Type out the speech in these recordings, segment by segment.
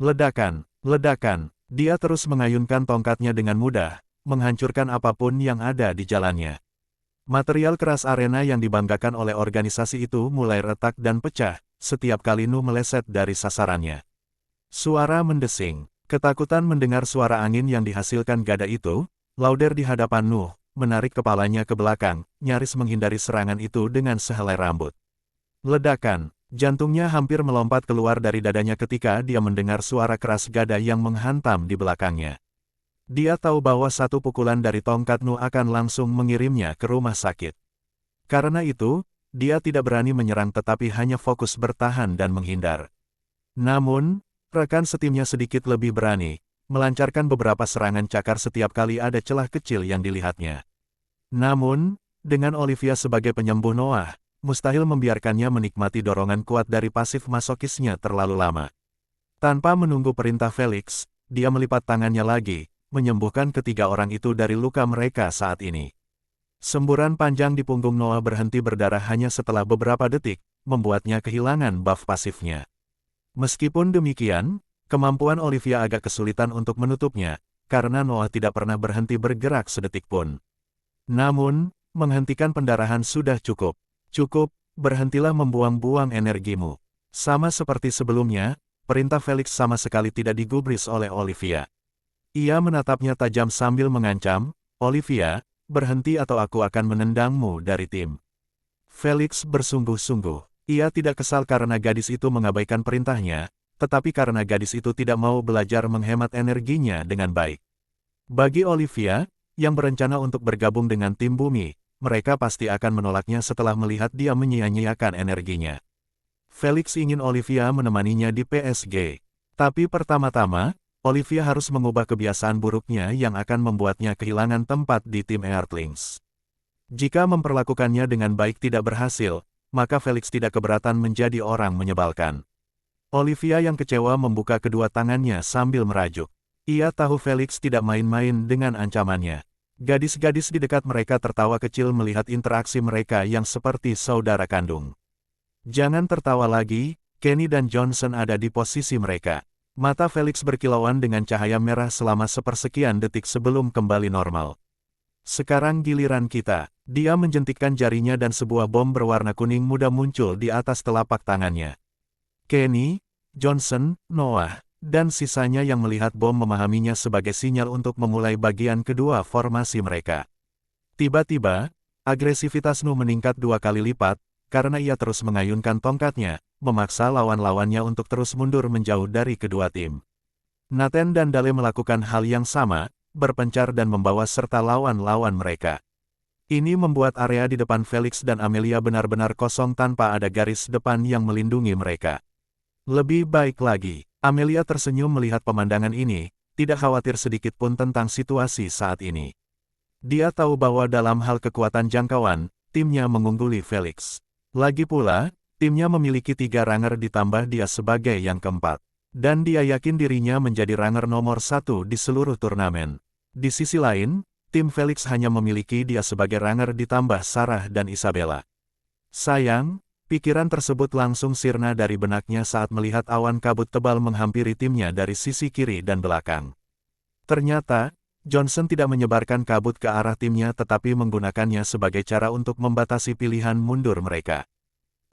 Ledakan, ledakan. Dia terus mengayunkan tongkatnya dengan mudah, menghancurkan apapun yang ada di jalannya. Material keras arena yang dibanggakan oleh organisasi itu mulai retak dan pecah, setiap kali Nu meleset dari sasarannya. Suara mendesing. Ketakutan mendengar suara angin yang dihasilkan gada itu, Lauder di hadapan Nu, menarik kepalanya ke belakang, nyaris menghindari serangan itu dengan sehelai rambut. Ledakan. Jantungnya hampir melompat keluar dari dadanya ketika dia mendengar suara keras gada yang menghantam di belakangnya. Dia tahu bahwa satu pukulan dari tongkat Nu akan langsung mengirimnya ke rumah sakit. Karena itu, dia tidak berani menyerang tetapi hanya fokus bertahan dan menghindar. Namun, rekan setimnya sedikit lebih berani, melancarkan beberapa serangan cakar setiap kali ada celah kecil yang dilihatnya. Namun, dengan Olivia sebagai penyembuh Noah, mustahil membiarkannya menikmati dorongan kuat dari pasif masokisnya terlalu lama. Tanpa menunggu perintah Felix, dia melipat tangannya lagi, menyembuhkan ketiga orang itu dari luka mereka saat ini. Semburan panjang di punggung Noah berhenti berdarah hanya setelah beberapa detik, membuatnya kehilangan buff pasifnya. Meskipun demikian, kemampuan Olivia agak kesulitan untuk menutupnya, karena Noah tidak pernah berhenti bergerak sedetik pun. Namun, menghentikan pendarahan sudah cukup. Cukup, berhentilah membuang-buang energimu. Sama seperti sebelumnya, perintah Felix sama sekali tidak digubris oleh Olivia. Ia menatapnya tajam sambil mengancam, "Olivia, berhenti atau aku akan menendangmu dari tim." Felix bersungguh-sungguh. Ia tidak kesal karena gadis itu mengabaikan perintahnya, tetapi karena gadis itu tidak mau belajar menghemat energinya dengan baik. Bagi Olivia, yang berencana untuk bergabung dengan tim bumi, mereka pasti akan menolaknya setelah melihat dia menyia-nyiakan energinya. Felix ingin Olivia menemaninya di PSG. Tapi pertama-tama, Olivia harus mengubah kebiasaan buruknya yang akan membuatnya kehilangan tempat di tim Earthlings. Jika memperlakukannya dengan baik tidak berhasil, maka Felix tidak keberatan menjadi orang menyebalkan. Olivia yang kecewa membuka kedua tangannya sambil merajuk. Ia tahu Felix tidak main-main dengan ancamannya. Gadis-gadis di dekat mereka tertawa kecil melihat interaksi mereka yang seperti saudara kandung. "Jangan tertawa lagi," Kenny dan Johnson ada di posisi mereka. Mata Felix berkilauan dengan cahaya merah selama sepersekian detik sebelum kembali normal. "Sekarang giliran kita." Dia menjentikkan jarinya dan sebuah bom berwarna kuning muda muncul di atas telapak tangannya. Kenny, Johnson, Noah, dan sisanya yang melihat bom memahaminya sebagai sinyal untuk memulai bagian kedua formasi mereka. Tiba-tiba, agresivitas Nu meningkat 2 kali lipat, karena ia terus mengayunkan tongkatnya, memaksa lawan-lawannya untuk terus mundur menjauh dari kedua tim. Nathan dan Dale melakukan hal yang sama, berpencar dan membawa serta lawan-lawan mereka. Ini membuat area di depan Felix dan Amelia benar-benar kosong tanpa ada garis depan yang melindungi mereka. Lebih baik lagi, Amelia tersenyum melihat pemandangan ini, tidak khawatir sedikit pun tentang situasi saat ini. Dia tahu bahwa dalam hal kekuatan jangkauan, timnya mengungguli Felix. Lagi pula, timnya memiliki 3 ranger ditambah dia sebagai yang keempat. Dan dia yakin dirinya menjadi ranger nomor 1 di seluruh turnamen. Di sisi lain, tim Felix hanya memiliki dia sebagai ranger ditambah Sarah dan Isabella. Sayang, pikiran tersebut langsung sirna dari benaknya saat melihat awan kabut tebal menghampiri timnya dari sisi kiri dan belakang. Ternyata, Johnson tidak menyebarkan kabut ke arah timnya tetapi menggunakannya sebagai cara untuk membatasi pilihan mundur mereka.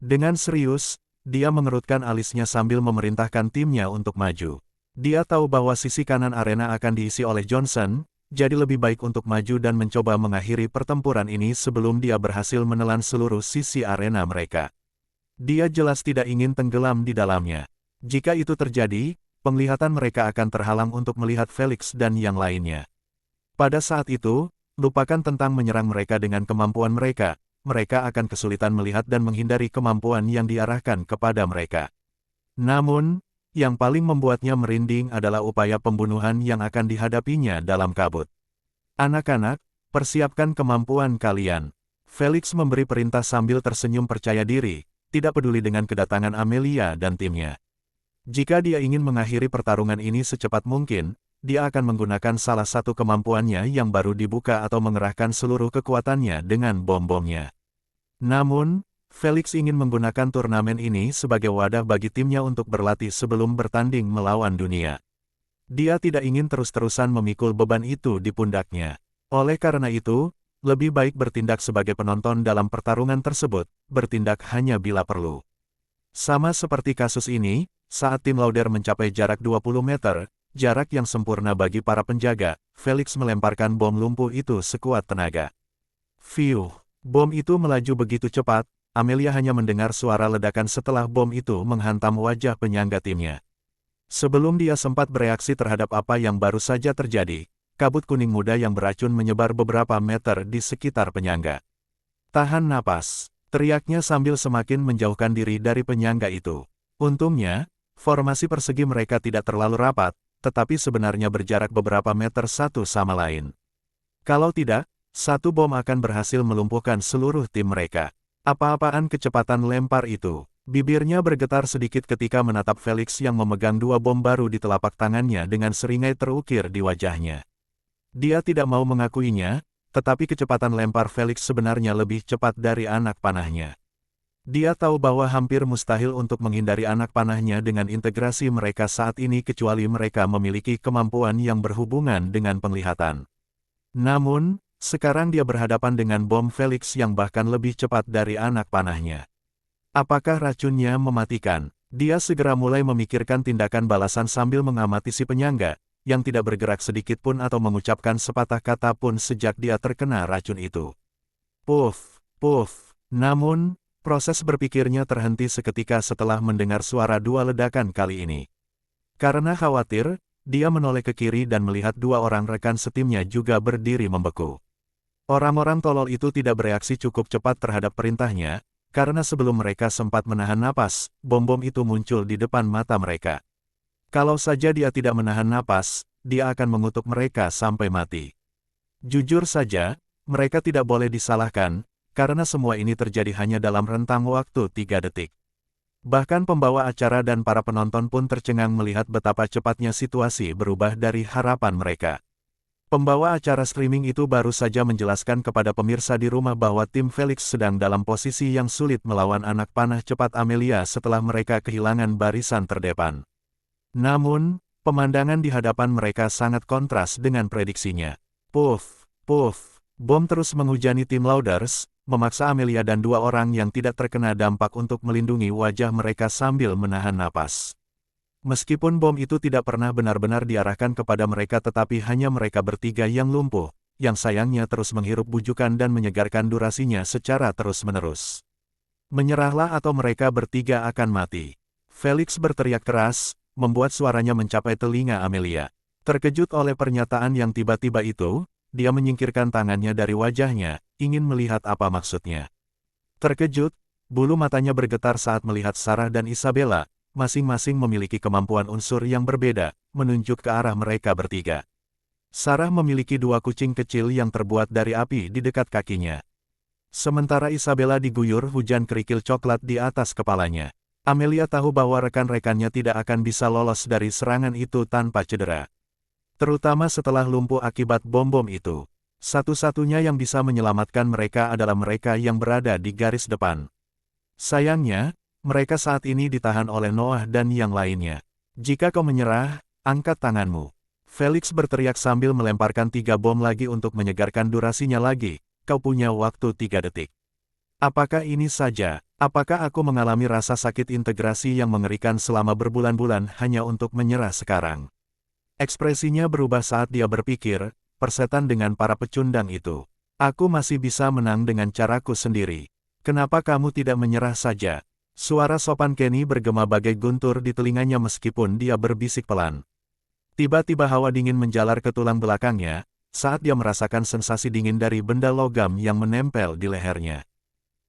Dengan serius, dia mengerutkan alisnya sambil memerintahkan timnya untuk maju. Dia tahu bahwa sisi kanan arena akan diisi oleh Johnson, jadi lebih baik untuk maju dan mencoba mengakhiri pertempuran ini sebelum dia berhasil menelan seluruh sisi arena mereka. Dia jelas tidak ingin tenggelam di dalamnya. Jika itu terjadi, penglihatan mereka akan terhalang untuk melihat Felix dan yang lainnya. Pada saat itu, lupakan tentang menyerang mereka dengan kemampuan mereka, mereka akan kesulitan melihat dan menghindari kemampuan yang diarahkan kepada mereka. Namun, yang paling membuatnya merinding adalah upaya pembunuhan yang akan dihadapinya dalam kabut. "Anak-anak, persiapkan kemampuan kalian." Felix memberi perintah sambil tersenyum percaya diri, tidak peduli dengan kedatangan Amelia dan timnya. Jika dia ingin mengakhiri pertarungan ini secepat mungkin, dia akan menggunakan salah satu kemampuannya yang baru dibuka atau mengerahkan seluruh kekuatannya dengan bom-bomnya. Namun, Felix ingin menggunakan turnamen ini sebagai wadah bagi timnya untuk berlatih sebelum bertanding melawan dunia. Dia tidak ingin terus-terusan memikul beban itu di pundaknya. Oleh karena itu, lebih baik bertindak sebagai penonton dalam pertarungan tersebut, bertindak hanya bila perlu. Sama seperti kasus ini, saat tim Lauder mencapai jarak 20 meter, jarak yang sempurna bagi para penjaga, Felix melemparkan bom lumpuh itu sekuat tenaga. Fiuh, bom itu melaju begitu cepat, Amelia hanya mendengar suara ledakan setelah bom itu menghantam wajah penyangga timnya. Sebelum dia sempat bereaksi terhadap apa yang baru saja terjadi, kabut kuning muda yang beracun menyebar beberapa meter di sekitar penyangga. "Tahan napas," teriaknya sambil semakin menjauhkan diri dari penyangga itu. Untungnya, formasi persegi mereka tidak terlalu rapat, tetapi sebenarnya berjarak beberapa meter satu sama lain. Kalau tidak, satu bom akan berhasil melumpuhkan seluruh tim mereka. Apa-apaan kecepatan lempar itu? Bibirnya bergetar sedikit ketika menatap Felix yang memegang dua bom baru di telapak tangannya dengan seringai terukir di wajahnya. Dia tidak mau mengakuinya, tetapi kecepatan lempar Felix sebenarnya lebih cepat dari anak panahnya. Dia tahu bahwa hampir mustahil untuk menghindari anak panahnya dengan integrasi mereka saat ini kecuali mereka memiliki kemampuan yang berhubungan dengan penglihatan. Namun, sekarang dia berhadapan dengan bom Felix yang bahkan lebih cepat dari anak panahnya. Apakah racunnya mematikan? Dia segera mulai memikirkan tindakan balasan sambil mengamati si penyangga, yang tidak bergerak sedikit pun atau mengucapkan sepatah kata pun sejak dia terkena racun itu. Puff, puff. Namun, proses berpikirnya terhenti seketika setelah mendengar suara dua ledakan kali ini. Karena khawatir, dia menoleh ke kiri dan melihat dua orang rekan setimnya juga berdiri membeku. Orang-orang tolol itu tidak bereaksi cukup cepat terhadap perintahnya, karena sebelum mereka sempat menahan napas, bom-bom itu muncul di depan mata mereka. Kalau saja dia tidak menahan napas, dia akan mengutuk mereka sampai mati. Jujur saja, mereka tidak boleh disalahkan, karena semua ini terjadi hanya dalam rentang waktu 3 detik. Bahkan pembawa acara dan para penonton pun tercengang melihat betapa cepatnya situasi berubah dari harapan mereka. Pembawa acara streaming itu baru saja menjelaskan kepada pemirsa di rumah bahwa tim Felix sedang dalam posisi yang sulit melawan anak panah cepat Amelia setelah mereka kehilangan barisan terdepan. Namun, pemandangan di hadapan mereka sangat kontras dengan prediksinya. Puff, puff, bom terus menghujani tim Lauders, memaksa Amelia dan dua orang yang tidak terkena dampak untuk melindungi wajah mereka sambil menahan napas. Meskipun bom itu tidak pernah benar-benar diarahkan kepada mereka tetapi hanya mereka bertiga yang lumpuh, yang sayangnya terus menghirup bujukan dan menyegarkan durasinya secara terus-menerus. Menyerahlah atau mereka bertiga akan mati. Felix berteriak keras, membuat suaranya mencapai telinga Amelia. Terkejut oleh pernyataan yang tiba-tiba itu, dia menyingkirkan tangannya dari wajahnya, ingin melihat apa maksudnya. Terkejut, bulu matanya bergetar saat melihat Sarah dan Isabella, masing-masing memiliki kemampuan unsur yang berbeda, menunjuk ke arah mereka bertiga. Sarah memiliki dua kucing kecil yang terbuat dari api di dekat kakinya. Sementara Isabella diguyur hujan kerikil coklat di atas kepalanya. Amelia tahu bahwa rekan-rekannya tidak akan bisa lolos dari serangan itu tanpa cedera. Terutama setelah lumpuh akibat bom-bom itu. Satu-satunya yang bisa menyelamatkan mereka adalah mereka yang berada di garis depan. Sayangnya, mereka saat ini ditahan oleh Noah dan yang lainnya. Jika kau menyerah, angkat tanganmu. Felix berteriak sambil melemparkan 3 bom lagi untuk menyegarkan durasinya lagi. Kau punya waktu 3 detik. Apakah ini saja? Apakah aku mengalami rasa sakit integrasi yang mengerikan selama berbulan-bulan hanya untuk menyerah sekarang? Ekspresinya berubah saat dia berpikir, persetan dengan para pecundang itu. Aku masih bisa menang dengan caraku sendiri. Kenapa kamu tidak menyerah saja? Suara sopan Kenny bergema bagai guntur di telinganya meskipun dia berbisik pelan. Tiba-tiba hawa dingin menjalar ke tulang belakangnya, saat dia merasakan sensasi dingin dari benda logam yang menempel di lehernya.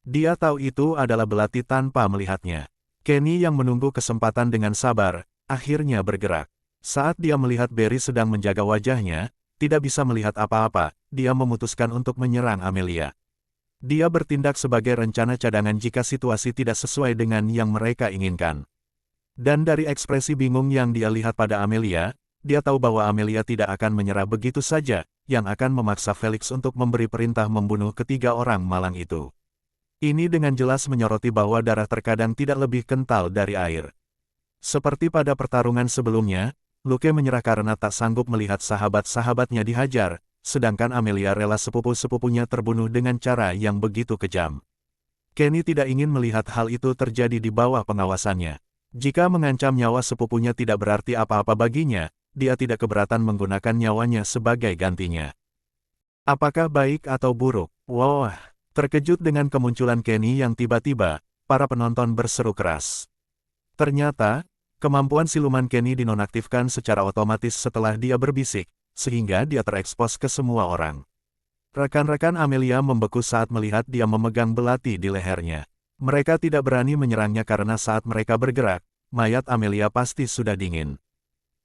Dia tahu itu adalah belati tanpa melihatnya. Kenny yang menunggu kesempatan dengan sabar, akhirnya bergerak. Saat dia melihat Barry sedang menjaga wajahnya, tidak bisa melihat apa-apa, dia memutuskan untuk menyerang Amelia. Dia bertindak sebagai rencana cadangan jika situasi tidak sesuai dengan yang mereka inginkan. Dan dari ekspresi bingung yang dia lihat pada Amelia, dia tahu bahwa Amelia tidak akan menyerah begitu saja, yang akan memaksa Felix untuk memberi perintah membunuh ketiga orang malang itu. Ini dengan jelas menyoroti bahwa darah terkadang tidak lebih kental dari air. Seperti pada pertarungan sebelumnya, Luke menyerah karena tak sanggup melihat sahabat-sahabatnya dihajar, sedangkan Amelia rela sepupu-sepupunya terbunuh dengan cara yang begitu kejam. Kenny tidak ingin melihat hal itu terjadi di bawah pengawasannya. Jika mengancam nyawa sepupunya tidak berarti apa-apa baginya, dia tidak keberatan menggunakan nyawanya sebagai gantinya. Apakah baik atau buruk? Wah, terkejut dengan kemunculan Kenny yang tiba-tiba, para penonton berseru keras. Ternyata, kemampuan siluman Kenny dinonaktifkan secara otomatis setelah dia berbisik, sehingga dia terekspos ke semua orang. Rekan-rekan Amelia membeku saat melihat dia memegang belati di lehernya. Mereka tidak berani menyerangnya karena saat mereka bergerak, mayat Amelia pasti sudah dingin.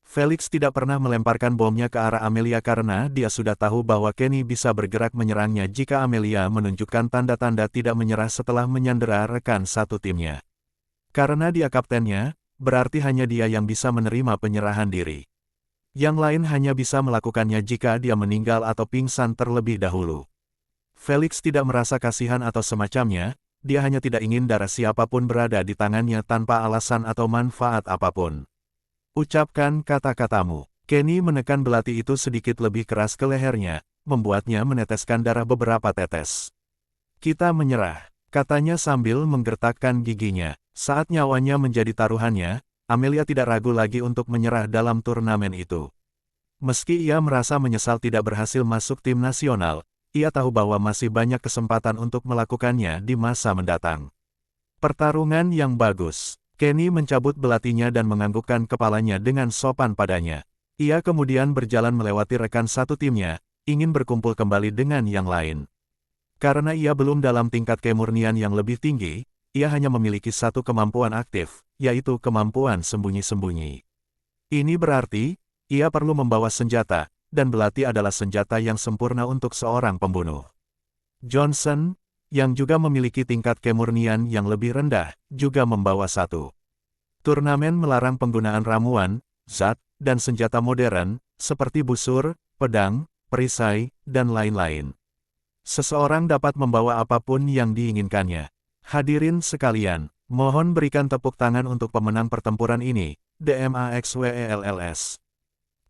Felix tidak pernah melemparkan bomnya ke arah Amelia karena dia sudah tahu bahwa Kenny bisa bergerak menyerangnya jika Amelia menunjukkan tanda-tanda tidak menyerah setelah menyandera rekan satu timnya. Karena dia kaptennya, berarti hanya dia yang bisa menerima penyerahan diri. Yang lain hanya bisa melakukannya jika dia meninggal atau pingsan terlebih dahulu. Felix tidak merasa kasihan atau semacamnya, dia hanya tidak ingin darah siapapun berada di tangannya tanpa alasan atau manfaat apapun. Ucapkan kata-katamu. Kenny menekan belati itu sedikit lebih keras ke lehernya, membuatnya meneteskan darah beberapa tetes. Kita menyerah, katanya sambil menggertakkan giginya. Saat nyawanya menjadi taruhannya, Amelia tidak ragu lagi untuk menyerah dalam turnamen itu. Meski ia merasa menyesal tidak berhasil masuk tim nasional, ia tahu bahwa masih banyak kesempatan untuk melakukannya di masa mendatang. Pertarungan yang bagus. Kenny mencabut belatinya dan menganggukkan kepalanya dengan sopan padanya. Ia kemudian berjalan melewati rekan satu timnya, ingin berkumpul kembali dengan yang lain. Karena ia belum dalam tingkat kemurnian yang lebih tinggi, ia hanya memiliki satu kemampuan aktif, yaitu kemampuan sembunyi-sembunyi. Ini berarti, ia perlu membawa senjata, dan belati adalah senjata yang sempurna untuk seorang pembunuh. Johnson, yang juga memiliki tingkat kemurnian yang lebih rendah, juga membawa satu. Turnamen melarang penggunaan ramuan, zat, dan senjata modern, seperti busur, pedang, perisai, dan lain-lain. Seseorang dapat membawa apapun yang diinginkannya. Hadirin sekalian, mohon berikan tepuk tangan untuk pemenang pertempuran ini, DMAXWELLS.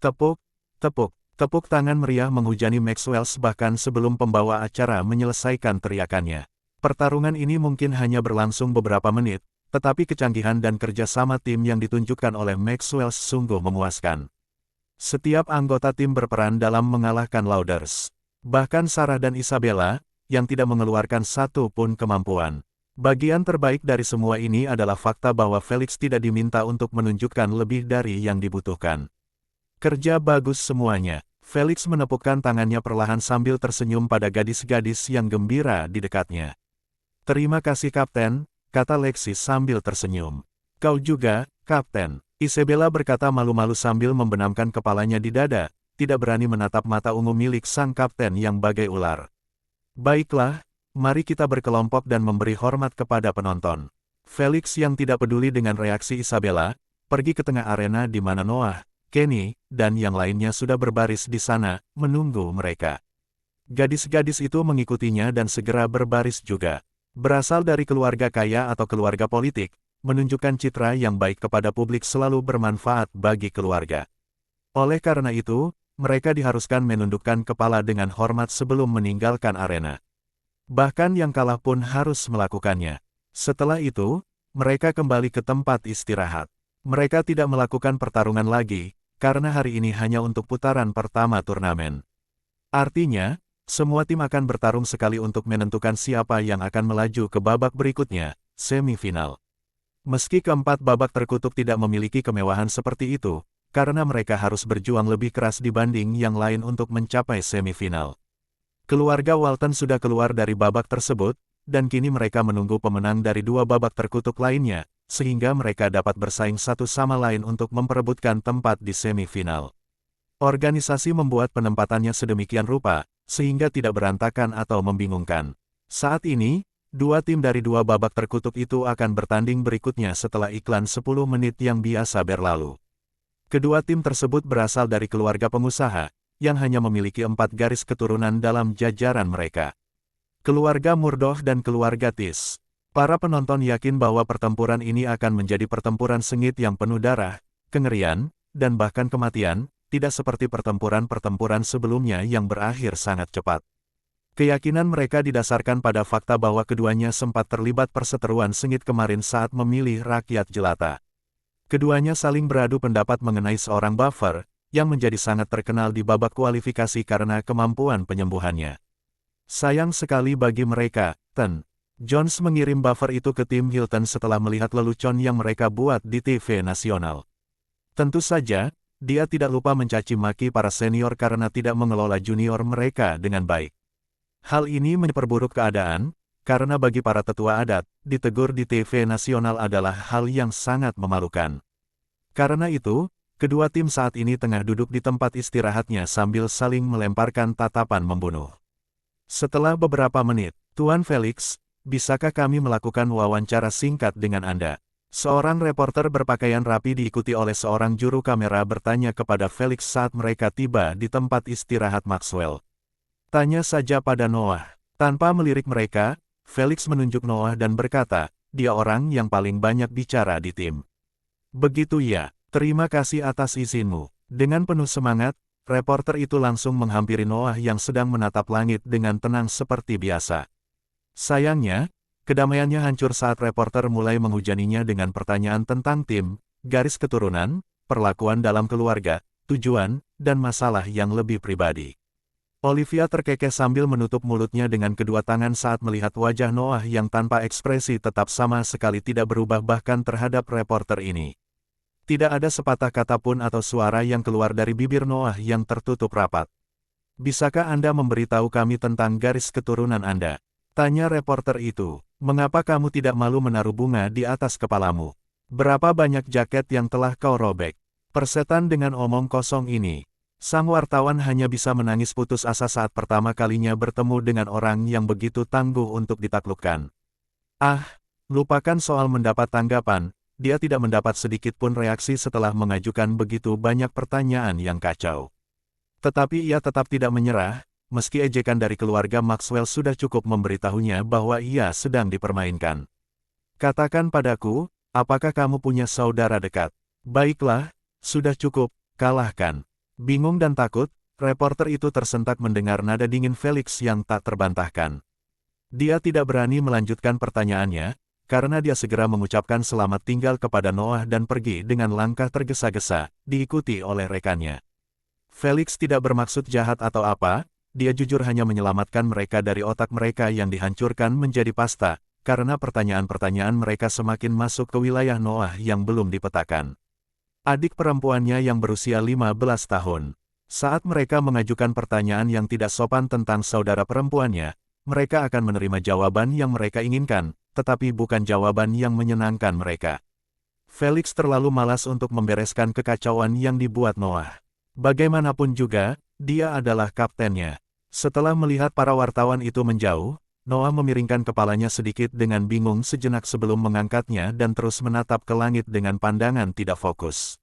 Tepuk, tepuk. Tepuk tangan meriah menghujani Maxwells bahkan sebelum pembawa acara menyelesaikan teriakannya. Pertarungan ini mungkin hanya berlangsung beberapa menit, tetapi kecanggihan dan kerjasama tim yang ditunjukkan oleh Maxwells sungguh memuaskan. Setiap anggota tim berperan dalam mengalahkan Louders. Bahkan Sarah dan Isabella, yang tidak mengeluarkan satu pun kemampuan. Bagian terbaik dari semua ini adalah fakta bahwa Felix tidak diminta untuk menunjukkan lebih dari yang dibutuhkan. Kerja bagus semuanya. Felix menepukkan tangannya perlahan sambil tersenyum pada gadis-gadis yang gembira di dekatnya. Terima kasih Kapten, kata Lexi sambil tersenyum. Kau juga, Kapten. Isabella berkata malu-malu sambil membenamkan kepalanya di dada, tidak berani menatap mata ungu milik sang kapten yang bagai ular. Baiklah, mari kita berkelompok dan memberi hormat kepada penonton. Felix yang tidak peduli dengan reaksi Isabella, pergi ke tengah arena di mana Noah, Kenny, dan yang lainnya sudah berbaris di sana, menunggu mereka. Gadis-gadis itu mengikutinya dan segera berbaris juga. Berasal dari keluarga kaya atau keluarga politik, menunjukkan citra yang baik kepada publik selalu bermanfaat bagi keluarga. Oleh karena itu, mereka diharuskan menundukkan kepala dengan hormat sebelum meninggalkan arena. Bahkan yang kalah pun harus melakukannya. Setelah itu, mereka kembali ke tempat istirahat. Mereka tidak melakukan pertarungan lagi, karena hari ini hanya untuk putaran pertama turnamen. Artinya, semua tim akan bertarung sekali untuk menentukan siapa yang akan melaju ke babak berikutnya, semifinal. Meski keempat babak terkutuk tidak memiliki kemewahan seperti itu, karena mereka harus berjuang lebih keras dibanding yang lain untuk mencapai semifinal. Keluarga Walton sudah keluar dari babak tersebut, dan kini mereka menunggu pemenang dari dua babak terkutuk lainnya, sehingga mereka dapat bersaing satu sama lain untuk memperebutkan tempat di semifinal. Organisasi membuat penempatannya sedemikian rupa, sehingga tidak berantakan atau membingungkan. Saat ini, dua tim dari dua babak terkutuk itu akan bertanding berikutnya setelah iklan 10 menit yang biasa berlalu. Kedua tim tersebut berasal dari keluarga pengusaha, yang hanya memiliki 4 garis keturunan dalam jajaran mereka. Keluarga Murdoch dan keluarga Tis. Para penonton yakin bahwa pertempuran ini akan menjadi pertempuran sengit yang penuh darah, kengerian, dan bahkan kematian, tidak seperti pertempuran-pertempuran sebelumnya yang berakhir sangat cepat. Keyakinan mereka didasarkan pada fakta bahwa keduanya sempat terlibat perseteruan sengit kemarin saat memilih rakyat jelata. Keduanya saling beradu pendapat mengenai seorang buffer, yang menjadi sangat terkenal di babak kualifikasi karena kemampuan penyembuhannya. Sayang sekali bagi mereka, Ten. Jones mengirim buffer itu ke tim Hilton setelah melihat lelucon yang mereka buat di TV nasional. Tentu saja, dia tidak lupa mencaci maki para senior karena tidak mengelola junior mereka dengan baik. Hal ini memperburuk keadaan, karena bagi para tetua adat, ditegur di TV nasional adalah hal yang sangat memalukan. Karena itu, kedua tim saat ini tengah duduk di tempat istirahatnya sambil saling melemparkan tatapan membunuh. Setelah beberapa menit, Tuan Felix, bisakah kami melakukan wawancara singkat dengan Anda? Seorang reporter berpakaian rapi diikuti oleh seorang juru kamera bertanya kepada Felix saat mereka tiba di tempat istirahat Maxwell. Tanya saja pada Noah. Tanpa melirik mereka, Felix menunjuk Noah dan berkata, dia orang yang paling banyak bicara di tim. Begitu ya, terima kasih atas izinmu. Dengan penuh semangat, reporter itu langsung menghampiri Noah yang sedang menatap langit dengan tenang seperti biasa. Sayangnya, kedamaiannya hancur saat reporter mulai menghujaninya dengan pertanyaan tentang tim, garis keturunan, perlakuan dalam keluarga, tujuan, dan masalah yang lebih pribadi. Olivia terkekeh sambil menutup mulutnya dengan kedua tangan saat melihat wajah Noah yang tanpa ekspresi tetap sama sekali tidak berubah bahkan terhadap reporter ini. Tidak ada sepatah kata pun atau suara yang keluar dari bibir Noah yang tertutup rapat. Bisakah Anda memberitahu kami tentang garis keturunan Anda? Tanya reporter itu. Mengapa kamu tidak malu menaruh bunga di atas kepalamu? Berapa banyak jaket yang telah kau robek? Persetan dengan omong kosong ini. Sang wartawan hanya bisa menangis putus asa saat pertama kalinya bertemu dengan orang yang begitu tangguh untuk ditaklukkan. Lupakan soal mendapat tanggapan. Dia tidak mendapat sedikit pun reaksi setelah mengajukan begitu banyak pertanyaan yang kacau. Tetapi ia tetap tidak menyerah, meski ejekan dari keluarga Maxwell sudah cukup memberitahunya bahwa ia sedang dipermainkan. Katakan padaku, apakah kamu punya saudara dekat? Baiklah, sudah cukup, kalahkan. Bingung dan takut, reporter itu tersentak mendengar nada dingin Felix yang tak terbantahkan. Dia tidak berani melanjutkan pertanyaannya, karena dia segera mengucapkan selamat tinggal kepada Noah dan pergi dengan langkah tergesa-gesa, diikuti oleh rekannya. Felix tidak bermaksud jahat atau apa, dia jujur hanya menyelamatkan mereka dari otak mereka yang dihancurkan menjadi pasta, karena pertanyaan-pertanyaan mereka semakin masuk ke wilayah Noah yang belum dipetakan. Adik perempuannya yang berusia 15 tahun. Saat mereka mengajukan pertanyaan yang tidak sopan tentang saudara perempuannya, mereka akan menerima jawaban yang mereka inginkan, tetapi bukan jawaban yang menyenangkan mereka. Felix terlalu malas untuk membereskan kekacauan yang dibuat Noah. Bagaimanapun juga, dia adalah kaptennya. Setelah melihat para wartawan itu menjauh, Noah memiringkan kepalanya sedikit dengan bingung sejenak sebelum mengangkatnya dan terus menatap ke langit dengan pandangan tidak fokus.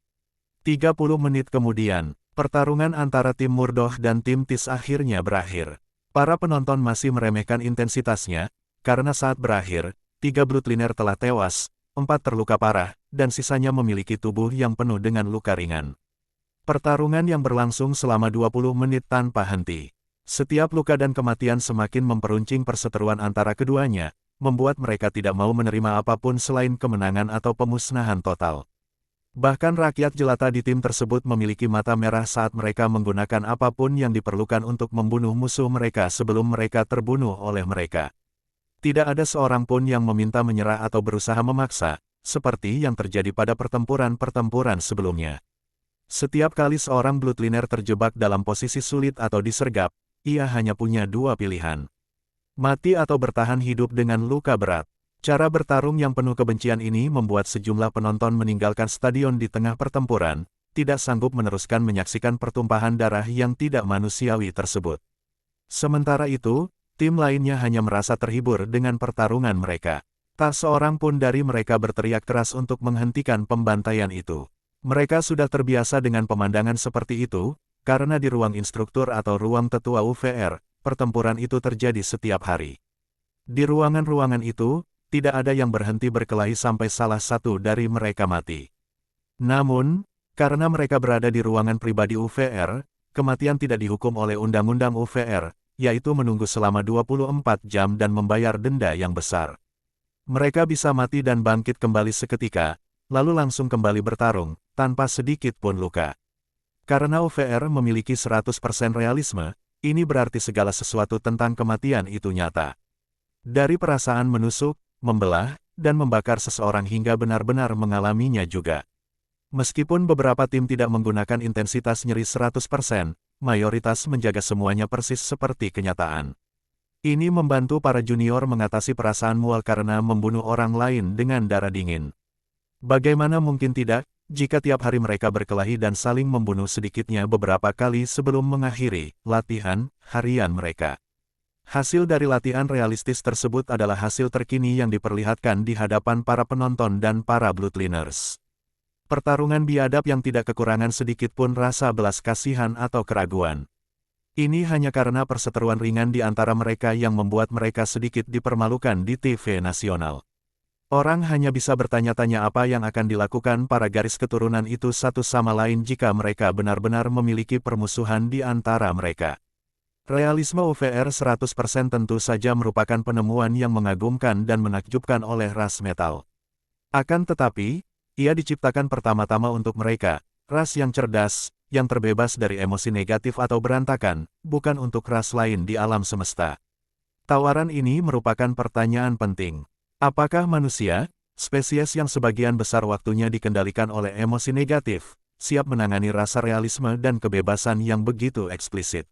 30 menit kemudian, pertarungan antara tim Murdoch dan tim Tis akhirnya berakhir. Para penonton masih meremehkan intensitasnya, karena saat berakhir, 3 bloodliner telah tewas, 4 terluka parah, dan sisanya memiliki tubuh yang penuh dengan luka ringan. Pertarungan yang berlangsung selama 20 menit tanpa henti. Setiap luka dan kematian semakin memperuncing perseteruan antara keduanya, membuat mereka tidak mau menerima apapun selain kemenangan atau pemusnahan total. Bahkan rakyat jelata di tim tersebut memiliki mata merah saat mereka menggunakan apapun yang diperlukan untuk membunuh musuh mereka sebelum mereka terbunuh oleh mereka. Tidak ada seorang pun yang meminta menyerah atau berusaha memaksa, seperti yang terjadi pada pertempuran-pertempuran sebelumnya. Setiap kali seorang bloodliner terjebak dalam posisi sulit atau disergap, ia hanya punya 2 pilihan. Mati atau bertahan hidup dengan luka berat. Cara bertarung yang penuh kebencian ini membuat sejumlah penonton meninggalkan stadion di tengah pertempuran, tidak sanggup meneruskan menyaksikan pertumpahan darah yang tidak manusiawi tersebut. Sementara itu, tim lainnya hanya merasa terhibur dengan pertarungan mereka. Tak seorang pun dari mereka berteriak keras untuk menghentikan pembantaian itu. Mereka sudah terbiasa dengan pemandangan seperti itu, karena di ruang instruktur atau ruang tetua UVR, pertempuran itu terjadi setiap hari. Di ruangan-ruangan itu, tidak ada yang berhenti berkelahi sampai salah satu dari mereka mati. Namun, karena mereka berada di ruangan pribadi UVR, kematian tidak dihukum oleh Undang-Undang UVR, yaitu menunggu selama 24 jam dan membayar denda yang besar. Mereka bisa mati dan bangkit kembali seketika, lalu langsung kembali bertarung, tanpa sedikit pun luka. Karena UVR memiliki 100% realisme, ini berarti segala sesuatu tentang kematian itu nyata. Dari perasaan menusuk, membelah, dan membakar seseorang hingga benar-benar mengalaminya juga. Meskipun beberapa tim tidak menggunakan intensitas nyeri 100%, mayoritas menjaga semuanya persis seperti kenyataan. Ini membantu para junior mengatasi perasaan mual karena membunuh orang lain dengan darah dingin. Bagaimana mungkin tidak, jika tiap hari mereka berkelahi dan saling membunuh sedikitnya beberapa kali sebelum mengakhiri latihan harian mereka. Hasil dari latihan realistis tersebut adalah hasil terkini yang diperlihatkan di hadapan para penonton dan para bloodliners. Pertarungan biadab yang tidak kekurangan sedikit pun rasa belas kasihan atau keraguan. Ini hanya karena perseteruan ringan di antara mereka yang membuat mereka sedikit dipermalukan di TV nasional. Orang hanya bisa bertanya-tanya apa yang akan dilakukan para garis keturunan itu satu sama lain jika mereka benar-benar memiliki permusuhan di antara mereka. Realisme UVR 100% tentu saja merupakan penemuan yang mengagumkan dan menakjubkan oleh ras metal. Akan tetapi, ia diciptakan pertama-tama untuk mereka, ras yang cerdas, yang terbebas dari emosi negatif atau berantakan, bukan untuk ras lain di alam semesta. Tawaran ini merupakan pertanyaan penting. Apakah manusia, spesies yang sebagian besar waktunya dikendalikan oleh emosi negatif, siap menangani rasa realisme dan kebebasan yang begitu eksplisit?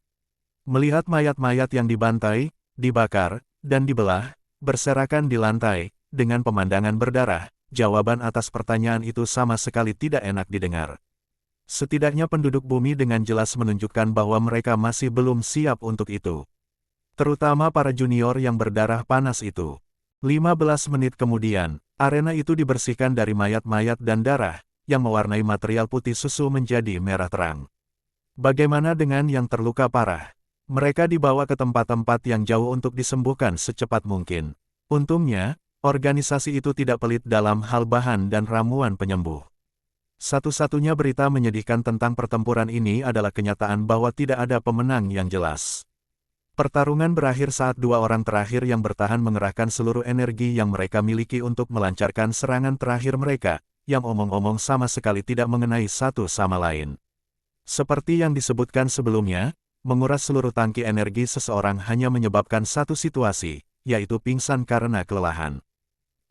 Melihat mayat-mayat yang dibantai, dibakar, dan dibelah, berserakan di lantai, dengan pemandangan berdarah, jawaban atas pertanyaan itu sama sekali tidak enak didengar. Setidaknya penduduk bumi dengan jelas menunjukkan bahwa mereka masih belum siap untuk itu. Terutama para junior yang berdarah panas itu. 15 menit kemudian, arena itu dibersihkan dari mayat-mayat dan darah, yang mewarnai material putih susu menjadi merah terang. Bagaimana dengan yang terluka parah? Mereka dibawa ke tempat-tempat yang jauh untuk disembuhkan secepat mungkin. Untungnya, organisasi itu tidak pelit dalam hal bahan dan ramuan penyembuh. Satu-satunya berita menyedihkan tentang pertempuran ini adalah kenyataan bahwa tidak ada pemenang yang jelas. Pertarungan berakhir saat dua orang terakhir yang bertahan mengerahkan seluruh energi yang mereka miliki untuk melancarkan serangan terakhir mereka, yang omong-omong sama sekali tidak mengenai satu sama lain. Seperti yang disebutkan sebelumnya, menguras seluruh tangki energi seseorang hanya menyebabkan satu situasi, yaitu pingsan karena kelelahan.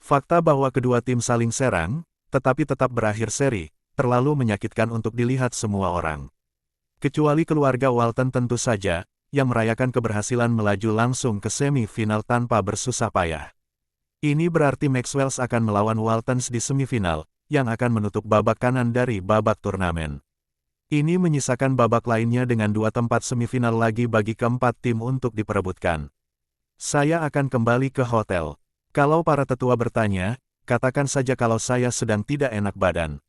Fakta bahwa kedua tim saling serang, tetapi tetap berakhir seri, terlalu menyakitkan untuk dilihat semua orang. Kecuali keluarga Walton tentu saja, yang merayakan keberhasilan melaju langsung ke semifinal tanpa bersusah payah. Ini berarti Maxwells akan melawan Waltons di semifinal, yang akan menutup babak kanan dari babak turnamen. Ini menyisakan babak lainnya dengan 2 tempat semifinal lagi bagi keempat tim untuk diperebutkan. Saya akan kembali ke hotel. Kalau para tetua bertanya, katakan saja kalau saya sedang tidak enak badan.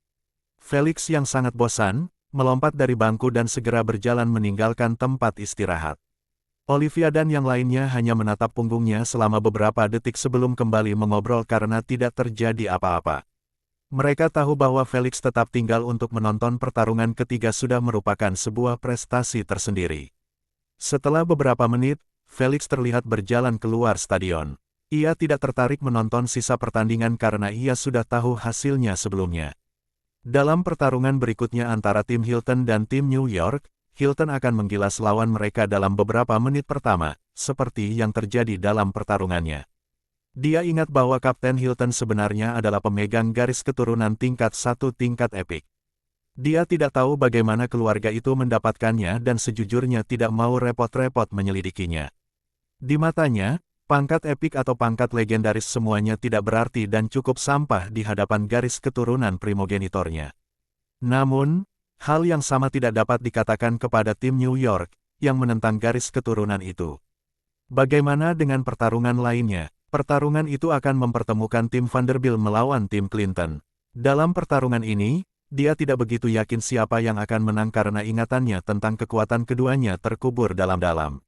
Felix yang sangat bosan, melompat dari bangku dan segera berjalan meninggalkan tempat istirahat. Olivia dan yang lainnya hanya menatap punggungnya selama beberapa detik sebelum kembali mengobrol karena tidak terjadi apa-apa. Mereka tahu bahwa Felix tetap tinggal untuk menonton pertarungan ketiga sudah merupakan sebuah prestasi tersendiri. Setelah beberapa menit, Felix terlihat berjalan keluar stadion. Ia tidak tertarik menonton sisa pertandingan karena ia sudah tahu hasilnya sebelumnya. Dalam pertarungan berikutnya antara tim Hilton dan tim New York, Hilton akan menggilas lawan mereka dalam beberapa menit pertama, seperti yang terjadi dalam pertarungannya. Dia ingat bahwa Kapten Hilton sebenarnya adalah pemegang garis keturunan tingkat 1 tingkat epik. Dia tidak tahu bagaimana keluarga itu mendapatkannya dan sejujurnya tidak mau repot-repot menyelidikinya. Di matanya, pangkat epik atau pangkat legendaris semuanya tidak berarti dan cukup sampah di hadapan garis keturunan primogenitornya. Namun, hal yang sama tidak dapat dikatakan kepada tim New York, yang menentang garis keturunan itu. Bagaimana dengan pertarungan lainnya? Pertarungan itu akan mempertemukan tim Vanderbilt melawan tim Clinton. Dalam pertarungan ini, dia tidak begitu yakin siapa yang akan menang karena ingatannya tentang kekuatan keduanya terkubur dalam-dalam.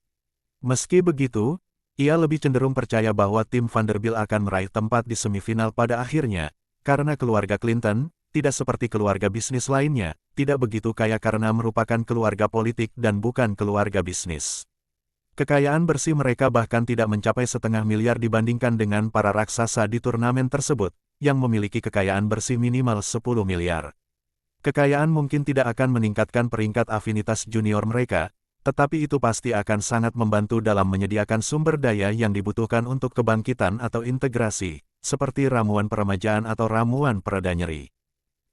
Meski begitu, Ia lebih cenderung percaya bahwa tim Vanderbilt akan meraih tempat di semifinal pada akhirnya, karena keluarga Clinton, tidak seperti keluarga bisnis lainnya, tidak begitu kaya karena merupakan keluarga politik dan bukan keluarga bisnis. Kekayaan bersih mereka bahkan tidak mencapai $0,5 miliar dibandingkan dengan para raksasa di turnamen tersebut, yang memiliki kekayaan bersih minimal 10 miliar. Kekayaan mungkin tidak akan meningkatkan peringkat afinitas junior mereka, tetapi itu pasti akan sangat membantu dalam menyediakan sumber daya yang dibutuhkan untuk kebangkitan atau integrasi, seperti ramuan peremajaan atau ramuan pereda nyeri.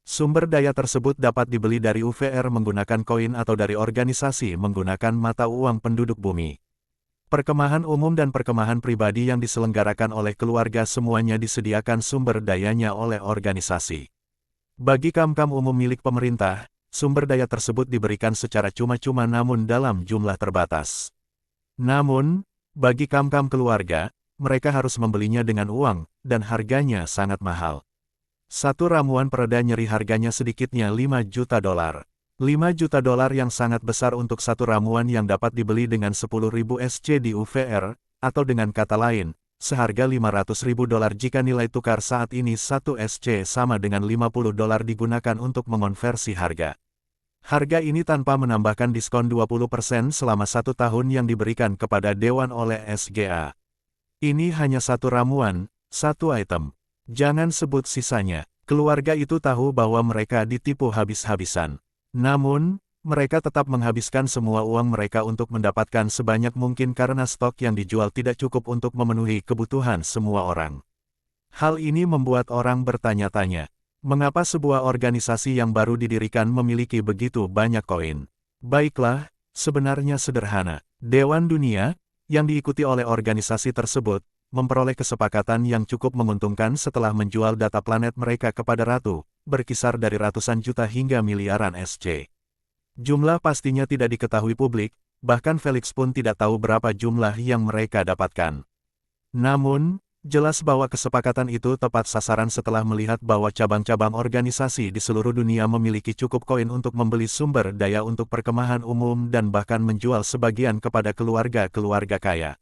Sumber daya tersebut dapat dibeli dari UVR menggunakan koin atau dari organisasi menggunakan mata uang penduduk bumi. Perkemahan umum dan perkemahan pribadi yang diselenggarakan oleh keluarga semuanya disediakan sumber dayanya oleh organisasi. Bagi kam-kam umum milik pemerintah, sumber daya tersebut diberikan secara cuma-cuma namun dalam jumlah terbatas. Namun, bagi kam-kam keluarga, mereka harus membelinya dengan uang, dan harganya sangat mahal. Satu ramuan pereda nyeri harganya sedikitnya $5 juta. $5 juta yang sangat besar untuk satu ramuan yang dapat dibeli dengan 10.000 SC di UVR, atau dengan kata lain, seharga $500.000 jika nilai tukar saat ini 1 SC sama dengan $50 digunakan untuk mengonversi harga. Harga ini tanpa menambahkan diskon 20% selama 1 tahun yang diberikan kepada Dewan oleh SGA. Ini hanya satu ramuan, satu item. Jangan sebut sisanya. Keluarga itu tahu bahwa mereka ditipu habis-habisan. Namun, mereka tetap menghabiskan semua uang mereka untuk mendapatkan sebanyak mungkin karena stok yang dijual tidak cukup untuk memenuhi kebutuhan semua orang. Hal ini membuat orang bertanya-tanya, mengapa sebuah organisasi yang baru didirikan memiliki begitu banyak koin? Baiklah, sebenarnya sederhana. Dewan Dunia, yang diikuti oleh organisasi tersebut, memperoleh kesepakatan yang cukup menguntungkan setelah menjual data planet mereka kepada Ratu, berkisar dari ratusan juta hingga miliaran SC. Jumlah pastinya tidak diketahui publik, bahkan Felix pun tidak tahu berapa jumlah yang mereka dapatkan. Namun, jelas bahwa kesepakatan itu tepat sasaran setelah melihat bahwa cabang-cabang organisasi di seluruh dunia memiliki cukup koin untuk membeli sumber daya untuk perkemahan umum dan bahkan menjual sebagian kepada keluarga-keluarga kaya.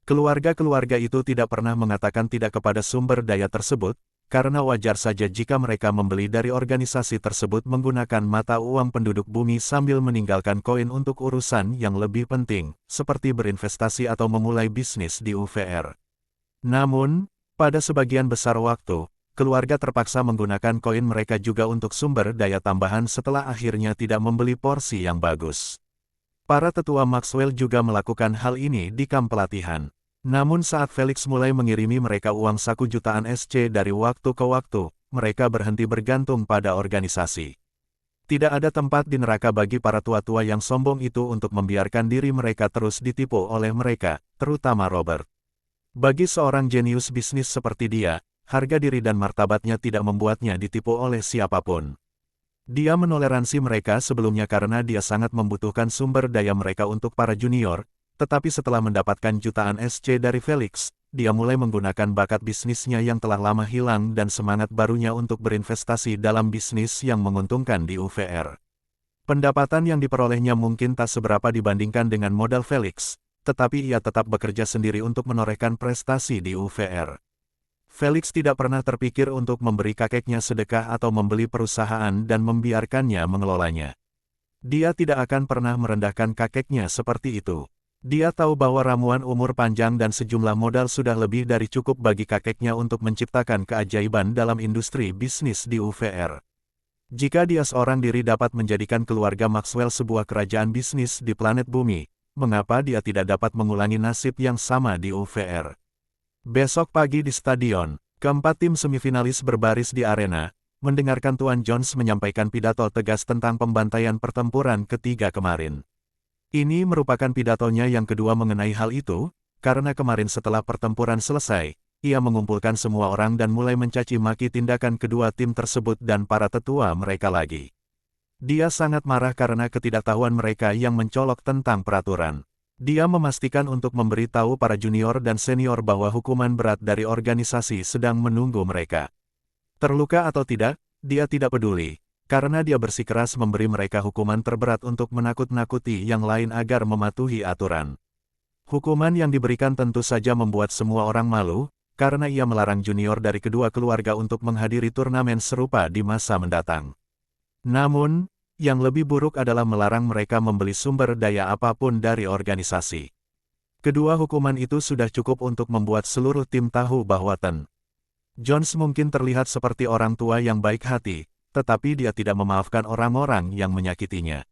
Keluarga-keluarga itu tidak pernah mengatakan tidak kepada sumber daya tersebut, karena wajar saja jika mereka membeli dari organisasi tersebut menggunakan mata uang penduduk bumi sambil meninggalkan koin untuk urusan yang lebih penting, seperti berinvestasi atau memulai bisnis di UVR. Namun, pada sebagian besar waktu, keluarga terpaksa menggunakan koin mereka juga untuk sumber daya tambahan setelah akhirnya tidak membeli porsi yang bagus. Para tetua Maxwell juga melakukan hal ini di kamp pelatihan. Namun saat Felix mulai mengirimi mereka uang saku jutaan SC dari waktu ke waktu, mereka berhenti bergantung pada organisasi. Tidak ada tempat di neraka bagi para tua-tua yang sombong itu untuk membiarkan diri mereka terus ditipu oleh mereka, terutama Robert. Bagi seorang jenius bisnis seperti dia, harga diri dan martabatnya tidak membuatnya ditipu oleh siapapun. Dia menoleransi mereka sebelumnya karena dia sangat membutuhkan sumber daya mereka untuk para junior, tetapi setelah mendapatkan jutaan SC dari Felix, dia mulai menggunakan bakat bisnisnya yang telah lama hilang dan semangat barunya untuk berinvestasi dalam bisnis yang menguntungkan di UVR. Pendapatan yang diperolehnya mungkin tak seberapa dibandingkan dengan modal Felix, tetapi ia tetap bekerja sendiri untuk menorehkan prestasi di UVR. Felix tidak pernah terpikir untuk memberi kakeknya sedekah atau membeli perusahaan dan membiarkannya mengelolanya. Dia tidak akan pernah merendahkan kakeknya seperti itu. Dia tahu bahwa ramuan umur panjang dan sejumlah modal sudah lebih dari cukup bagi kakeknya untuk menciptakan keajaiban dalam industri bisnis di UVR. Jika dia seorang diri dapat menjadikan keluarga Maxwell sebuah kerajaan bisnis di planet bumi, mengapa dia tidak dapat mengulangi nasib yang sama di UVR? Besok pagi di stadion, keempat tim semifinalis berbaris di arena, mendengarkan Tuan Jones menyampaikan pidato tegas tentang pembantaian pertempuran ketiga kemarin. Ini merupakan pidatonya yang kedua mengenai hal itu, karena kemarin setelah pertempuran selesai, ia mengumpulkan semua orang dan mulai mencaci maki tindakan kedua tim tersebut dan para tetua mereka lagi. Dia sangat marah karena ketidaktahuan mereka yang mencolok tentang peraturan. Dia memastikan untuk memberitahu para junior dan senior bahwa hukuman berat dari organisasi sedang menunggu mereka. Terluka atau tidak, dia tidak peduli. Karena dia bersikeras memberi mereka hukuman terberat untuk menakut-nakuti yang lain agar mematuhi aturan. Hukuman yang diberikan tentu saja membuat semua orang malu, karena ia melarang junior dari kedua keluarga untuk menghadiri turnamen serupa di masa mendatang. Namun, yang lebih buruk adalah melarang mereka membeli sumber daya apapun dari organisasi. Kedua hukuman itu sudah cukup untuk membuat seluruh tim tahu bahwa Ten Jones mungkin terlihat seperti orang tua yang baik hati, tetapi dia tidak memaafkan orang-orang yang menyakitinya.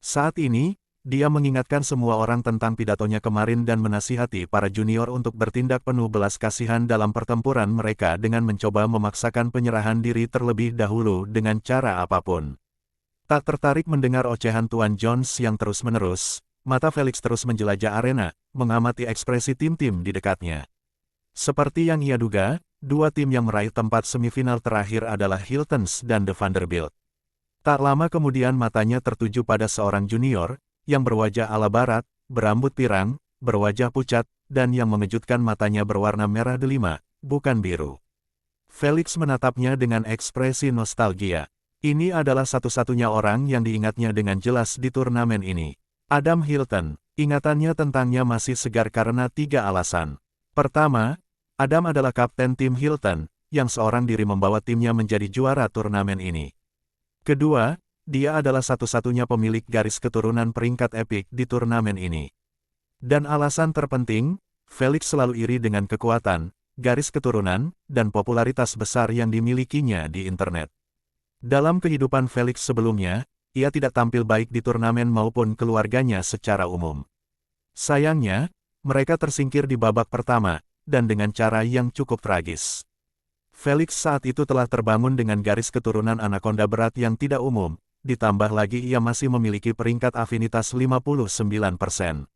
Saat ini, dia mengingatkan semua orang tentang pidatonya kemarin dan menasihati para junior untuk bertindak penuh belas kasihan dalam pertempuran mereka dengan mencoba memaksakan penyerahan diri terlebih dahulu dengan cara apapun. Tak tertarik mendengar ocehan Tuan Jones yang terus-menerus, mata Felix terus menjelajah arena, mengamati ekspresi tim-tim di dekatnya. Seperti yang ia duga, dua tim yang meraih tempat semifinal terakhir adalah Hiltons dan The Vanderbilt. Tak lama kemudian matanya tertuju pada seorang junior, yang berwajah ala barat, berambut pirang, berwajah pucat, dan yang mengejutkan matanya berwarna merah delima, bukan biru. Felix menatapnya dengan ekspresi nostalgia. Ini adalah satu-satunya orang yang diingatnya dengan jelas di turnamen ini. Adam Hilton. Ingatannya tentangnya masih segar karena 3 alasan. Pertama, Adam adalah kapten tim Hilton, yang seorang diri membawa timnya menjadi juara turnamen ini. Kedua, dia adalah satu-satunya pemilik garis keturunan peringkat epik di turnamen ini. Dan alasan terpenting, Felix selalu iri dengan kekuatan, garis keturunan, dan popularitas besar yang dimilikinya di internet. Dalam kehidupan Felix sebelumnya, ia tidak tampil baik di turnamen maupun keluarganya secara umum. Sayangnya, mereka tersingkir di babak pertama, dan dengan cara yang cukup tragis. Felix saat itu telah terbangun dengan garis keturunan anakonda berat yang tidak umum, ditambah lagi ia masih memiliki peringkat afinitas 59%.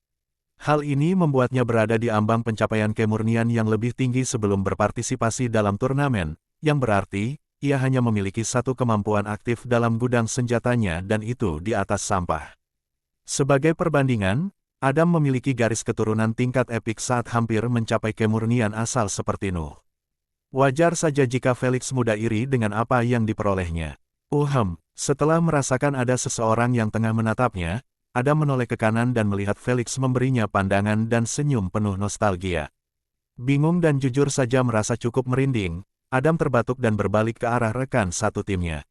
Hal ini membuatnya berada di ambang pencapaian kemurnian yang lebih tinggi sebelum berpartisipasi dalam turnamen, yang berarti, ia hanya memiliki satu kemampuan aktif dalam gudang senjatanya dan itu di atas sampah. Sebagai perbandingan, Adam memiliki garis keturunan tingkat epik saat hampir mencapai kemurnian asal seperti Nuh. Wajar saja jika Felix muda iri dengan apa yang diperolehnya. Setelah merasakan ada seseorang yang tengah menatapnya, Adam menoleh ke kanan dan melihat Felix memberinya pandangan dan senyum penuh nostalgia. Bingung dan jujur saja merasa cukup merinding, Adam terbatuk dan berbalik ke arah rekan satu timnya.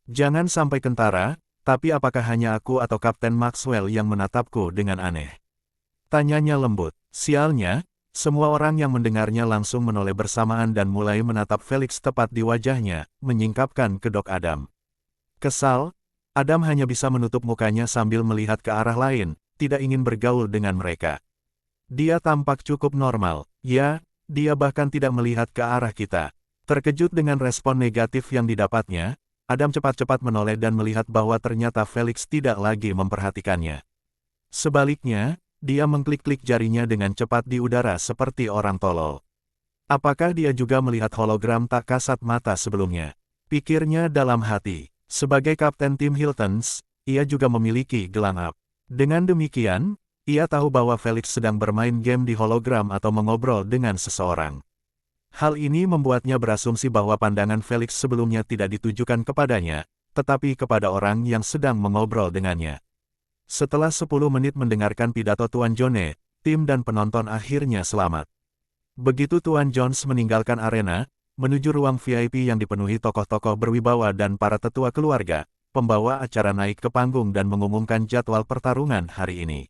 Jangan sampai kentara, tapi apakah hanya aku atau Kapten Maxwell yang menatapku dengan aneh? Tanyanya lembut. Sialnya, semua orang yang mendengarnya langsung menoleh bersamaan dan mulai menatap Felix tepat di wajahnya, menyingkapkan kedok Adam. Kesal, Adam hanya bisa menutup mukanya sambil melihat ke arah lain, tidak ingin bergaul dengan mereka. Dia tampak cukup normal, ya, dia bahkan tidak melihat ke arah kita. Terkejut dengan respon negatif yang didapatnya, Adam cepat-cepat menoleh dan melihat bahwa ternyata Felix tidak lagi memperhatikannya. Sebaliknya, dia mengklik-klik jarinya dengan cepat di udara seperti orang tolol. Apakah dia juga melihat hologram tak kasat mata sebelumnya? Pikirnya dalam hati. Sebagai kapten tim Hiltons, ia juga memiliki gelang up. Dengan demikian, ia tahu bahwa Felix sedang bermain game di hologram atau mengobrol dengan seseorang. Hal ini membuatnya berasumsi bahwa pandangan Felix sebelumnya tidak ditujukan kepadanya, tetapi kepada orang yang sedang mengobrol dengannya. Setelah 10 menit mendengarkan pidato Tuan Jone, tim dan penonton akhirnya selamat. Begitu Tuan Jones meninggalkan arena, menuju ruang VIP yang dipenuhi tokoh-tokoh berwibawa dan para tetua keluarga, pembawa acara naik ke panggung dan mengumumkan jadwal pertarungan hari ini.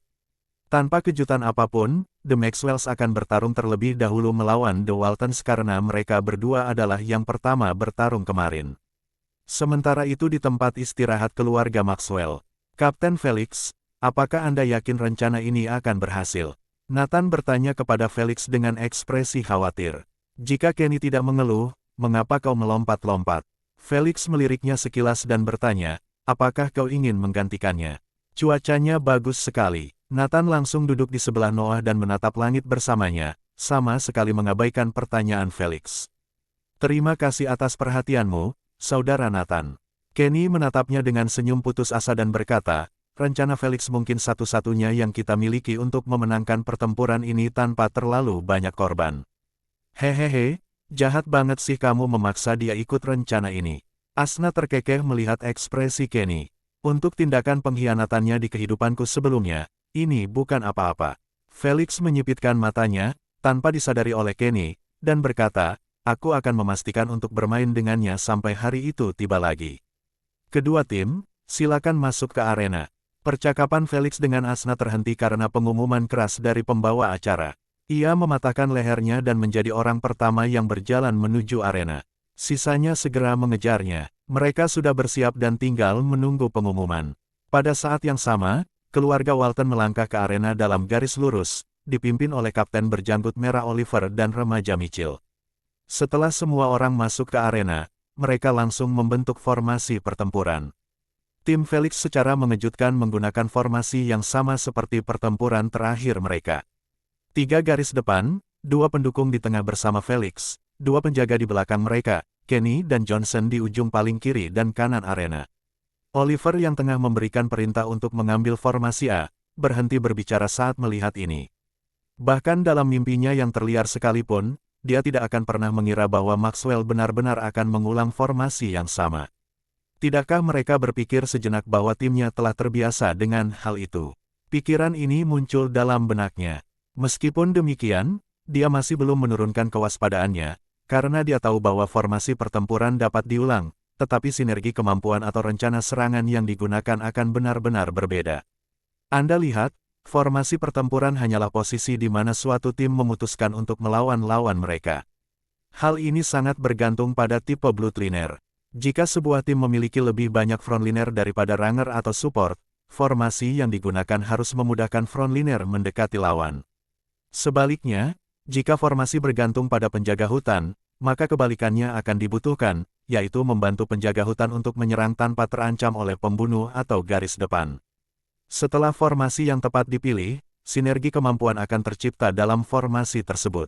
Tanpa kejutan apapun, The Maxwells akan bertarung terlebih dahulu melawan The Waltons karena mereka berdua adalah yang pertama bertarung kemarin. Sementara itu di tempat istirahat keluarga Maxwell, Kapten Felix, apakah Anda yakin rencana ini akan berhasil? Nathan bertanya kepada Felix dengan ekspresi khawatir. Jika Kenny tidak mengeluh, mengapa kau melompat-lompat? Felix meliriknya sekilas dan bertanya, apakah kau ingin menggantikannya? Cuacanya bagus sekali. Nathan langsung duduk di sebelah Noah dan menatap langit bersamanya, sama sekali mengabaikan pertanyaan Felix. Terima kasih atas perhatianmu, Saudara Nathan. Kenny menatapnya dengan senyum putus asa dan berkata, rencana Felix mungkin satu-satunya yang kita miliki untuk memenangkan pertempuran ini tanpa terlalu banyak korban. Hehehe, jahat banget sih kamu memaksa dia ikut rencana ini. Asna terkekeh melihat ekspresi Kenny. Untuk tindakan pengkhianatannya di kehidupanku sebelumnya, ini bukan apa-apa. Felix menyipitkan matanya, tanpa disadari oleh Kenny, dan berkata, aku akan memastikan untuk bermain dengannya sampai hari itu tiba lagi. Kedua tim, silakan masuk ke arena. Percakapan Felix dengan Asna terhenti karena pengumuman keras dari pembawa acara. Ia mematahkan lehernya dan menjadi orang pertama yang berjalan menuju arena. Sisanya segera mengejarnya. Mereka sudah bersiap dan tinggal menunggu pengumuman. Pada saat yang sama, keluarga Walton melangkah ke arena dalam garis lurus, dipimpin oleh Kapten berjanggut merah Oliver dan remaja Mitchell. Setelah semua orang masuk ke arena, mereka langsung membentuk formasi pertempuran. Tim Felix secara mengejutkan menggunakan formasi yang sama seperti pertempuran terakhir mereka. 3 garis depan, 2 pendukung di tengah bersama Felix, 2 penjaga di belakang mereka, Kenny dan Johnson di ujung paling kiri dan kanan arena. Oliver yang tengah memberikan perintah untuk mengambil formasi A, berhenti berbicara saat melihat ini. Bahkan dalam mimpinya yang terliar sekalipun, dia tidak akan pernah mengira bahwa Maxwell benar-benar akan mengulang formasi yang sama. Tidakkah mereka berpikir sejenak bahwa timnya telah terbiasa dengan hal itu? Pikiran ini muncul dalam benaknya. Meskipun demikian, dia masih belum menurunkan kewaspadaannya, karena dia tahu bahwa formasi pertempuran dapat diulang, tetapi sinergi kemampuan atau rencana serangan yang digunakan akan benar-benar berbeda. Anda lihat, formasi pertempuran hanyalah posisi di mana suatu tim memutuskan untuk melawan lawan mereka. Hal ini sangat bergantung pada tipe bloodliner. Jika sebuah tim memiliki lebih banyak frontliner daripada ranger atau support, formasi yang digunakan harus memudahkan frontliner mendekati lawan. Sebaliknya, jika formasi bergantung pada penjaga hutan, maka kebalikannya akan dibutuhkan, yaitu membantu penjaga hutan untuk menyerang tanpa terancam oleh pembunuh atau garis depan. Setelah formasi yang tepat dipilih, sinergi kemampuan akan tercipta dalam formasi tersebut.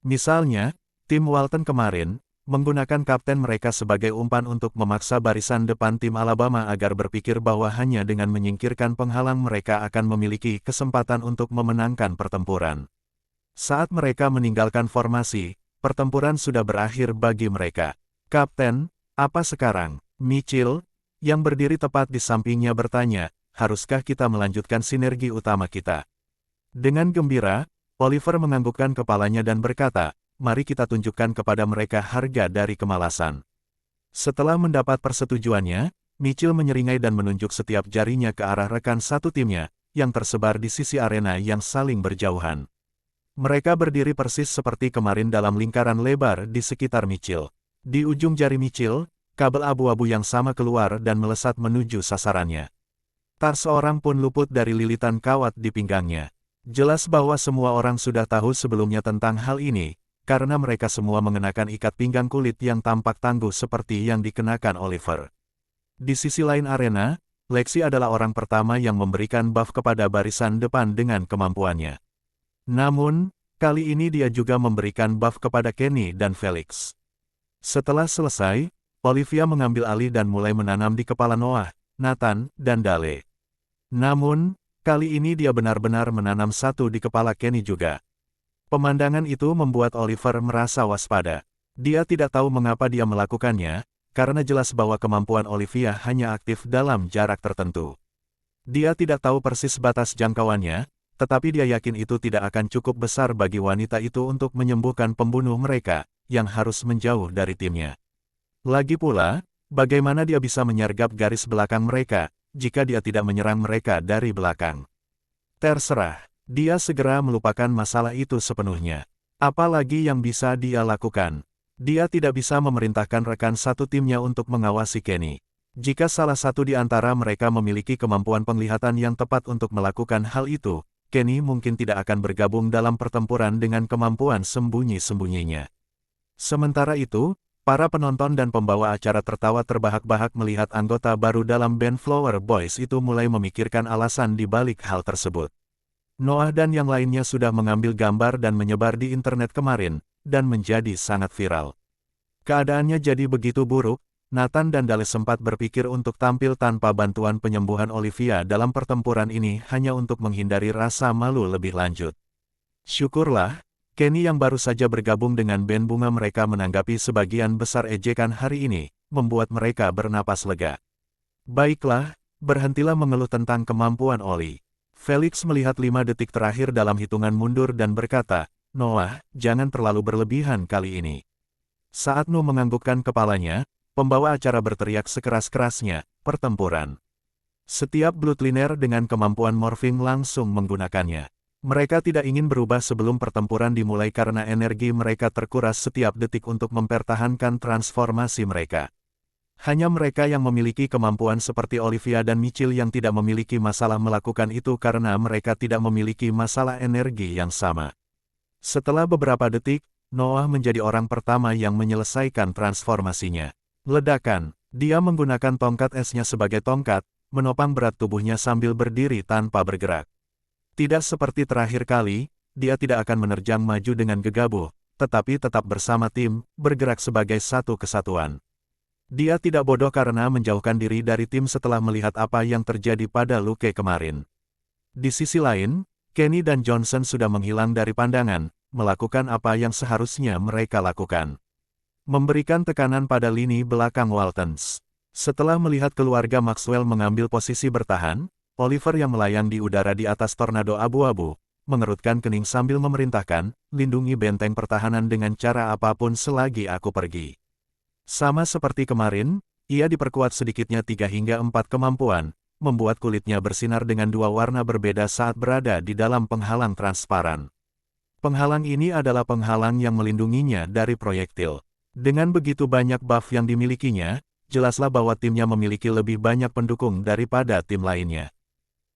Misalnya, tim Walton kemarin, menggunakan kapten mereka sebagai umpan untuk memaksa barisan depan tim Alabama agar berpikir bahwa hanya dengan menyingkirkan penghalang mereka akan memiliki kesempatan untuk memenangkan pertempuran. Saat mereka meninggalkan formasi, pertempuran sudah berakhir bagi mereka. Kapten, apa sekarang? Mitchell, yang berdiri tepat di sampingnya bertanya, haruskah kita melanjutkan sinergi utama kita? Dengan gembira, Oliver menganggukkan kepalanya dan berkata, mari kita tunjukkan kepada mereka harga dari kemalasan. Setelah mendapat persetujuannya, Mitchell menyeringai dan menunjuk setiap jarinya ke arah rekan satu timnya, yang tersebar di sisi arena yang saling berjauhan. Mereka berdiri persis seperti kemarin dalam lingkaran lebar di sekitar Mitchell. Di ujung jari Mitchell, kabel abu-abu yang sama keluar dan melesat menuju sasarannya. Tak seorang pun luput dari lilitan kawat di pinggangnya. Jelas bahwa semua orang sudah tahu sebelumnya tentang hal ini, karena mereka semua mengenakan ikat pinggang kulit yang tampak tangguh seperti yang dikenakan Oliver. Di sisi lain arena, Lexi adalah orang pertama yang memberikan buff kepada barisan depan dengan kemampuannya. Namun, kali ini dia juga memberikan buff kepada Kenny dan Felix. Setelah selesai, Olivia mengambil alih dan mulai menanam di kepala Noah, Nathan, dan Dale. Namun, kali ini dia benar-benar menanam satu di kepala Kenny juga. Pemandangan itu membuat Oliver merasa waspada. Dia tidak tahu mengapa dia melakukannya, karena jelas bahwa kemampuan Olivia hanya aktif dalam jarak tertentu. Dia tidak tahu persis batas jangkauannya, tetapi dia yakin itu tidak akan cukup besar bagi wanita itu untuk menyembuhkan pembunuh mereka, yang harus menjauh dari timnya. Lagi pula, bagaimana dia bisa menyergap garis belakang mereka, jika dia tidak menyerang mereka dari belakang? Terserah. Dia segera melupakan masalah itu sepenuhnya. Apalagi yang bisa dia lakukan? Dia tidak bisa memerintahkan rekan satu timnya untuk mengawasi Kenny. Jika salah satu di antara mereka memiliki kemampuan penglihatan yang tepat untuk melakukan hal itu, Kenny mungkin tidak akan bergabung dalam pertempuran dengan kemampuan sembunyi-sembunyinya. Sementara itu, para penonton dan pembawa acara tertawa terbahak-bahak melihat anggota baru dalam band Flower Boys itu mulai memikirkan alasan di balik hal tersebut. Noah dan yang lainnya sudah mengambil gambar dan menyebar di internet kemarin, dan menjadi sangat viral. Keadaannya jadi begitu buruk, Nathan dan Dale sempat berpikir untuk tampil tanpa bantuan penyembuhan Olivia dalam pertempuran ini hanya untuk menghindari rasa malu lebih lanjut. Syukurlah, Kenny yang baru saja bergabung dengan band bunga mereka menanggapi sebagian besar ejekan hari ini, membuat mereka bernapas lega. Baiklah, berhentilah mengeluh tentang kemampuan Oli. Felix melihat 5 detik terakhir dalam hitungan mundur dan berkata, Noah, jangan terlalu berlebihan kali ini. Saat No menganggukkan kepalanya, pembawa acara berteriak sekeras-kerasnya, pertempuran. Setiap bloodliner dengan kemampuan morphing langsung menggunakannya. Mereka tidak ingin berubah sebelum pertempuran dimulai karena energi mereka terkuras setiap detik untuk mempertahankan transformasi mereka. Hanya mereka yang memiliki kemampuan seperti Olivia dan Mitchell yang tidak memiliki masalah melakukan itu karena mereka tidak memiliki masalah energi yang sama. Setelah beberapa detik, Noah menjadi orang pertama yang menyelesaikan transformasinya. Ledakan, dia menggunakan tongkat esnya sebagai tongkat, menopang berat tubuhnya sambil berdiri tanpa bergerak. Tidak seperti terakhir kali, dia tidak akan menerjang maju dengan gegabah, tetapi tetap bersama tim, bergerak sebagai satu kesatuan. Dia tidak bodoh karena menjauhkan diri dari tim setelah melihat apa yang terjadi pada Luke kemarin. Di sisi lain, Kenny dan Johnson sudah menghilang dari pandangan, melakukan apa yang seharusnya mereka lakukan. Memberikan tekanan pada lini belakang Waltons. Setelah melihat keluarga Maxwell mengambil posisi bertahan, Oliver yang melayang di udara di atas tornado abu-abu, mengerutkan kening sambil memerintahkan, lindungi benteng pertahanan dengan cara apapun selagi aku pergi. Sama seperti kemarin, ia diperkuat sedikitnya 3 hingga 4 kemampuan, membuat kulitnya bersinar dengan 2 warna berbeda saat berada di dalam penghalang transparan. Penghalang ini adalah penghalang yang melindunginya dari proyektil. Dengan begitu banyak buff yang dimilikinya, jelaslah bahwa timnya memiliki lebih banyak pendukung daripada tim lainnya.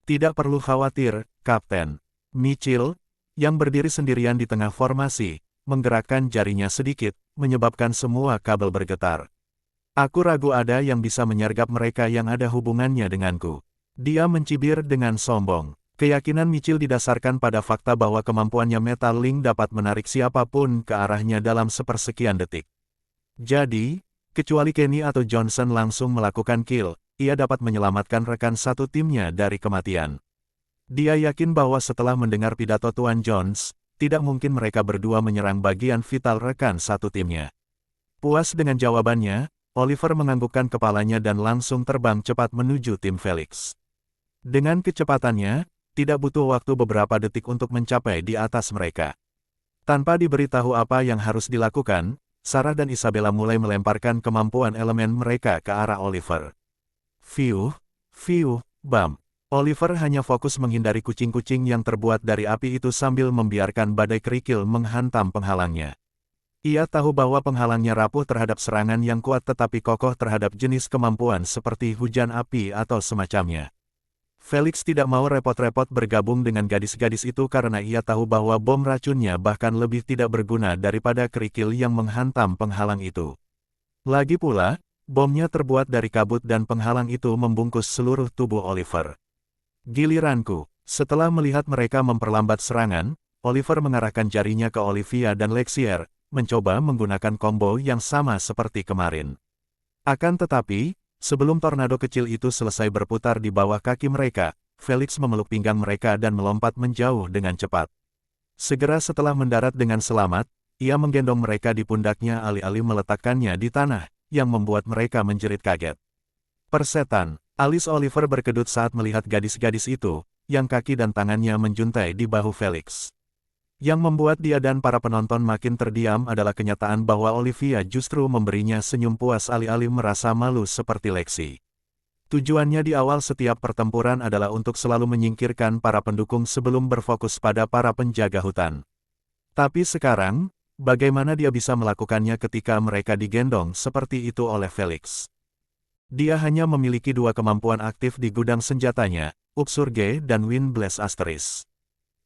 Tidak perlu khawatir, Kapten. Mitchell, yang berdiri sendirian di tengah formasi, menggerakkan jarinya sedikit, menyebabkan semua kabel bergetar. Aku ragu ada yang bisa menyergap mereka yang ada hubungannya denganku. Dia mencibir dengan sombong. Keyakinan Mitchell didasarkan pada fakta bahwa kemampuannya Metal Link dapat menarik siapapun ke arahnya dalam sepersekian detik. Jadi, kecuali Kenny atau Johnson langsung melakukan kill, ia dapat menyelamatkan rekan satu timnya dari kematian. Dia yakin bahwa setelah mendengar pidato Tuan Jones, tidak mungkin mereka berdua menyerang bagian vital rekan satu timnya. Puas dengan jawabannya, Oliver menganggukkan kepalanya dan langsung terbang cepat menuju tim Felix. Dengan kecepatannya, tidak butuh waktu beberapa detik untuk mencapai di atas mereka. Tanpa diberitahu apa yang harus dilakukan, Sarah dan Isabella mulai melemparkan kemampuan elemen mereka ke arah Oliver. Fiuh, bam. Oliver hanya fokus menghindari kucing-kucing yang terbuat dari api itu sambil membiarkan badai kerikil menghantam penghalangnya. Ia tahu bahwa penghalangnya rapuh terhadap serangan yang kuat tetapi kokoh terhadap jenis kemampuan seperti hujan api atau semacamnya. Felix tidak mau repot-repot bergabung dengan gadis-gadis itu karena ia tahu bahwa bom racunnya bahkan lebih tidak berguna daripada kerikil yang menghantam penghalang itu. Lagi pula, bomnya terbuat dari kabut dan penghalang itu membungkus seluruh tubuh Oliver. Giliranku, setelah melihat mereka memperlambat serangan, Oliver mengarahkan jarinya ke Olivia dan Lexier, mencoba menggunakan combo yang sama seperti kemarin. Akan tetapi, sebelum tornado kecil itu selesai berputar di bawah kaki mereka, Felix memeluk pinggang mereka dan melompat menjauh dengan cepat. Segera setelah mendarat dengan selamat, ia menggendong mereka di pundaknya alih-alih meletakkannya di tanah, yang membuat mereka menjerit kaget. Persetan, alis Oliver berkedut saat melihat gadis-gadis itu, yang kaki dan tangannya menjuntai di bahu Felix. Yang membuat dia dan para penonton makin terdiam adalah kenyataan bahwa Olivia justru memberinya senyum puas alih-alih merasa malu seperti Lexi. Tujuannya di awal setiap pertempuran adalah untuk selalu menyingkirkan para pendukung sebelum berfokus pada para penjaga hutan. Tapi sekarang, bagaimana dia bisa melakukannya ketika mereka digendong seperti itu oleh Felix? Dia hanya memiliki 2 kemampuan aktif di gudang senjatanya, Upsurge dan Wind Blast Asteris.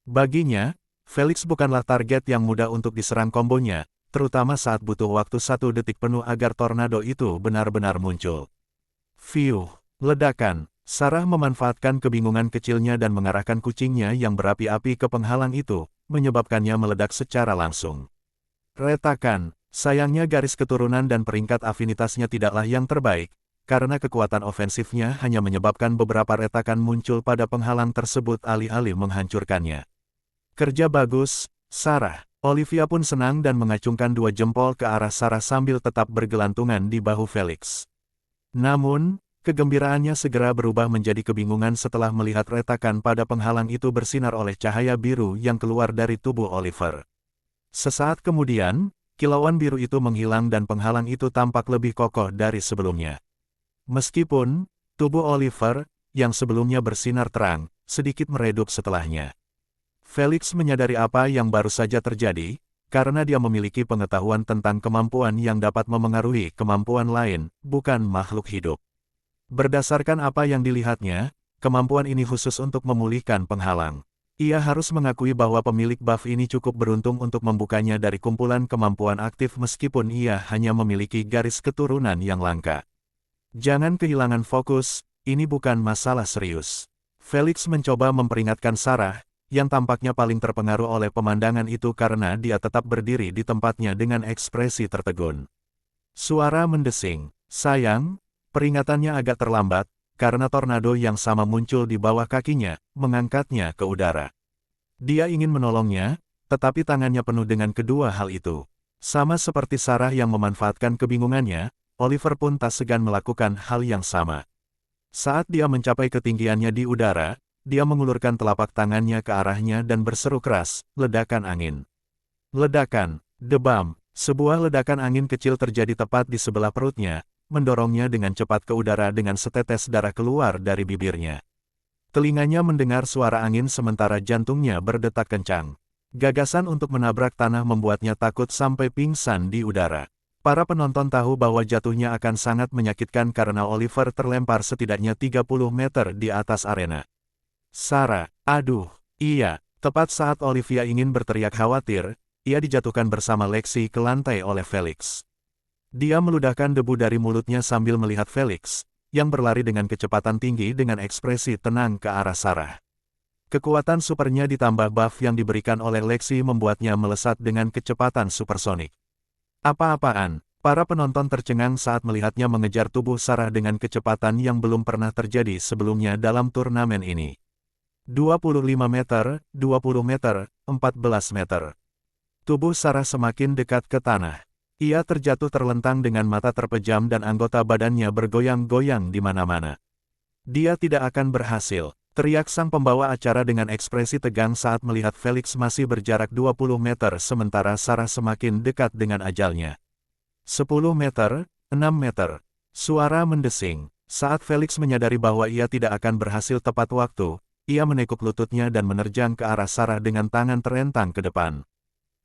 Baginya, Felix bukanlah target yang mudah untuk diserang kombonya, terutama saat butuh waktu 1 detik penuh agar tornado itu benar-benar muncul. Fiuh, ledakan. Sarah memanfaatkan kebingungan kecilnya dan mengarahkan kucingnya yang berapi-api ke penghalang itu, menyebabkannya meledak secara langsung. Retakan, sayangnya garis keturunan dan peringkat afinitasnya tidaklah yang terbaik, karena kekuatan ofensifnya hanya menyebabkan beberapa retakan muncul pada penghalang tersebut alih-alih menghancurkannya. Kerja bagus, Sarah. Olivia pun senang dan mengacungkan 2 jempol ke arah Sarah sambil tetap bergelantungan di bahu Felix. Namun, Kegembiraannya segera berubah menjadi kebingungan setelah melihat retakan pada penghalang itu bersinar oleh cahaya biru yang keluar dari tubuh Oliver. Sesaat kemudian, kilauan biru itu menghilang dan penghalang itu tampak lebih kokoh dari sebelumnya. Meskipun, tubuh Oliver, yang sebelumnya bersinar terang, sedikit meredup setelahnya. Felix menyadari apa yang baru saja terjadi, karena dia memiliki pengetahuan tentang kemampuan yang dapat memengaruhi kemampuan lain, bukan makhluk hidup. Berdasarkan apa yang dilihatnya, kemampuan ini khusus untuk memulihkan penghalang. Ia harus mengakui bahwa pemilik buff ini cukup beruntung untuk membukanya dari kumpulan kemampuan aktif meskipun ia hanya memiliki garis keturunan yang langka. Jangan kehilangan fokus, ini bukan masalah serius. Felix mencoba memperingatkan Sarah, yang tampaknya paling terpengaruh oleh pemandangan itu karena dia tetap berdiri di tempatnya dengan ekspresi tertegun. Suara mendesing, sayang. Peringatannya agak terlambat, karena tornado yang sama muncul di bawah kakinya, mengangkatnya ke udara. Dia ingin menolongnya, tetapi tangannya penuh dengan kedua hal itu. Sama seperti Sarah yang memanfaatkan kebingungannya, Oliver pun tak segan melakukan hal yang sama. Saat dia mencapai ketinggiannya di udara, dia mengulurkan telapak tangannya ke arahnya dan berseru keras, ledakan angin. Ledakan, debam, sebuah ledakan angin kecil terjadi tepat di sebelah perutnya, mendorongnya dengan cepat ke udara dengan setetes darah keluar dari bibirnya. Telinganya mendengar suara angin sementara jantungnya berdetak kencang. Gagasan untuk menabrak tanah membuatnya takut sampai pingsan di udara. Para penonton tahu bahwa jatuhnya akan sangat menyakitkan karena Oliver terlempar setidaknya 30 meter di atas arena. Sarah, aduh, iya, tepat saat Olivia ingin berteriak khawatir, ia dijatuhkan bersama Lexi ke lantai oleh Felix. Dia meludahkan debu dari mulutnya sambil melihat Felix, yang berlari dengan kecepatan tinggi dengan ekspresi tenang ke arah Sarah. Kekuatan supernya ditambah buff yang diberikan oleh Lexi membuatnya melesat dengan kecepatan supersonik. Apa-apaan, para penonton tercengang saat melihatnya mengejar tubuh Sarah dengan kecepatan yang belum pernah terjadi sebelumnya dalam turnamen ini. 25 meter, 20 meter, 14 meter. Tubuh Sarah semakin dekat ke tanah. Ia terjatuh terlentang dengan mata terpejam dan anggota badannya bergoyang-goyang di mana-mana. Dia tidak akan berhasil, teriak sang pembawa acara dengan ekspresi tegang saat melihat Felix masih berjarak 20 meter sementara Sarah semakin dekat dengan ajalnya. 10 meter, 6 meter. Suara mendesing. Saat Felix menyadari bahwa ia tidak akan berhasil tepat waktu, ia menekuk lututnya dan menerjang ke arah Sarah dengan tangan terentang ke depan.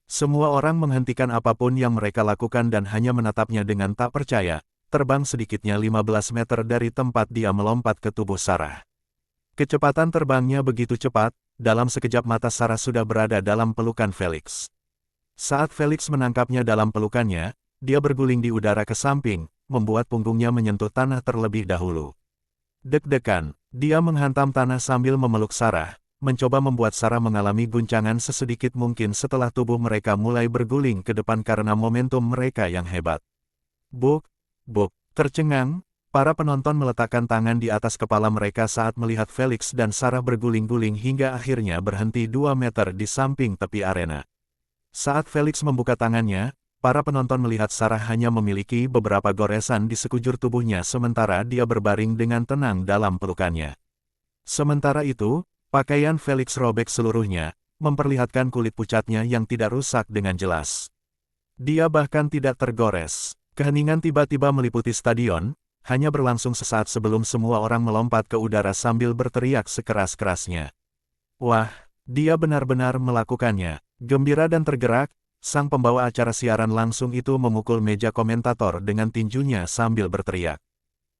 Semua orang menghentikan apapun yang mereka lakukan dan hanya menatapnya dengan tak percaya, terbang sedikitnya 15 meter dari tempat dia melompat ke tubuh Sarah. Kecepatan terbangnya begitu cepat, dalam sekejap mata Sarah sudah berada dalam pelukan Felix. Saat Felix menangkapnya dalam pelukannya, dia berguling di udara ke samping, membuat punggungnya menyentuh tanah terlebih dahulu. Deg-degan, dia menghantam tanah sambil memeluk Sarah, mencoba membuat Sarah mengalami guncangan sesedikit mungkin setelah tubuh mereka mulai berguling ke depan karena momentum mereka yang hebat. Buk, buk, tercengang, para penonton meletakkan tangan di atas kepala mereka saat melihat Felix dan Sarah berguling-guling hingga akhirnya berhenti 2 meter di samping tepi arena. Saat Felix membuka tangannya, para penonton melihat Sarah hanya memiliki beberapa goresan di sekujur tubuhnya sementara dia berbaring dengan tenang dalam pelukannya. Sementara itu, pakaian Felix robek seluruhnya, memperlihatkan kulit pucatnya yang tidak rusak dengan jelas. Dia bahkan tidak tergores. Keheningan tiba-tiba meliputi stadion, hanya berlangsung sesaat sebelum semua orang melompat ke udara sambil berteriak sekeras-kerasnya. Wah, dia benar-benar melakukannya. Gembira dan tergerak, sang pembawa acara siaran langsung itu memukul meja komentator dengan tinjunya sambil berteriak.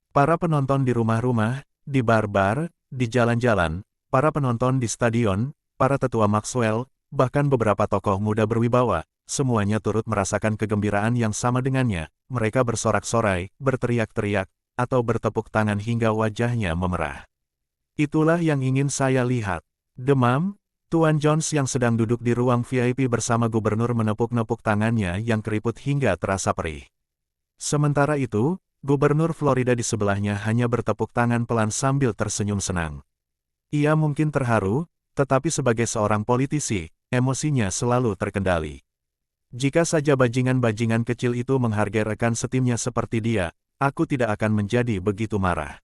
Para penonton di rumah-rumah, di bar-bar, di jalan-jalan, para penonton di stadion, para tetua Maxwell, bahkan beberapa tokoh muda berwibawa, semuanya turut merasakan kegembiraan yang sama dengannya. Mereka bersorak-sorai, berteriak-teriak, atau bertepuk tangan hingga wajahnya memerah. Itulah yang ingin saya lihat. Demam, Tuan Jones yang sedang duduk di ruang VIP bersama gubernur menepuk-nepuk tangannya yang keriput hingga terasa perih. Sementara itu, gubernur Florida di sebelahnya hanya bertepuk tangan pelan sambil tersenyum senang. Ia mungkin terharu, tetapi sebagai seorang politisi, emosinya selalu terkendali. Jika saja bajingan-bajingan kecil itu menghargai rekan setimnya seperti dia, aku tidak akan menjadi begitu marah.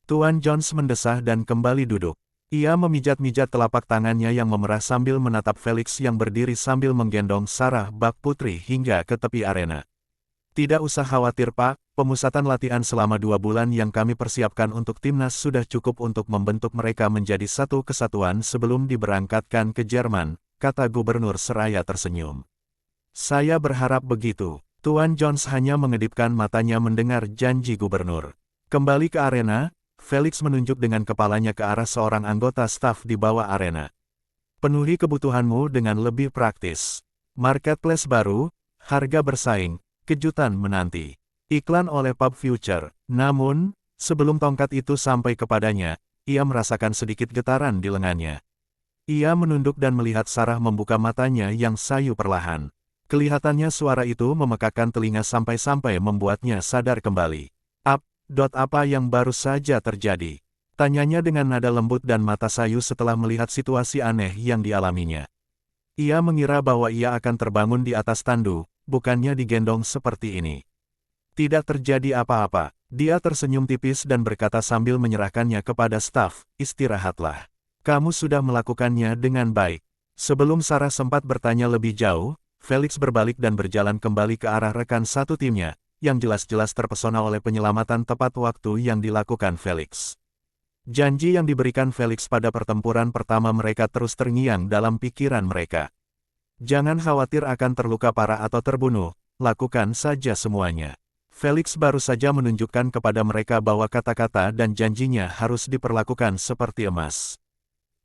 Tuan Jones mendesah dan kembali duduk. Ia memijat-mijat telapak tangannya yang memerah sambil menatap Felix yang berdiri sambil menggendong Sarah bak putri hingga ke tepi arena. Tidak usah khawatir Pak, pemusatan latihan selama 2 bulan yang kami persiapkan untuk timnas sudah cukup untuk membentuk mereka menjadi satu kesatuan sebelum diberangkatkan ke Jerman, kata Gubernur seraya tersenyum. Saya berharap begitu. Tuan Jones hanya mengedipkan matanya mendengar janji Gubernur. Kembali ke arena, Felix menunjuk dengan kepalanya ke arah seorang anggota staf di bawah arena. Penuhi kebutuhanmu dengan lebih praktis. Marketplace baru, harga bersaing. Kejutan menanti. Iklan oleh Pub Future. Namun, sebelum tongkat itu sampai kepadanya, ia merasakan sedikit getaran di lengannya. Ia menunduk dan melihat Sarah membuka matanya yang sayu perlahan. Kelihatannya suara itu memekakkan telinga sampai-sampai membuatnya sadar kembali. Apa yang baru saja terjadi? Tanyanya dengan nada lembut dan mata sayu setelah melihat situasi aneh yang dialaminya. Ia mengira bahwa ia akan terbangun di atas tandu, bukannya digendong seperti ini. Tidak terjadi apa-apa. Dia tersenyum tipis dan berkata sambil menyerahkannya kepada staf, istirahatlah. Kamu sudah melakukannya dengan baik. Sebelum Sarah sempat bertanya lebih jauh, Felix berbalik dan berjalan kembali ke arah rekan satu timnya, yang jelas-jelas terpesona oleh penyelamatan tepat waktu yang dilakukan Felix. Janji yang diberikan Felix pada pertempuran pertama mereka terus terngiang dalam pikiran mereka. Jangan khawatir akan terluka parah atau terbunuh, lakukan saja semuanya. Felix baru saja menunjukkan kepada mereka bahwa kata-kata dan janjinya harus diperlakukan seperti emas.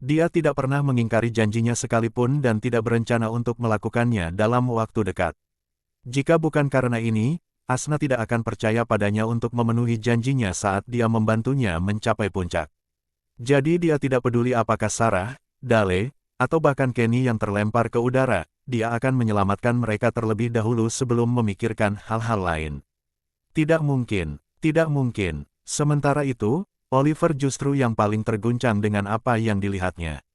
Dia tidak pernah mengingkari janjinya sekalipun dan tidak berencana untuk melakukannya dalam waktu dekat. Jika bukan karena ini, Asna tidak akan percaya padanya untuk memenuhi janjinya saat dia membantunya mencapai puncak. Jadi dia tidak peduli apakah Sarah, Dale, atau bahkan Kenny yang terlempar ke udara, dia akan menyelamatkan mereka terlebih dahulu sebelum memikirkan hal-hal lain. Tidak mungkin, tidak mungkin. Sementara itu, Oliver justru yang paling terguncang dengan apa yang dilihatnya.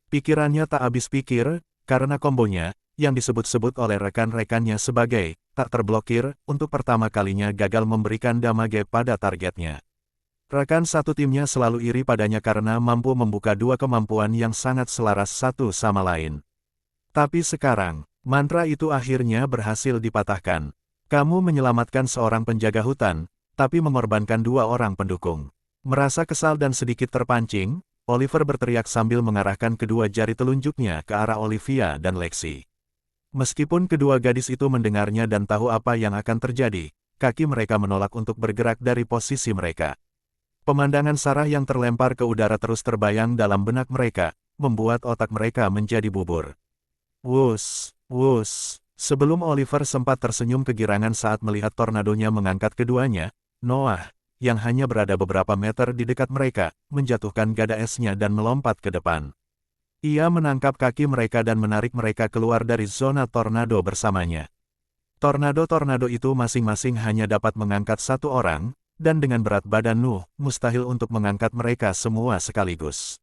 Pikirannya tak habis pikir, karena kombonya, yang disebut-sebut oleh rekan-rekannya sebagai tak terblokir, untuk pertama kalinya gagal memberikan damage pada targetnya. Rekan satu timnya selalu iri padanya karena mampu membuka dua kemampuan yang sangat selaras satu sama lain. Tapi sekarang, mantra itu akhirnya berhasil dipatahkan. Kamu menyelamatkan seorang penjaga hutan, tapi mengorbankan 2 orang pendukung. Merasa kesal dan sedikit terpancing, Oliver berteriak sambil mengarahkan kedua jari telunjuknya ke arah Olivia dan Lexi. Meskipun kedua gadis itu mendengarnya dan tahu apa yang akan terjadi, kaki mereka menolak untuk bergerak dari posisi mereka. Pemandangan Sarah yang terlempar ke udara terus terbayang dalam benak mereka, membuat otak mereka menjadi bubur. Wus, wus. Sebelum Oliver sempat tersenyum kegirangan saat melihat tornadonya mengangkat keduanya, Noah, yang hanya berada beberapa meter di dekat mereka, menjatuhkan gada esnya dan melompat ke depan. Ia menangkap kaki mereka dan menarik mereka keluar dari zona tornado bersamanya. Tornado-tornado itu masing-masing hanya dapat mengangkat 1 orang, dan dengan berat badan Nuh, mustahil untuk mengangkat mereka semua sekaligus.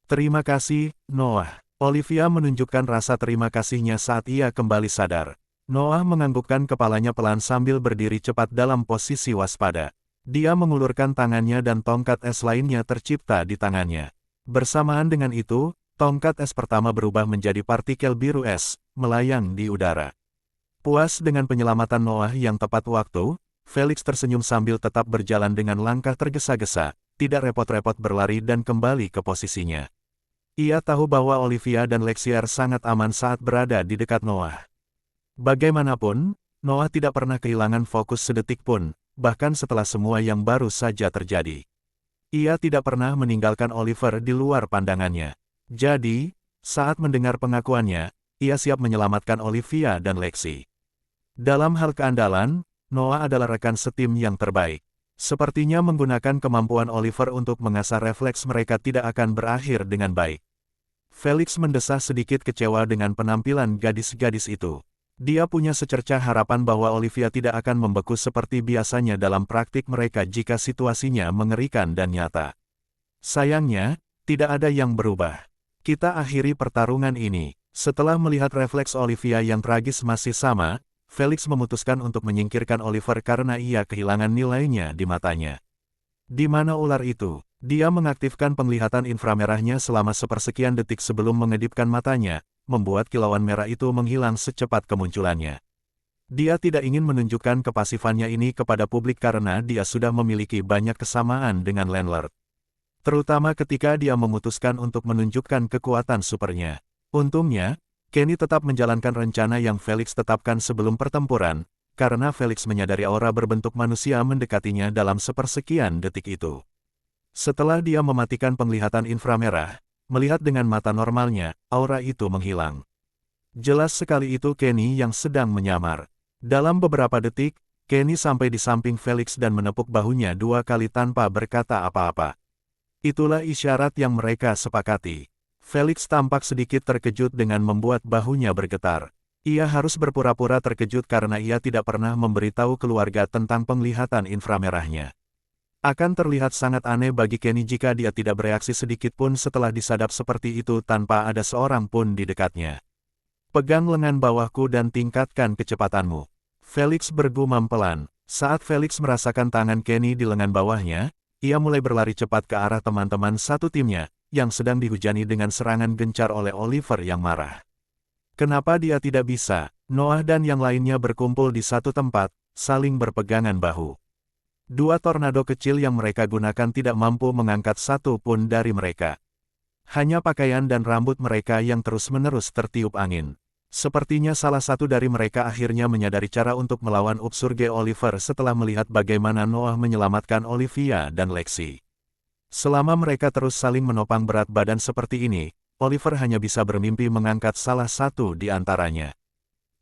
Terima kasih, Noah. Olivia menunjukkan rasa terima kasihnya saat ia kembali sadar. Noah menganggukkan kepalanya pelan sambil berdiri cepat dalam posisi waspada. Dia mengulurkan tangannya dan tongkat es lainnya tercipta di tangannya. Bersamaan dengan itu, tongkat es pertama berubah menjadi partikel biru es, melayang di udara. Puas dengan penyelamatan Noah yang tepat waktu, Felix tersenyum sambil tetap berjalan dengan langkah tergesa-gesa, tidak repot-repot berlari dan kembali ke posisinya. Ia tahu bahwa Olivia dan Lexier sangat aman saat berada di dekat Noah. Bagaimanapun, Noah tidak pernah kehilangan fokus sedetik pun, bahkan setelah semua yang baru saja terjadi. Ia tidak pernah meninggalkan Oliver di luar pandangannya. Jadi, saat mendengar pengakuannya, ia siap menyelamatkan Olivia dan Lexi. Dalam hal keandalan, Noah adalah rekan setim yang terbaik. Sepertinya menggunakan kemampuan Oliver untuk mengasah refleks mereka tidak akan berakhir dengan baik. Felix mendesah sedikit kecewa dengan penampilan gadis-gadis itu. Dia punya secercah harapan bahwa Olivia tidak akan membeku seperti biasanya dalam praktik mereka jika situasinya mengerikan dan nyata. Sayangnya, tidak ada yang berubah. Kita akhiri pertarungan ini. Setelah melihat refleks Olivia yang tragis masih sama, Felix memutuskan untuk menyingkirkan Oliver karena ia kehilangan nilainya di matanya. Di mana ular itu? Dia mengaktifkan penglihatan inframerahnya selama sepersekian detik sebelum mengedipkan matanya, membuat kilauan merah itu menghilang secepat kemunculannya. Dia tidak ingin menunjukkan kepasifannya ini kepada publik karena dia sudah memiliki banyak kesamaan dengan Landlord. Terutama ketika dia memutuskan untuk menunjukkan kekuatan supernya. Untungnya, Kenny tetap menjalankan rencana yang Felix tetapkan sebelum pertempuran, karena Felix menyadari aura berbentuk manusia mendekatinya dalam sepersekian detik itu. Setelah dia mematikan penglihatan inframerah, melihat dengan mata normalnya, aura itu menghilang. Jelas sekali itu Kenny yang sedang menyamar. Dalam beberapa detik, Kenny sampai di samping Felix dan menepuk bahunya 2 kali tanpa berkata apa-apa. Itulah isyarat yang mereka sepakati. Felix tampak sedikit terkejut dengan membuat bahunya bergetar. Ia harus berpura-pura terkejut karena ia tidak pernah memberitahu keluarga tentang penglihatan inframerahnya. Akan terlihat sangat aneh bagi Kenny jika dia tidak bereaksi sedikit pun setelah disadap seperti itu tanpa ada seorang pun di dekatnya. Pegang lengan bawahku dan tingkatkan kecepatanmu. Felix bergumam pelan. Saat Felix merasakan tangan Kenny di lengan bawahnya, ia mulai berlari cepat ke arah teman-teman satu timnya, yang sedang dihujani dengan serangan gencar oleh Oliver yang marah. Kenapa dia tidak bisa? Noah dan yang lainnya berkumpul di satu tempat, saling berpegangan bahu. 2 tornado kecil yang mereka gunakan tidak mampu mengangkat satu pun dari mereka. Hanya pakaian dan rambut mereka yang terus-menerus tertiup angin. Sepertinya salah satu dari mereka akhirnya menyadari cara untuk melawan Upsurge Oliver setelah melihat bagaimana Noah menyelamatkan Olivia dan Lexi. Selama mereka terus saling menopang berat badan seperti ini, Oliver hanya bisa bermimpi mengangkat salah satu di antaranya.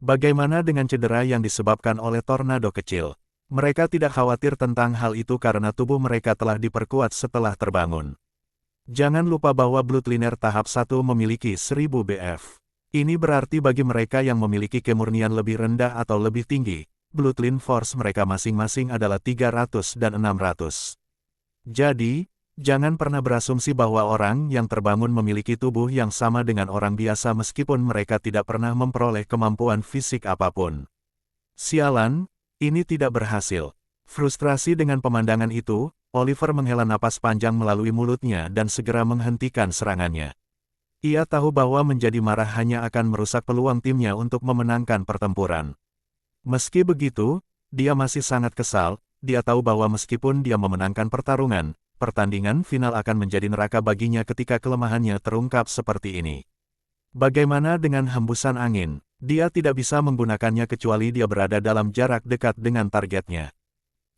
Bagaimana dengan cedera yang disebabkan oleh tornado kecil? Mereka tidak khawatir tentang hal itu karena tubuh mereka telah diperkuat setelah terbangun. Jangan lupa bahwa Bloodliner tahap 1 memiliki 1000 BF. Ini berarti bagi mereka yang memiliki kemurnian lebih rendah atau lebih tinggi, Bloodline Force mereka masing-masing adalah 300 dan 600. Jadi, jangan pernah berasumsi bahwa orang yang terbangun memiliki tubuh yang sama dengan orang biasa meskipun mereka tidak pernah memperoleh kemampuan fisik apapun. Sialan, ini tidak berhasil. Frustrasi dengan pemandangan itu, Oliver menghela napas panjang melalui mulutnya dan segera menghentikan serangannya. Ia tahu bahwa menjadi marah hanya akan merusak peluang timnya untuk memenangkan pertempuran. Meski begitu, dia masih sangat kesal. Dia tahu bahwa meskipun dia memenangkan pertarungan, pertandingan final akan menjadi neraka baginya ketika kelemahannya terungkap seperti ini. Bagaimana dengan hembusan angin? Dia tidak bisa menggunakannya kecuali dia berada dalam jarak dekat dengan targetnya.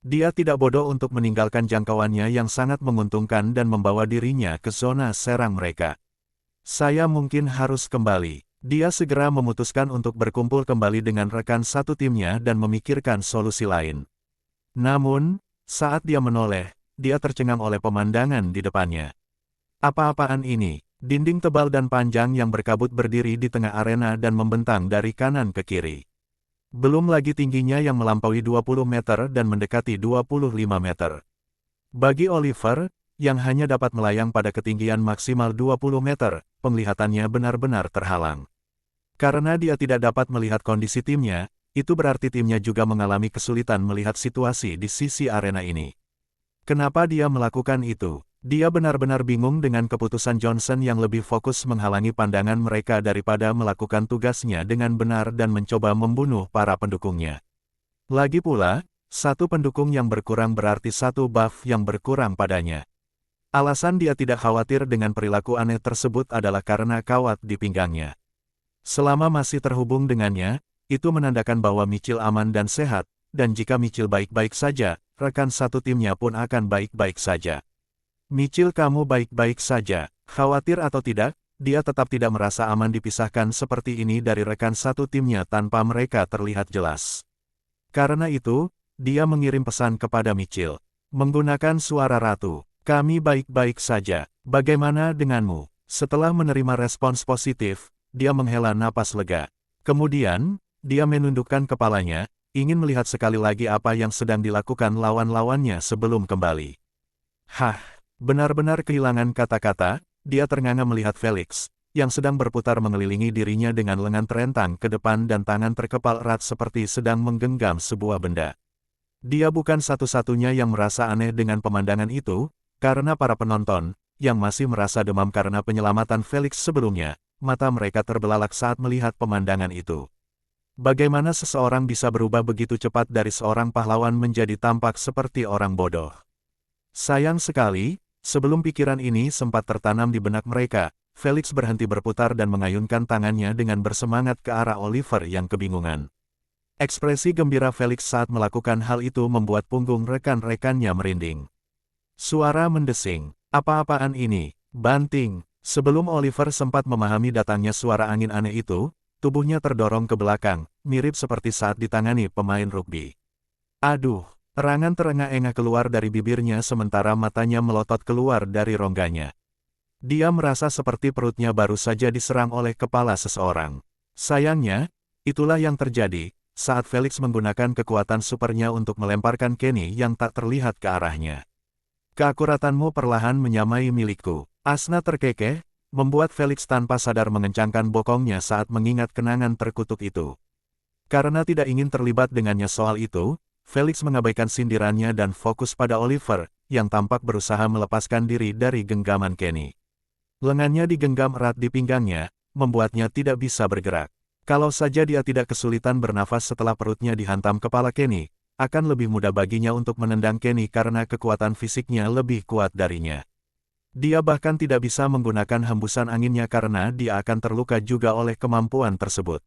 Dia tidak bodoh untuk meninggalkan jangkauannya yang sangat menguntungkan dan membawa dirinya ke zona serang mereka. Saya mungkin harus kembali. Dia segera memutuskan untuk berkumpul kembali dengan rekan satu timnya dan memikirkan solusi lain. Namun, saat dia menoleh, dia tercengang oleh pemandangan di depannya. Apa-apaan ini? Dinding tebal dan panjang yang berkabut berdiri di tengah arena dan membentang dari kanan ke kiri. Belum lagi tingginya yang melampaui 20 meter dan mendekati 25 meter. Bagi Oliver, yang hanya dapat melayang pada ketinggian maksimal 20 meter, penglihatannya benar-benar terhalang. Karena dia tidak dapat melihat kondisi timnya, itu berarti timnya juga mengalami kesulitan melihat situasi di sisi arena ini. Kenapa dia melakukan itu? Dia benar-benar bingung dengan keputusan Johnson yang lebih fokus menghalangi pandangan mereka daripada melakukan tugasnya dengan benar dan mencoba membunuh para pendukungnya. Lagi pula, satu pendukung yang berkurang berarti satu buff yang berkurang padanya. Alasan dia tidak khawatir dengan perilaku aneh tersebut adalah karena kawat di pinggangnya. Selama masih terhubung dengannya, itu menandakan bahwa Mitchell aman dan sehat, dan jika Mitchell baik-baik saja, rekan satu timnya pun akan baik-baik saja. Mitchell, kamu baik-baik saja. Khawatir atau tidak, dia tetap tidak merasa aman dipisahkan seperti ini dari rekan satu timnya tanpa mereka terlihat jelas. Karena itu, dia mengirim pesan kepada Mitchell. Menggunakan suara ratu. Kami baik-baik saja. Bagaimana denganmu? Setelah menerima respons positif, dia menghela napas lega. Kemudian, dia menundukkan kepalanya, ingin melihat sekali lagi apa yang sedang dilakukan lawan-lawannya sebelum kembali. Hah, benar-benar kehilangan kata-kata, dia ternganga melihat Felix, yang sedang berputar mengelilingi dirinya dengan lengan terentang ke depan dan tangan terkepal erat seperti sedang menggenggam sebuah benda. Dia bukan satu-satunya yang merasa aneh dengan pemandangan itu, karena para penonton, yang masih merasa demam karena penyelamatan Felix sebelumnya, mata mereka terbelalak saat melihat pemandangan itu. Bagaimana seseorang bisa berubah begitu cepat dari seorang pahlawan menjadi tampak seperti orang bodoh? Sayang sekali, sebelum pikiran ini sempat tertanam di benak mereka, Felix berhenti berputar dan mengayunkan tangannya dengan bersemangat ke arah Oliver yang kebingungan. Ekspresi gembira Felix saat melakukan hal itu membuat punggung rekan-rekannya merinding. Suara mendesing, "Apa-apaan ini, banting?" Sebelum Oliver sempat memahami datangnya suara angin aneh itu, tubuhnya terdorong ke belakang, mirip seperti saat ditangani pemain rugby. Aduh, erangan terengah-engah keluar dari bibirnya sementara matanya melotot keluar dari rongganya. Dia merasa seperti perutnya baru saja diserang oleh kepala seseorang. Sayangnya, itulah yang terjadi saat Felix menggunakan kekuatan supernya untuk melemparkan Kenny yang tak terlihat ke arahnya. "Keakuratanmu perlahan menyamai milikku." Asna terkekeh, membuat Felix tanpa sadar mengencangkan bokongnya saat mengingat kenangan terkutuk itu. Karena tidak ingin terlibat dengannya soal itu, Felix mengabaikan sindirannya dan fokus pada Oliver, yang tampak berusaha melepaskan diri dari genggaman Kenny. Lengannya digenggam erat di pinggangnya, membuatnya tidak bisa bergerak. Kalau saja dia tidak kesulitan bernafas setelah perutnya dihantam kepala Kenny, akan lebih mudah baginya untuk menendang Kenny karena kekuatan fisiknya lebih kuat darinya. Dia bahkan tidak bisa menggunakan hembusan anginnya karena dia akan terluka juga oleh kemampuan tersebut.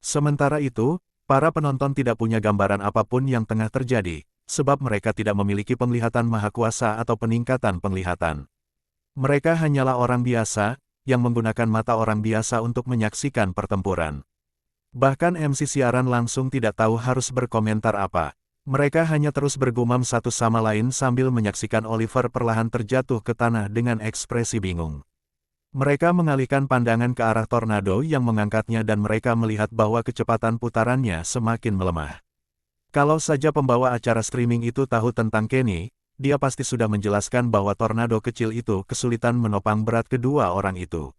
Sementara itu, para penonton tidak punya gambaran apapun yang tengah terjadi, sebab mereka tidak memiliki penglihatan maha kuasa atau peningkatan penglihatan. Mereka hanyalah orang biasa, yang menggunakan mata orang biasa untuk menyaksikan pertempuran. Bahkan MC siaran langsung tidak tahu harus berkomentar apa. Mereka hanya terus bergumam satu sama lain sambil menyaksikan Oliver perlahan terjatuh ke tanah dengan ekspresi bingung. Mereka mengalihkan pandangan ke arah tornado yang mengangkatnya dan mereka melihat bahwa kecepatan putarannya semakin melemah. Kalau saja pembawa acara streaming itu tahu tentang Kenny, dia pasti sudah menjelaskan bahwa tornado kecil itu kesulitan menopang berat kedua orang itu.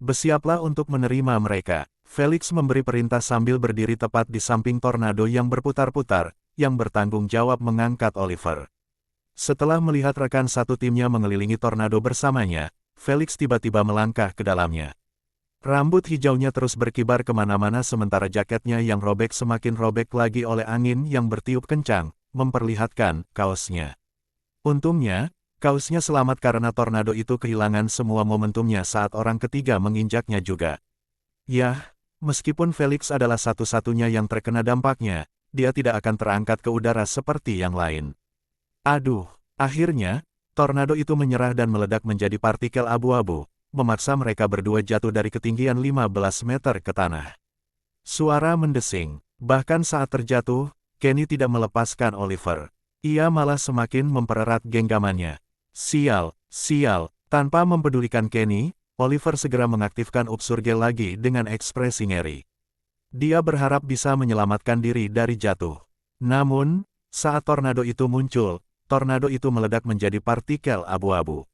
"Bersiaplah untuk menerima mereka." Felix memberi perintah sambil berdiri tepat di samping tornado yang berputar-putar, yang bertanggung jawab mengangkat Oliver. Setelah melihat rekan satu timnya mengelilingi tornado bersamanya, Felix tiba-tiba melangkah ke dalamnya. Rambut hijaunya terus berkibar kemana-mana sementara jaketnya yang robek semakin robek lagi oleh angin yang bertiup kencang, memperlihatkan kaosnya. Untungnya, kaosnya selamat karena tornado itu kehilangan semua momentumnya saat orang ketiga menginjaknya juga. Yah, meskipun Felix adalah satu-satunya yang terkena dampaknya, dia tidak akan terangkat ke udara seperti yang lain. Aduh, akhirnya, tornado itu menyerah dan meledak menjadi partikel abu-abu, memaksa mereka berdua jatuh dari ketinggian 15 meter ke tanah. Suara mendesing, bahkan saat terjatuh, Kenny tidak melepaskan Oliver. Ia malah semakin mempererat genggamannya. Sial, sial, tanpa mempedulikan Kenny, Oliver segera mengaktifkan upsurge lagi dengan ekspresi ngeri. Dia berharap bisa menyelamatkan diri dari jatuh. Namun, saat tornado itu muncul, tornado itu meledak menjadi partikel abu-abu.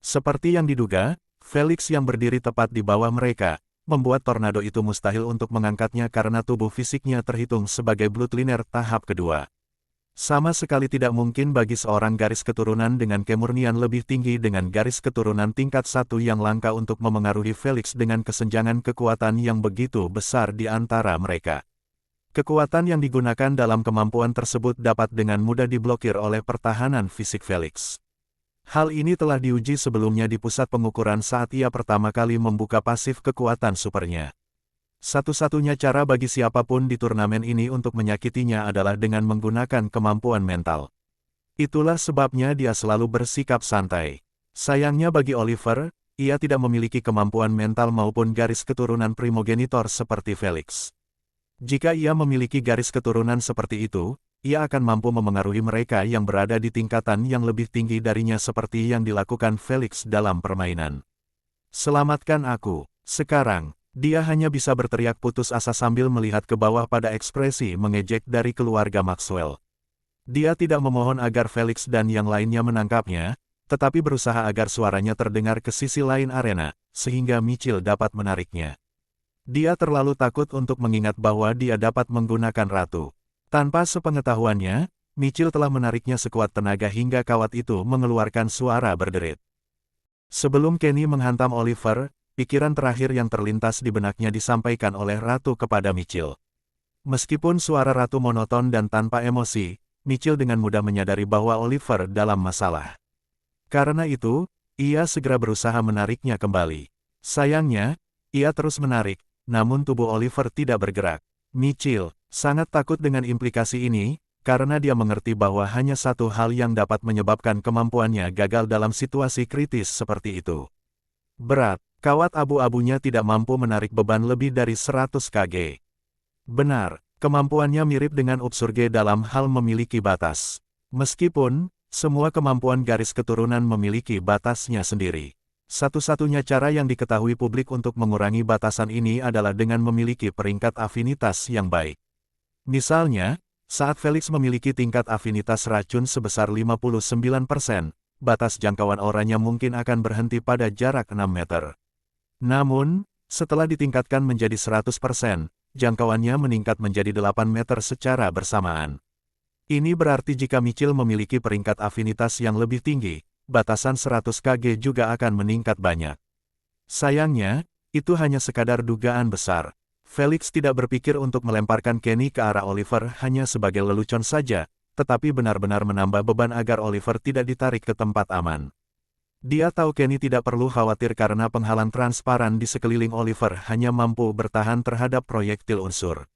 Seperti yang diduga, Felix yang berdiri tepat di bawah mereka, membuat tornado itu mustahil untuk mengangkatnya karena tubuh fisiknya terhitung sebagai bloodliner tahap kedua. Sama sekali tidak mungkin bagi seorang garis keturunan dengan kemurnian lebih tinggi dengan garis keturunan tingkat 1 yang langka untuk memengaruhi Felix dengan kesenjangan kekuatan yang begitu besar di antara mereka. Kekuatan yang digunakan dalam kemampuan tersebut dapat dengan mudah diblokir oleh pertahanan fisik Felix. Hal ini telah diuji sebelumnya di pusat pengukuran saat ia pertama kali membuka pasif kekuatan supernya. Satu-satunya cara bagi siapapun di turnamen ini untuk menyakitinya adalah dengan menggunakan kemampuan mental. Itulah sebabnya dia selalu bersikap santai. Sayangnya bagi Oliver, ia tidak memiliki kemampuan mental maupun garis keturunan primogenitor seperti Felix. Jika ia memiliki garis keturunan seperti itu, ia akan mampu memengaruhi mereka yang berada di tingkatan yang lebih tinggi darinya seperti yang dilakukan Felix dalam permainan. "Selamatkan aku, sekarang." Dia hanya bisa berteriak putus asa sambil melihat ke bawah pada ekspresi mengejek dari keluarga Maxwell. Dia tidak memohon agar Felix dan yang lainnya menangkapnya, tetapi berusaha agar suaranya terdengar ke sisi lain arena, sehingga Mitchell dapat menariknya. Dia terlalu takut untuk mengingat bahwa dia dapat menggunakan ratu. Tanpa sepengetahuannya, Mitchell telah menariknya sekuat tenaga hingga kawat itu mengeluarkan suara berderit. Sebelum Kenny menghantam Oliver, pikiran terakhir yang terlintas di benaknya disampaikan oleh Ratu kepada Mitchell. Meskipun suara Ratu monoton dan tanpa emosi, Mitchell dengan mudah menyadari bahwa Oliver dalam masalah. Karena itu, ia segera berusaha menariknya kembali. Sayangnya, ia terus menarik, namun tubuh Oliver tidak bergerak. Mitchell sangat takut dengan implikasi ini, karena dia mengerti bahwa hanya satu hal yang dapat menyebabkan kemampuannya gagal dalam situasi kritis seperti itu. Berat, kawat abu-abunya tidak mampu menarik beban lebih dari 100 kg. Benar, kemampuannya mirip dengan Upsurge dalam hal memiliki batas. Meskipun, semua kemampuan garis keturunan memiliki batasnya sendiri. Satu-satunya cara yang diketahui publik untuk mengurangi batasan ini adalah dengan memiliki peringkat afinitas yang baik. Misalnya, saat Felix memiliki tingkat afinitas racun sebesar 59%, batas jangkauan auranya mungkin akan berhenti pada jarak 6 meter. Namun, setelah ditingkatkan menjadi 100%, jangkauannya meningkat menjadi 8 meter secara bersamaan. Ini berarti jika Mitchell memiliki peringkat afinitas yang lebih tinggi, batasan 100 kg juga akan meningkat banyak. Sayangnya, itu hanya sekadar dugaan besar. Felix tidak berpikir untuk melemparkan Kenny ke arah Oliver hanya sebagai lelucon saja, tetapi benar-benar menambah beban agar Oliver tidak ditarik ke tempat aman. Dia tahu Kenny tidak perlu khawatir karena penghalang transparan di sekeliling Oliver hanya mampu bertahan terhadap proyektil unsur.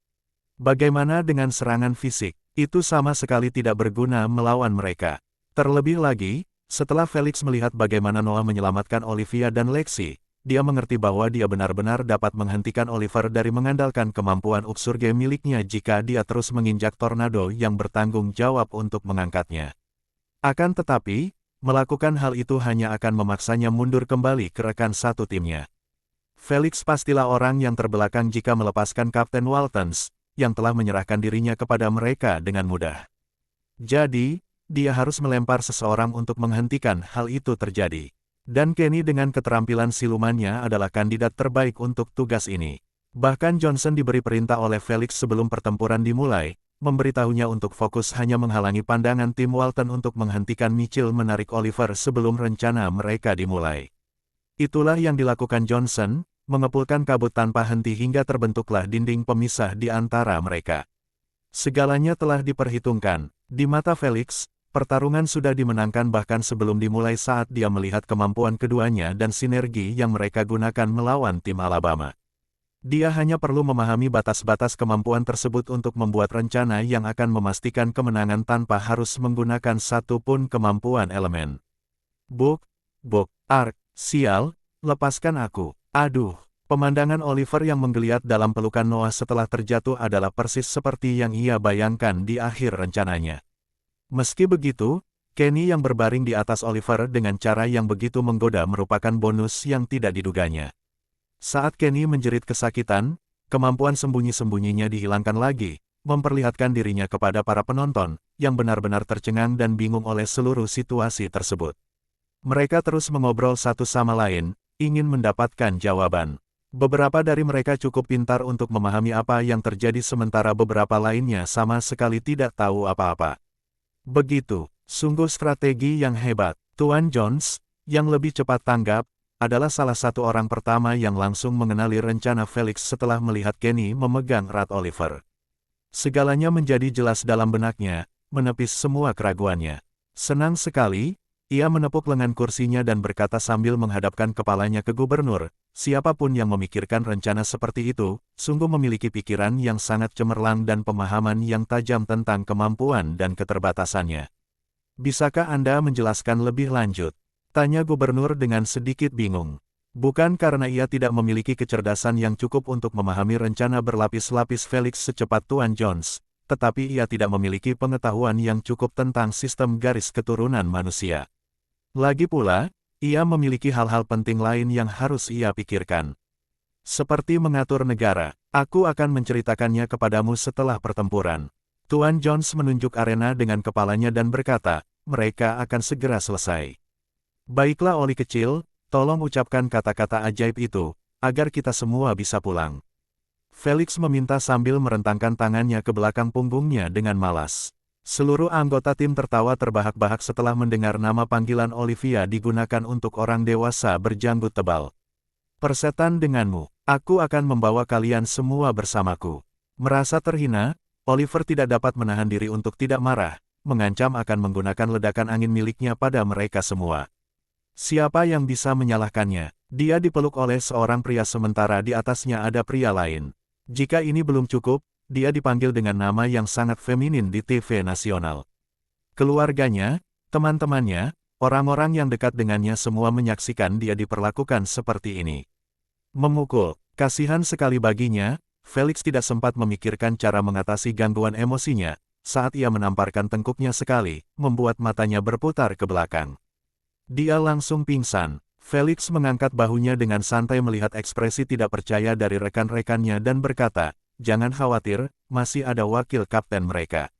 Bagaimana dengan serangan fisik? Itu sama sekali tidak berguna melawan mereka. Terlebih lagi, setelah Felix melihat bagaimana Noah menyelamatkan Olivia dan Lexi, dia mengerti bahwa dia benar-benar dapat menghentikan Oliver dari mengandalkan kemampuan Upsurge miliknya jika dia terus menginjak tornado yang bertanggung jawab untuk mengangkatnya. Akan tetapi, melakukan hal itu hanya akan memaksanya mundur kembali ke rekan satu timnya. Felix pastilah orang yang terbelakang jika melepaskan Kapten Waltons, yang telah menyerahkan dirinya kepada mereka dengan mudah. Jadi, dia harus melempar seseorang untuk menghentikan hal itu terjadi. Dan Kenny dengan keterampilan silumannya adalah kandidat terbaik untuk tugas ini. Bahkan Johnson diberi perintah oleh Felix sebelum pertempuran dimulai, memberitahunya untuk fokus hanya menghalangi pandangan tim Walton untuk menghentikan Mitchell menarik Oliver sebelum rencana mereka dimulai. Itulah yang dilakukan Johnson, mengepulkan kabut tanpa henti hingga terbentuklah dinding pemisah di antara mereka. Segalanya telah diperhitungkan. Di mata Felix, pertarungan sudah dimenangkan bahkan sebelum dimulai saat dia melihat kemampuan keduanya dan sinergi yang mereka gunakan melawan tim Alabama. Dia hanya perlu memahami batas-batas kemampuan tersebut untuk membuat rencana yang akan memastikan kemenangan tanpa harus menggunakan satu pun kemampuan elemen. Buk, Ark, sial, lepaskan aku. Aduh, pemandangan Oliver yang menggeliat dalam pelukan Noah setelah terjatuh adalah persis seperti yang ia bayangkan di akhir rencananya. Meski begitu, Kenny yang berbaring di atas Oliver dengan cara yang begitu menggoda merupakan bonus yang tidak diduganya. Saat Kenny menjerit kesakitan, kemampuan sembunyi-sembunyinya dihilangkan lagi, memperlihatkan dirinya kepada para penonton, yang benar-benar tercengang dan bingung oleh seluruh situasi tersebut. Mereka terus mengobrol satu sama lain, ingin mendapatkan jawaban. Beberapa dari mereka cukup pintar untuk memahami apa yang terjadi sementara beberapa lainnya sama sekali tidak tahu apa-apa. Begitu, sungguh strategi yang hebat. Tuan Jones, yang lebih cepat tanggap, adalah salah satu orang pertama yang langsung mengenali rencana Felix setelah melihat Kenny memegang erat Oliver. Segalanya menjadi jelas dalam benaknya, menepis semua keraguannya. Senang sekali, ia menepuk lengan kursinya dan berkata sambil menghadapkan kepalanya ke gubernur, siapapun yang memikirkan rencana seperti itu, sungguh memiliki pikiran yang sangat cemerlang dan pemahaman yang tajam tentang kemampuan dan keterbatasannya. Bisakah Anda menjelaskan lebih lanjut? Tanya gubernur dengan sedikit bingung. Bukan karena ia tidak memiliki kecerdasan yang cukup untuk memahami rencana berlapis-lapis Felix secepat Tuan Jones, tetapi ia tidak memiliki pengetahuan yang cukup tentang sistem garis keturunan manusia. Lagi pula, ia memiliki hal-hal penting lain yang harus ia pikirkan. Seperti mengatur negara, aku akan menceritakannya kepadamu setelah pertempuran. Tuan Jones menunjuk arena dengan kepalanya dan berkata, mereka akan segera selesai. Baiklah Oli kecil, tolong ucapkan kata-kata ajaib itu, agar kita semua bisa pulang. Felix meminta sambil merentangkan tangannya ke belakang punggungnya dengan malas. Seluruh anggota tim tertawa terbahak-bahak setelah mendengar nama panggilan Olivia digunakan untuk orang dewasa berjanggut tebal. Persetan denganmu, aku akan membawa kalian semua bersamaku. Merasa terhina, Oliver tidak dapat menahan diri untuk tidak marah, mengancam akan menggunakan ledakan angin miliknya pada mereka semua. Siapa yang bisa menyalahkannya? Dia dipeluk oleh seorang pria sementara di atasnya ada pria lain. Jika ini belum cukup, dia dipanggil dengan nama yang sangat feminin di TV nasional. Keluarganya, teman-temannya, orang-orang yang dekat dengannya semua menyaksikan dia diperlakukan seperti ini. Memukul, kasihan sekali baginya, Felix tidak sempat memikirkan cara mengatasi gangguan emosinya, saat ia menamparkan tengkuknya sekali, membuat matanya berputar ke belakang. Dia langsung pingsan. Felix mengangkat bahunya dengan santai melihat ekspresi tidak percaya dari rekan-rekannya dan berkata, "Jangan khawatir, masih ada wakil kapten mereka.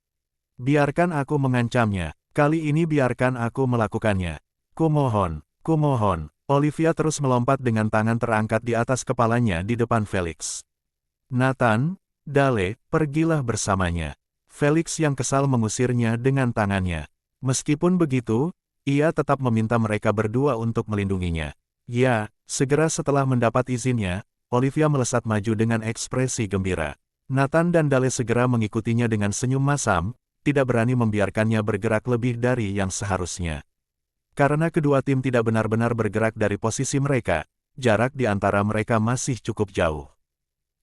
Biarkan aku mengancamnya, kali ini biarkan aku melakukannya. Kumohon, kumohon." Olivia terus melompat dengan tangan terangkat di atas kepalanya di depan Felix. "Nathan, Dale, pergilah bersamanya." Felix yang kesal mengusirnya dengan tangannya. Meskipun begitu, ia tetap meminta mereka berdua untuk melindunginya. Ya, segera setelah mendapat izinnya, Olivia melesat maju dengan ekspresi gembira. Nathan dan Dale segera mengikutinya dengan senyum masam, tidak berani membiarkannya bergerak lebih dari yang seharusnya. Karena kedua tim tidak benar-benar bergerak dari posisi mereka, jarak di antara mereka masih cukup jauh.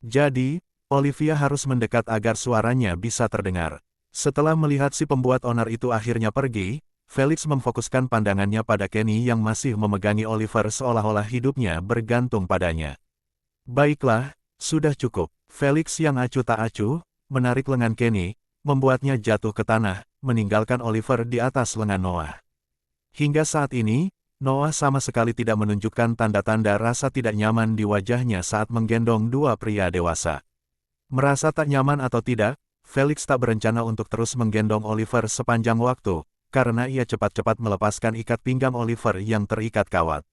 Jadi, Olivia harus mendekat agar suaranya bisa terdengar. Setelah melihat si pembuat onar itu akhirnya pergi, Felix memfokuskan pandangannya pada Kenny yang masih memegangi Oliver seolah-olah hidupnya bergantung padanya. "Baiklah, sudah cukup." Felix yang acuh tak acuh, menarik lengan Kenny, membuatnya jatuh ke tanah, meninggalkan Oliver di atas lengan Noah. Hingga saat ini, Noah sama sekali tidak menunjukkan tanda-tanda rasa tidak nyaman di wajahnya saat menggendong dua pria dewasa. Merasa tak nyaman atau tidak, Felix tak berencana untuk terus menggendong Oliver sepanjang waktu, karena ia cepat-cepat melepaskan ikat pinggang Oliver yang terikat kawat.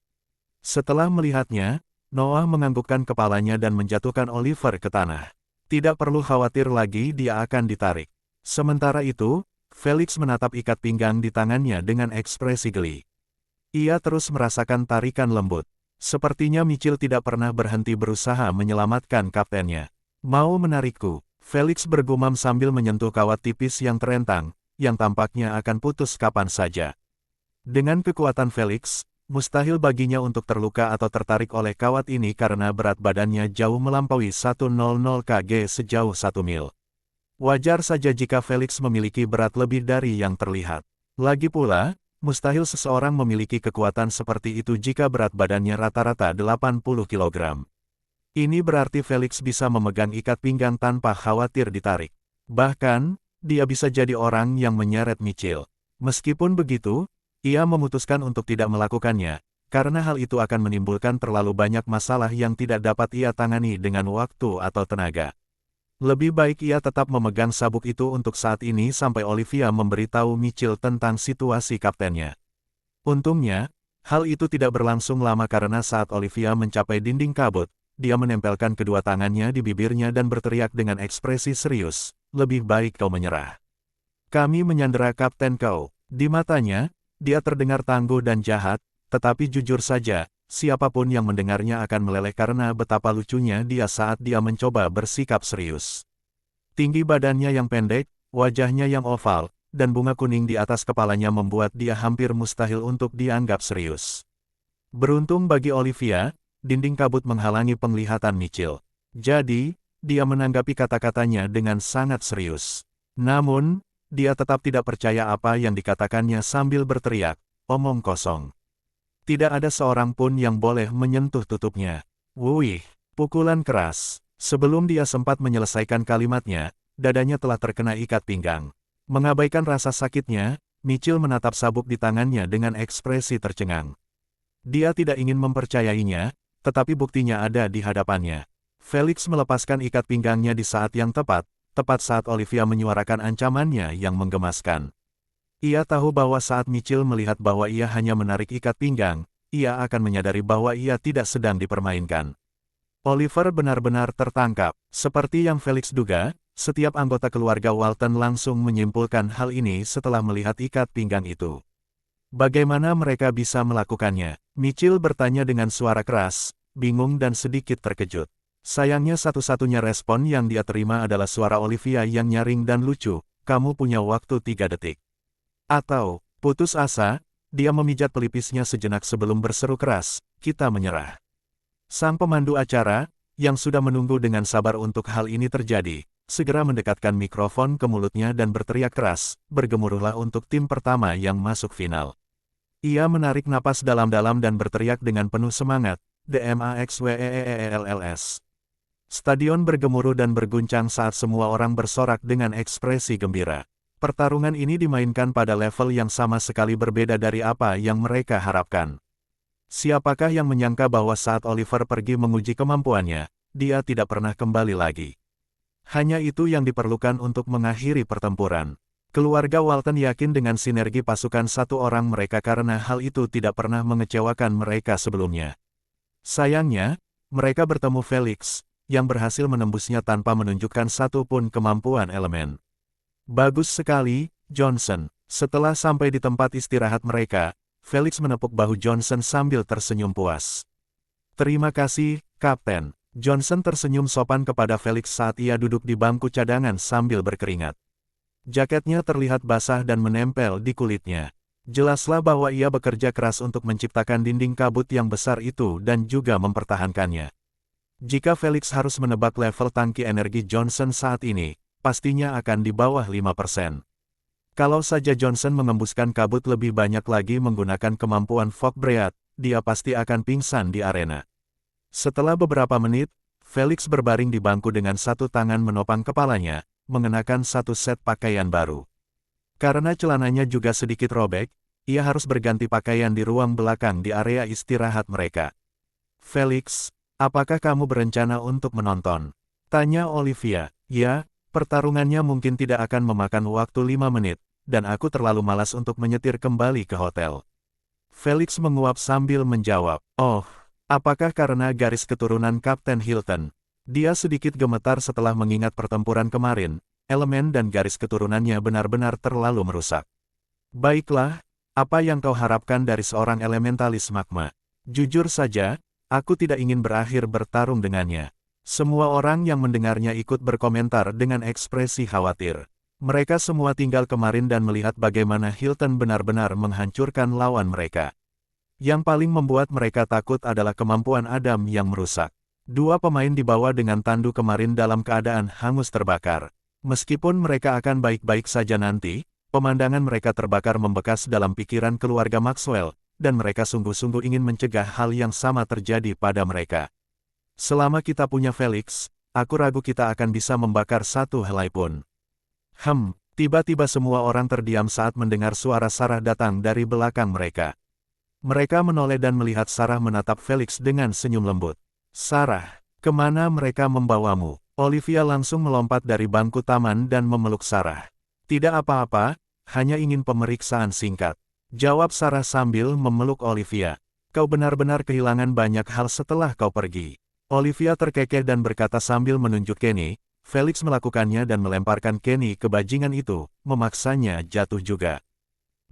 Setelah melihatnya, Noah menganggukkan kepalanya dan menjatuhkan Oliver ke tanah. Tidak perlu khawatir lagi dia akan ditarik. Sementara itu, Felix menatap ikat pinggang di tangannya dengan ekspresi geli. Ia terus merasakan tarikan lembut. Sepertinya Mitchell tidak pernah berhenti berusaha menyelamatkan kaptennya. "Mau menarikku?" Felix bergumam sambil menyentuh kawat tipis yang terentang, yang tampaknya akan putus kapan saja. Dengan kekuatan Felix, mustahil baginya untuk terluka atau tertarik oleh kawat ini karena berat badannya jauh melampaui 100 kg sejauh 1 mil. Wajar saja jika Felix memiliki berat lebih dari yang terlihat. Lagi pula, mustahil seseorang memiliki kekuatan seperti itu jika berat badannya rata-rata 80 kg. Ini berarti Felix bisa memegang ikat pinggang tanpa khawatir ditarik. Bahkan, dia bisa jadi orang yang menyeret Mitchell. Meskipun begitu, ia memutuskan untuk tidak melakukannya, karena hal itu akan menimbulkan terlalu banyak masalah yang tidak dapat ia tangani dengan waktu atau tenaga. Lebih baik ia tetap memegang sabuk itu untuk saat ini sampai Olivia memberitahu Mitchell tentang situasi kaptennya. Untungnya, hal itu tidak berlangsung lama karena saat Olivia mencapai dinding kabut, dia menempelkan kedua tangannya di bibirnya dan berteriak dengan ekspresi serius, "Lebih baik kau menyerah. Kami menyandera kapten kau." Di matanya, dia terdengar tangguh dan jahat, tetapi jujur saja, siapapun yang mendengarnya akan meleleh karena betapa lucunya dia saat dia mencoba bersikap serius. Tinggi badannya yang pendek, wajahnya yang oval, dan bunga kuning di atas kepalanya membuat dia hampir mustahil untuk dianggap serius. Beruntung bagi Olivia, dinding kabut menghalangi penglihatan Mitchell. Jadi, dia menanggapi kata-katanya dengan sangat serius. Namun, dia tetap tidak percaya apa yang dikatakannya sambil berteriak, "Omong kosong. Tidak ada seorang pun yang boleh menyentuh tutupnya." Wuih, pukulan keras. Sebelum dia sempat menyelesaikan kalimatnya, dadanya telah terkena ikat pinggang. Mengabaikan rasa sakitnya, Mitchell menatap sabuk di tangannya dengan ekspresi tercengang. Dia tidak ingin mempercayainya, tetapi buktinya ada di hadapannya. Felix melepaskan ikat pinggangnya di saat yang tepat saat Olivia menyuarakan ancamannya yang menggemaskan. Ia tahu bahwa saat Mitchell melihat bahwa ia hanya menarik ikat pinggang, ia akan menyadari bahwa ia tidak sedang dipermainkan. Oliver benar-benar tertangkap. Seperti yang Felix duga, Setiap anggota keluarga Walton langsung menyimpulkan hal ini setelah melihat ikat pinggang itu. Bagaimana mereka bisa melakukannya? Mitchell bertanya dengan suara keras, bingung dan sedikit terkejut. Sayangnya satu-satunya respon yang dia terima adalah suara Olivia yang nyaring dan lucu, "Kamu punya waktu 3 detik." Atau, putus asa, dia memijat pelipisnya sejenak sebelum berseru keras, "Kita menyerah." Sang pemandu acara, yang sudah menunggu dengan sabar untuk hal ini terjadi, segera mendekatkan mikrofon ke mulutnya dan berteriak keras, "Bergemuruhlah untuk tim pertama yang masuk final." Ia menarik napas dalam-dalam dan berteriak dengan penuh semangat, "DMAXWEELLS." Stadion bergemuruh dan berguncang saat semua orang bersorak dengan ekspresi gembira. Pertarungan ini dimainkan pada level yang sama sekali berbeda dari apa yang mereka harapkan. Siapakah yang menyangka bahwa saat Oliver pergi menguji kemampuannya, dia tidak pernah kembali lagi. Hanya itu yang diperlukan untuk mengakhiri pertempuran. Keluarga Walton yakin dengan sinergi pasukan satu orang mereka karena hal itu tidak pernah mengecewakan mereka sebelumnya. Sayangnya, mereka bertemu Felix, yang berhasil menembusnya tanpa menunjukkan satu pun kemampuan elemen. "Bagus sekali, Johnson." Setelah sampai di tempat istirahat mereka, Felix menepuk bahu Johnson sambil tersenyum puas. "Terima kasih, Kapten." Johnson tersenyum sopan kepada Felix saat ia duduk di bangku cadangan sambil berkeringat. Jaketnya terlihat basah dan menempel di kulitnya. Jelaslah bahwa ia bekerja keras untuk menciptakan dinding kabut yang besar itu dan juga mempertahankannya. Jika Felix harus menebak level tangki energi Johnson saat ini, pastinya akan di bawah 5%. Kalau saja Johnson mengembuskan kabut lebih banyak lagi menggunakan kemampuan Fog Breath, dia pasti akan pingsan di arena. Setelah beberapa menit, Felix berbaring di bangku dengan satu tangan menopang kepalanya, mengenakan satu set pakaian baru. Karena celananya juga sedikit robek, ia harus berganti pakaian di ruang belakang di area istirahat mereka. "Felix, apakah kamu berencana untuk menonton?" tanya Olivia. "Ya, pertarungannya mungkin tidak akan memakan waktu 5 menit, dan aku terlalu malas untuk menyetir kembali ke hotel." Felix menguap sambil menjawab, "Oh, apakah karena garis keturunan Kapten Hilton?" Dia sedikit gemetar setelah mengingat pertempuran kemarin, elemen dan garis keturunannya benar-benar terlalu merusak. "Baiklah, apa yang kau harapkan dari seorang elementalis magma? Jujur saja, aku tidak ingin berakhir bertarung dengannya." Semua orang yang mendengarnya ikut berkomentar dengan ekspresi khawatir. Mereka semua tinggal kemarin dan melihat bagaimana Hilton benar-benar menghancurkan lawan mereka. Yang paling membuat mereka takut adalah kemampuan Adam yang merusak. Dua pemain dibawa dengan tandu kemarin dalam keadaan hangus terbakar. Meskipun mereka akan baik-baik saja nanti, pemandangan mereka terbakar membekas dalam pikiran keluarga Maxwell, dan mereka sungguh-sungguh ingin mencegah hal yang sama terjadi pada mereka. "Selama kita punya Felix, aku ragu kita akan bisa membakar satu helai pun." Tiba-tiba semua orang terdiam saat mendengar suara Sarah datang dari belakang mereka. Mereka menoleh dan melihat Sarah menatap Felix dengan senyum lembut. "Sarah, kemana mereka membawamu?" Olivia langsung melompat dari bangku taman dan memeluk Sarah. "Tidak apa-apa, hanya ingin pemeriksaan singkat," jawab Sarah sambil memeluk Olivia. "Kau benar-benar kehilangan banyak hal setelah kau pergi." Olivia terkekeh dan berkata sambil menunjuk Kenny. Felix melakukannya dan melemparkan Kenny ke bajingan itu, memaksanya jatuh juga.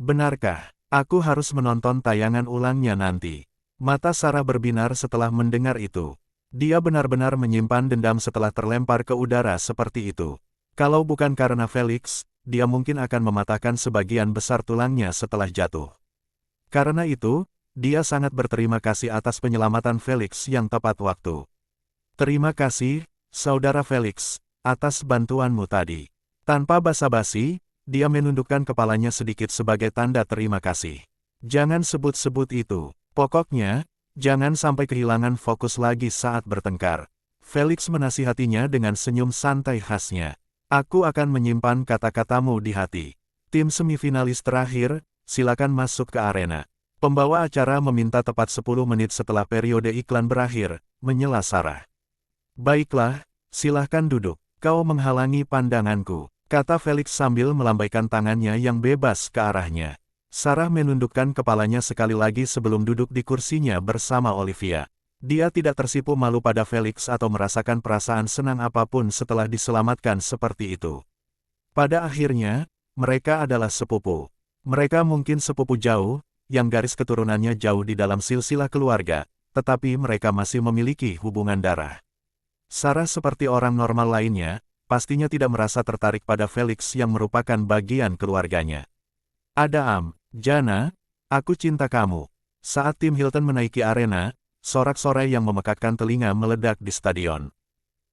"Benarkah? Aku harus menonton tayangan ulangnya nanti." Mata Sarah berbinar setelah mendengar itu. Dia benar-benar menyimpan dendam setelah terlempar ke udara seperti itu. Kalau bukan karena Felix, dia mungkin akan mematahkan sebagian besar tulangnya setelah jatuh. Karena itu, dia sangat berterima kasih atas penyelamatan Felix yang tepat waktu. "Terima kasih, Saudara Felix, atas bantuanmu tadi." Tanpa basa-basi, dia menundukkan kepalanya sedikit sebagai tanda terima kasih. "Jangan sebut-sebut itu. Pokoknya, jangan sampai kehilangan fokus lagi saat bertengkar." Felix menasihatinya dengan senyum santai khasnya. "Aku akan menyimpan kata-katamu di hati. Tim semifinalis terakhir, silakan masuk ke arena." Pembawa acara meminta tepat 10 menit setelah periode iklan berakhir, menyela Sarah. "Baiklah, silahkan duduk. Kau menghalangi pandanganku," kata Felix sambil melambaikan tangannya yang bebas ke arahnya. Sarah menundukkan kepalanya sekali lagi sebelum duduk di kursinya bersama Olivia. Dia tidak tersipu malu pada Felix atau merasakan perasaan senang apapun setelah diselamatkan seperti itu. Pada akhirnya, mereka adalah sepupu. Mereka mungkin sepupu jauh, yang garis keturunannya jauh di dalam silsilah keluarga, tetapi mereka masih memiliki hubungan darah. Sarah seperti orang normal lainnya, pastinya tidak merasa tertarik pada Felix yang merupakan bagian keluarganya. Adam, Jana, aku cinta kamu. Saat tim Hilton menaiki arena, sorak-sorai yang memekakkan telinga meledak di stadion.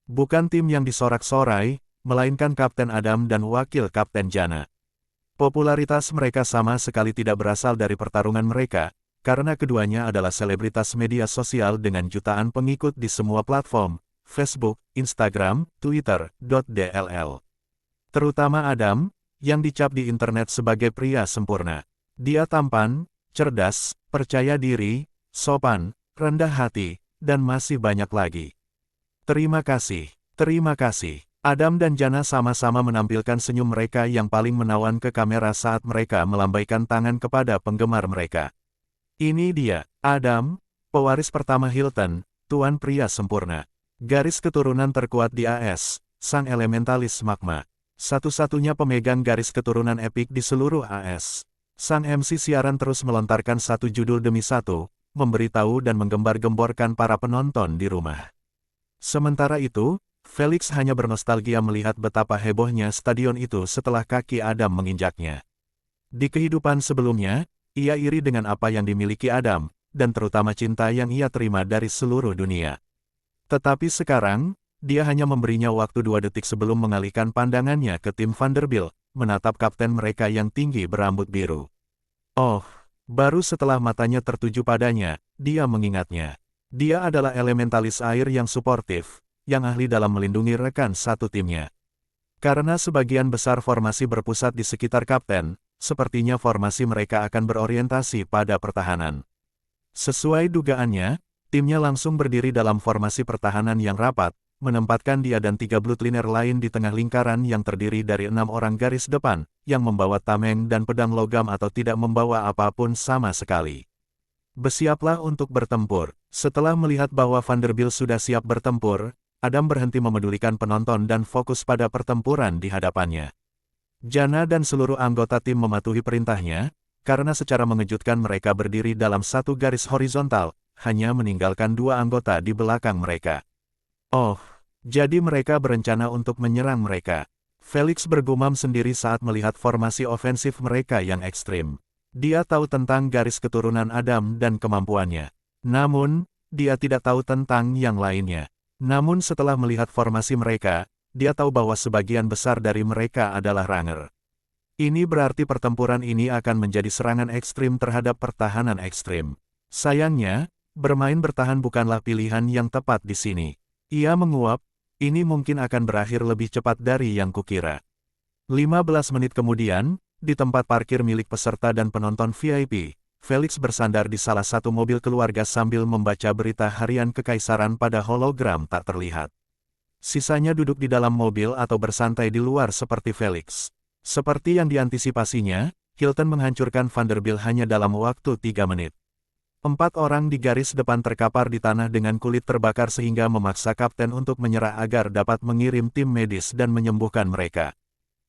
Bukan tim yang disorak-sorai, melainkan Kapten Adam dan Wakil Kapten Jana. Popularitas mereka sama sekali tidak berasal dari pertarungan mereka, karena keduanya adalah selebritas media sosial dengan jutaan pengikut di semua platform, Facebook, Instagram, Twitter, /dll. Terutama Adam, yang dicap di internet sebagai pria sempurna. Dia tampan, cerdas, percaya diri, sopan, rendah hati, dan masih banyak lagi. Terima kasih, terima kasih. Adam dan Jana sama-sama menampilkan senyum mereka yang paling menawan ke kamera saat mereka melambaikan tangan kepada penggemar mereka. Ini dia, Adam, pewaris pertama Hilton, tuan pria sempurna. Garis keturunan terkuat di AS, sang elementalis magma. Satu-satunya pemegang garis keturunan epik di seluruh AS. Sang MC siaran terus melontarkan satu judul demi satu, memberitahu dan menggembar-gemborkan para penonton di rumah. Sementara itu, Felix hanya bernostalgia melihat betapa hebohnya stadion itu setelah kaki Adam menginjaknya. Di kehidupan sebelumnya, ia iri dengan apa yang dimiliki Adam, dan terutama cinta yang ia terima dari seluruh dunia. Tetapi sekarang, dia hanya memberinya waktu 2 detik sebelum mengalihkan pandangannya ke tim Vanderbilt, menatap kapten mereka yang tinggi berambut biru. Oh, baru setelah matanya tertuju padanya, dia mengingatnya. Dia adalah elementalis air yang suportif, yang ahli dalam melindungi rekan satu timnya. Karena sebagian besar formasi berpusat di sekitar kapten, sepertinya formasi mereka akan berorientasi pada pertahanan. Sesuai dugaannya, timnya langsung berdiri dalam formasi pertahanan yang rapat, menempatkan dia dan 3 bloodliner lain di tengah lingkaran yang terdiri dari 6 orang garis depan, yang membawa tameng dan pedang logam atau tidak membawa apapun sama sekali. Bersiaplah untuk bertempur. Setelah melihat bahwa Vanderbilt sudah siap bertempur, Adam berhenti memedulikan penonton dan fokus pada pertempuran di hadapannya. Jana dan seluruh anggota tim mematuhi perintahnya, karena secara mengejutkan mereka berdiri dalam satu garis horizontal, hanya meninggalkan 2 anggota di belakang mereka. Oh, jadi mereka berencana untuk menyerang mereka. Felix bergumam sendiri saat melihat formasi ofensif mereka yang ekstrim. Dia tahu tentang garis keturunan Adam dan kemampuannya. Namun, dia tidak tahu tentang yang lainnya. Namun setelah melihat formasi mereka, dia tahu bahwa sebagian besar dari mereka adalah Ranger. Ini berarti pertempuran ini akan menjadi serangan ekstrim terhadap pertahanan ekstrim. Sayangnya, bermain bertahan bukanlah pilihan yang tepat di sini. Ia menguap, ini mungkin akan berakhir lebih cepat dari yang kukira. 15 menit kemudian, di tempat parkir milik peserta dan penonton VIP, Felix bersandar di salah satu mobil keluarga sambil membaca berita harian kekaisaran pada hologram tak terlihat. Sisanya duduk di dalam mobil atau bersantai di luar seperti Felix. Seperti yang diantisipasinya, Hilton menghancurkan Vanderbilt hanya dalam waktu 3 menit. 4 orang di garis depan terkapar di tanah dengan kulit terbakar sehingga memaksa kapten untuk menyerah agar dapat mengirim tim medis dan menyembuhkan mereka.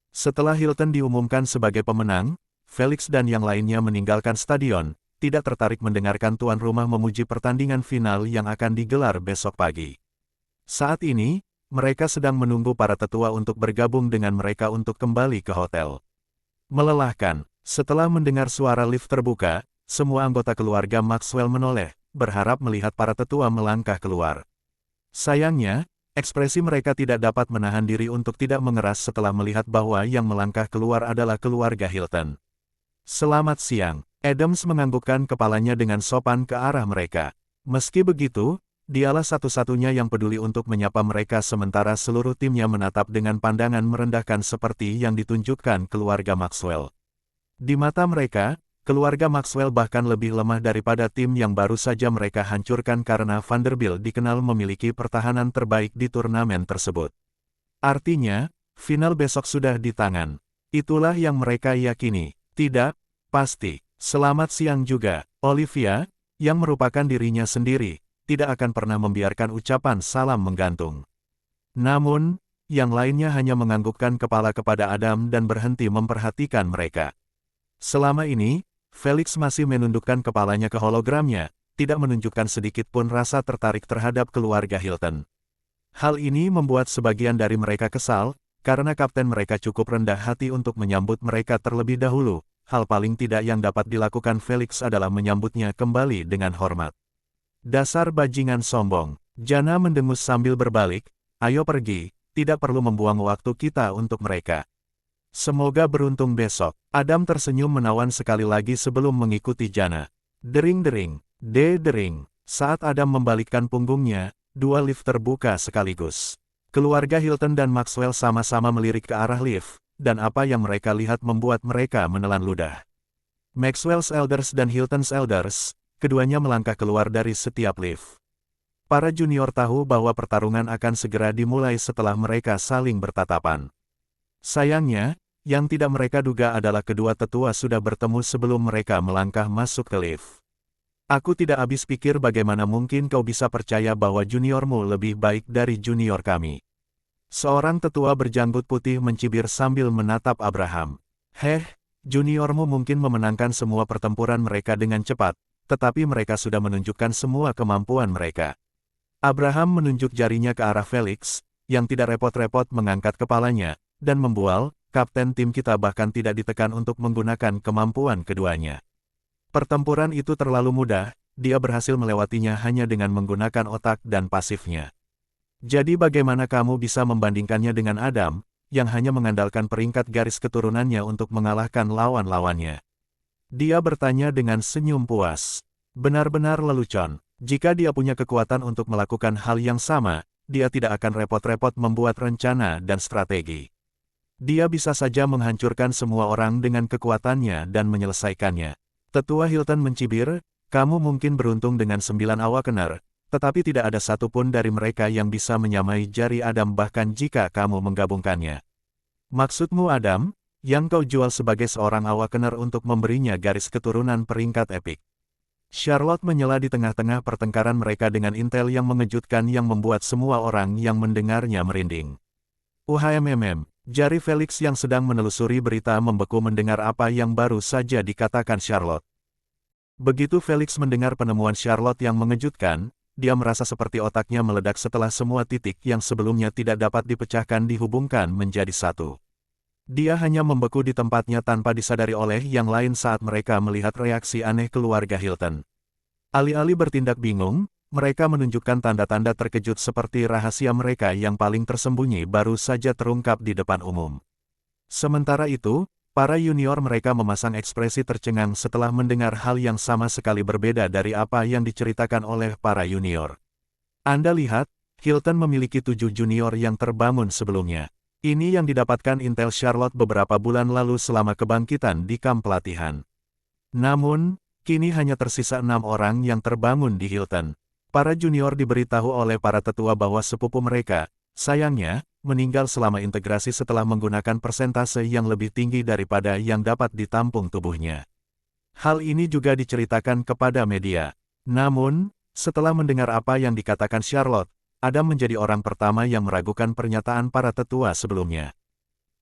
Setelah Hilton diumumkan sebagai pemenang, Felix dan yang lainnya meninggalkan stadion, tidak tertarik mendengarkan tuan rumah memuji pertandingan final yang akan digelar besok pagi. Saat ini, mereka sedang menunggu para tetua untuk bergabung dengan mereka untuk kembali ke hotel. Melelahkan, setelah mendengar suara lift terbuka, semua anggota keluarga Maxwell menoleh, berharap melihat para tetua melangkah keluar. Sayangnya, ekspresi mereka tidak dapat menahan diri untuk tidak mengeras setelah melihat bahwa yang melangkah keluar adalah keluarga Hilton. Selamat siang, Adams menganggukkan kepalanya dengan sopan ke arah mereka. Meski begitu, dialah satu-satunya yang peduli untuk menyapa mereka sementara seluruh timnya menatap dengan pandangan merendahkan seperti yang ditunjukkan keluarga Maxwell. Di mata mereka, keluarga Maxwell bahkan lebih lemah daripada tim yang baru saja mereka hancurkan karena Vanderbilt dikenal memiliki pertahanan terbaik di turnamen tersebut. Artinya, final besok sudah di tangan. Itulah yang mereka yakini. Tidak, pasti. Selamat siang juga, Olivia, yang merupakan dirinya sendiri, tidak akan pernah membiarkan ucapan salam menggantung. Namun, yang lainnya hanya menganggukkan kepala kepada Adam dan berhenti memperhatikan mereka. Selama ini, Felix masih menundukkan kepalanya ke hologramnya, tidak menunjukkan sedikit pun rasa tertarik terhadap keluarga Hilton. Hal ini membuat sebagian dari mereka kesal, karena kapten mereka cukup rendah hati untuk menyambut mereka terlebih dahulu. Hal paling tidak yang dapat dilakukan Felix adalah menyambutnya kembali dengan hormat. Dasar bajingan sombong, Jana mendengus sambil berbalik, ayo pergi, tidak perlu membuang waktu kita untuk mereka. Semoga beruntung besok. Adam tersenyum menawan sekali lagi sebelum mengikuti Jana. Dering-dering, dering. Saat Adam membalikkan punggungnya, dua lift terbuka sekaligus. Keluarga Hilton dan Maxwell sama-sama melirik ke arah lift, dan apa yang mereka lihat membuat mereka menelan ludah. Maxwell's Elders dan Hilton's Elders, keduanya melangkah keluar dari setiap lift. Para junior tahu bahwa pertarungan akan segera dimulai setelah mereka saling bertatapan. Sayangnya, yang tidak mereka duga adalah kedua tetua sudah bertemu sebelum mereka melangkah masuk ke lift. Aku tidak habis pikir bagaimana mungkin kau bisa percaya bahwa juniormu lebih baik dari junior kami. Seorang tetua berjanggut putih mencibir sambil menatap Abraham. Juniormu mungkin memenangkan semua pertempuran mereka dengan cepat, tetapi mereka sudah menunjukkan semua kemampuan mereka. Abraham menunjuk jarinya ke arah Felix, yang tidak repot-repot mengangkat kepalanya, dan membual, kapten tim kita bahkan tidak ditekan untuk menggunakan kemampuan keduanya. Pertempuran itu terlalu mudah, dia berhasil melewatinya hanya dengan menggunakan otak dan pasifnya. Jadi bagaimana kamu bisa membandingkannya dengan Adam, yang hanya mengandalkan peringkat garis keturunannya untuk mengalahkan lawan-lawannya? Dia bertanya dengan senyum puas. Benar-benar lelucon. Jika dia punya kekuatan untuk melakukan hal yang sama, dia tidak akan repot-repot membuat rencana dan strategi. Dia bisa saja menghancurkan semua orang dengan kekuatannya dan menyelesaikannya. Tetua Hilton mencibir, kamu mungkin beruntung dengan 9 awakener, tetapi tidak ada satupun dari mereka yang bisa menyamai jari Adam bahkan jika kamu menggabungkannya. Maksudmu Adam, yang kau jual sebagai seorang awakener untuk memberinya garis keturunan peringkat epik. Charlotte menyela di tengah-tengah pertengkaran mereka dengan intel yang mengejutkan yang membuat semua orang yang mendengarnya merinding. Jari Felix yang sedang menelusuri berita membeku mendengar apa yang baru saja dikatakan Charlotte. Begitu Felix mendengar penemuan Charlotte yang mengejutkan, dia merasa seperti otaknya meledak setelah semua titik yang sebelumnya tidak dapat dipecahkan dihubungkan menjadi satu. Dia hanya membeku di tempatnya tanpa disadari oleh yang lain saat mereka melihat reaksi aneh keluarga Hilton. Alih-alih bertindak bingung, mereka menunjukkan tanda-tanda terkejut seperti rahasia mereka yang paling tersembunyi baru saja terungkap di depan umum. Sementara itu, para junior mereka memasang ekspresi tercengang setelah mendengar hal yang sama sekali berbeda dari apa yang diceritakan oleh para junior. Anda lihat, Hilton memiliki 7 junior yang terbangun sebelumnya. Ini yang didapatkan intel Charlotte beberapa bulan lalu selama kebangkitan di kamp pelatihan. Namun, kini hanya tersisa 6 orang yang terbangun di Hilton. Para junior diberitahu oleh para tetua bahwa sepupu mereka, sayangnya, meninggal selama integrasi setelah menggunakan persentase yang lebih tinggi daripada yang dapat ditampung tubuhnya. Hal ini juga diceritakan kepada media. Namun, setelah mendengar apa yang dikatakan Charlotte, Adam menjadi orang pertama yang meragukan pernyataan para tetua sebelumnya.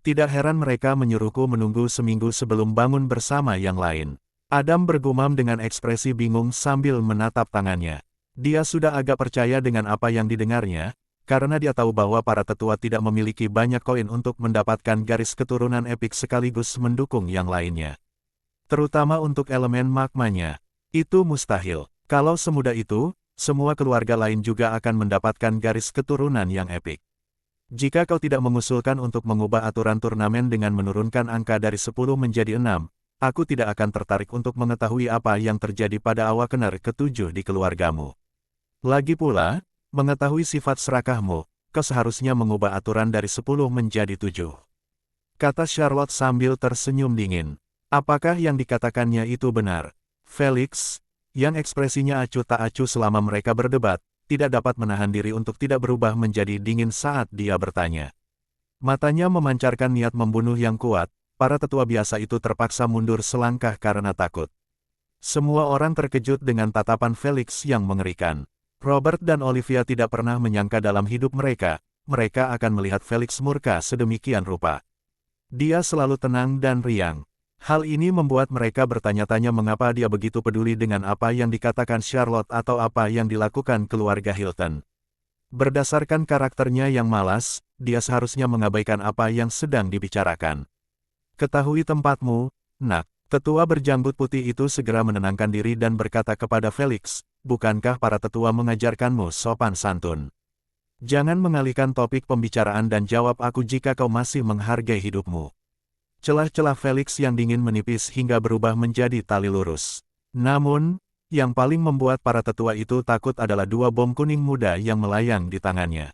Tidak heran mereka menyuruhku menunggu seminggu sebelum bangun bersama yang lain. Adam bergumam dengan ekspresi bingung sambil menatap tangannya. Dia sudah agak percaya dengan apa yang didengarnya, karena dia tahu bahwa para tetua tidak memiliki banyak koin untuk mendapatkan garis keturunan epik sekaligus mendukung yang lainnya. Terutama untuk elemen magmanya. Itu mustahil. Kalau semudah itu, semua keluarga lain juga akan mendapatkan garis keturunan yang epik. Jika kau tidak mengusulkan untuk mengubah aturan turnamen dengan menurunkan angka dari 10 menjadi 6, aku tidak akan tertarik untuk mengetahui apa yang terjadi pada awakener ke-7 di keluargamu. Lagi pula, mengetahui sifat serakahmu, kau seharusnya mengubah aturan dari 10 menjadi 7. Kata Charlotte sambil tersenyum dingin. Apakah yang dikatakannya itu benar? Felix, yang ekspresinya acuh tak acuh selama mereka berdebat, tidak dapat menahan diri untuk tidak berubah menjadi dingin saat dia bertanya. Matanya memancarkan niat membunuh yang kuat, para tetua biasa itu terpaksa mundur selangkah karena takut. Semua orang terkejut dengan tatapan Felix yang mengerikan. Robert dan Olivia tidak pernah menyangka dalam hidup mereka akan melihat Felix murka sedemikian rupa. Dia selalu tenang dan riang. Hal ini membuat mereka bertanya-tanya mengapa dia begitu peduli dengan apa yang dikatakan Charlotte atau apa yang dilakukan keluarga Hilton. Berdasarkan karakternya yang malas, dia seharusnya mengabaikan apa yang sedang dibicarakan. Ketahui tempatmu, nak. Tetua berjanggut putih itu segera menenangkan diri dan berkata kepada Felix, bukankah para tetua mengajarkanmu sopan santun? Jangan mengalihkan topik pembicaraan dan jawab aku jika kau masih menghargai hidupmu. Celah-celah Felix yang dingin menipis hingga berubah menjadi tali lurus. Namun, yang paling membuat para tetua itu takut adalah dua bom kuning muda yang melayang di tangannya.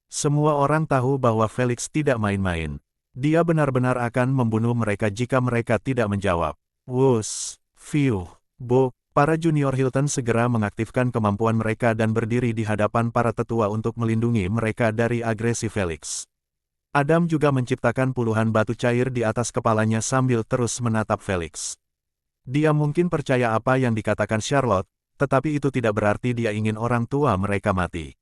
Semua orang tahu bahwa Felix tidak main-main. Dia benar-benar akan membunuh mereka jika mereka tidak menjawab. Wus, fiu, bo. Para junior Hilton segera mengaktifkan kemampuan mereka dan berdiri di hadapan para tetua untuk melindungi mereka dari agresi Felix. Adam juga menciptakan puluhan batu cair di atas kepalanya sambil terus menatap Felix. Dia mungkin percaya apa yang dikatakan Charlotte, tetapi itu tidak berarti dia ingin orang tua mereka mati.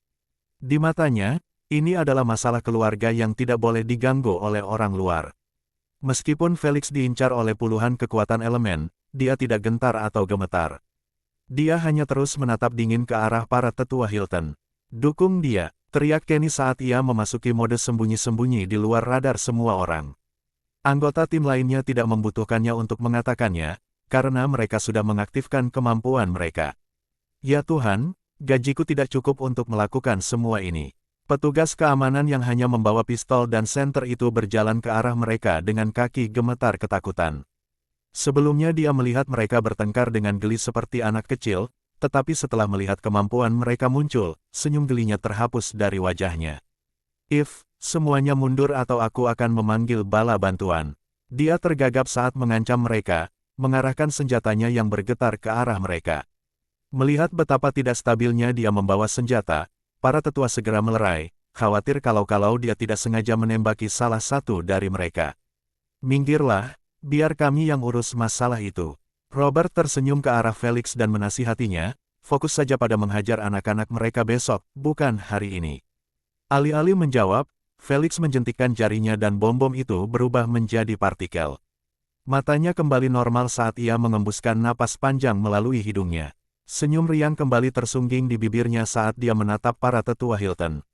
Di matanya, ini adalah masalah keluarga yang tidak boleh diganggu oleh orang luar. Meskipun Felix diincar oleh puluhan kekuatan elemen, dia tidak gentar atau gemetar. Dia hanya terus menatap dingin ke arah para tetua Hilton. Dukung dia, teriak Kenny saat ia memasuki mode sembunyi-sembunyi di luar radar semua orang. Anggota tim lainnya tidak membutuhkannya untuk mengatakannya, karena mereka sudah mengaktifkan kemampuan mereka. Ya Tuhan, gajiku tidak cukup untuk melakukan semua ini. Petugas keamanan yang hanya membawa pistol dan senter itu berjalan ke arah mereka dengan kaki gemetar ketakutan. Sebelumnya dia melihat mereka bertengkar dengan geli seperti anak kecil, tetapi setelah melihat kemampuan mereka muncul, senyum gelinya terhapus dari wajahnya. If, semuanya mundur atau aku akan memanggil bala bantuan. Dia tergagap saat mengancam mereka, mengarahkan senjatanya yang bergetar ke arah mereka. Melihat betapa tidak stabilnya dia membawa senjata, para tetua segera melerai, khawatir kalau dia tidak sengaja menembaki salah satu dari mereka. Minggirlah, biar kami yang urus masalah itu. Robert tersenyum ke arah Felix dan menasihatinya, fokus saja pada menghajar anak-anak mereka besok, bukan hari ini. Alih-alih menjawab, Felix menjentikkan jarinya dan bom-bom itu berubah menjadi partikel. Matanya kembali normal saat ia mengembuskan napas panjang melalui hidungnya. Senyum riang kembali tersungging di bibirnya saat dia menatap para tetua Hilton.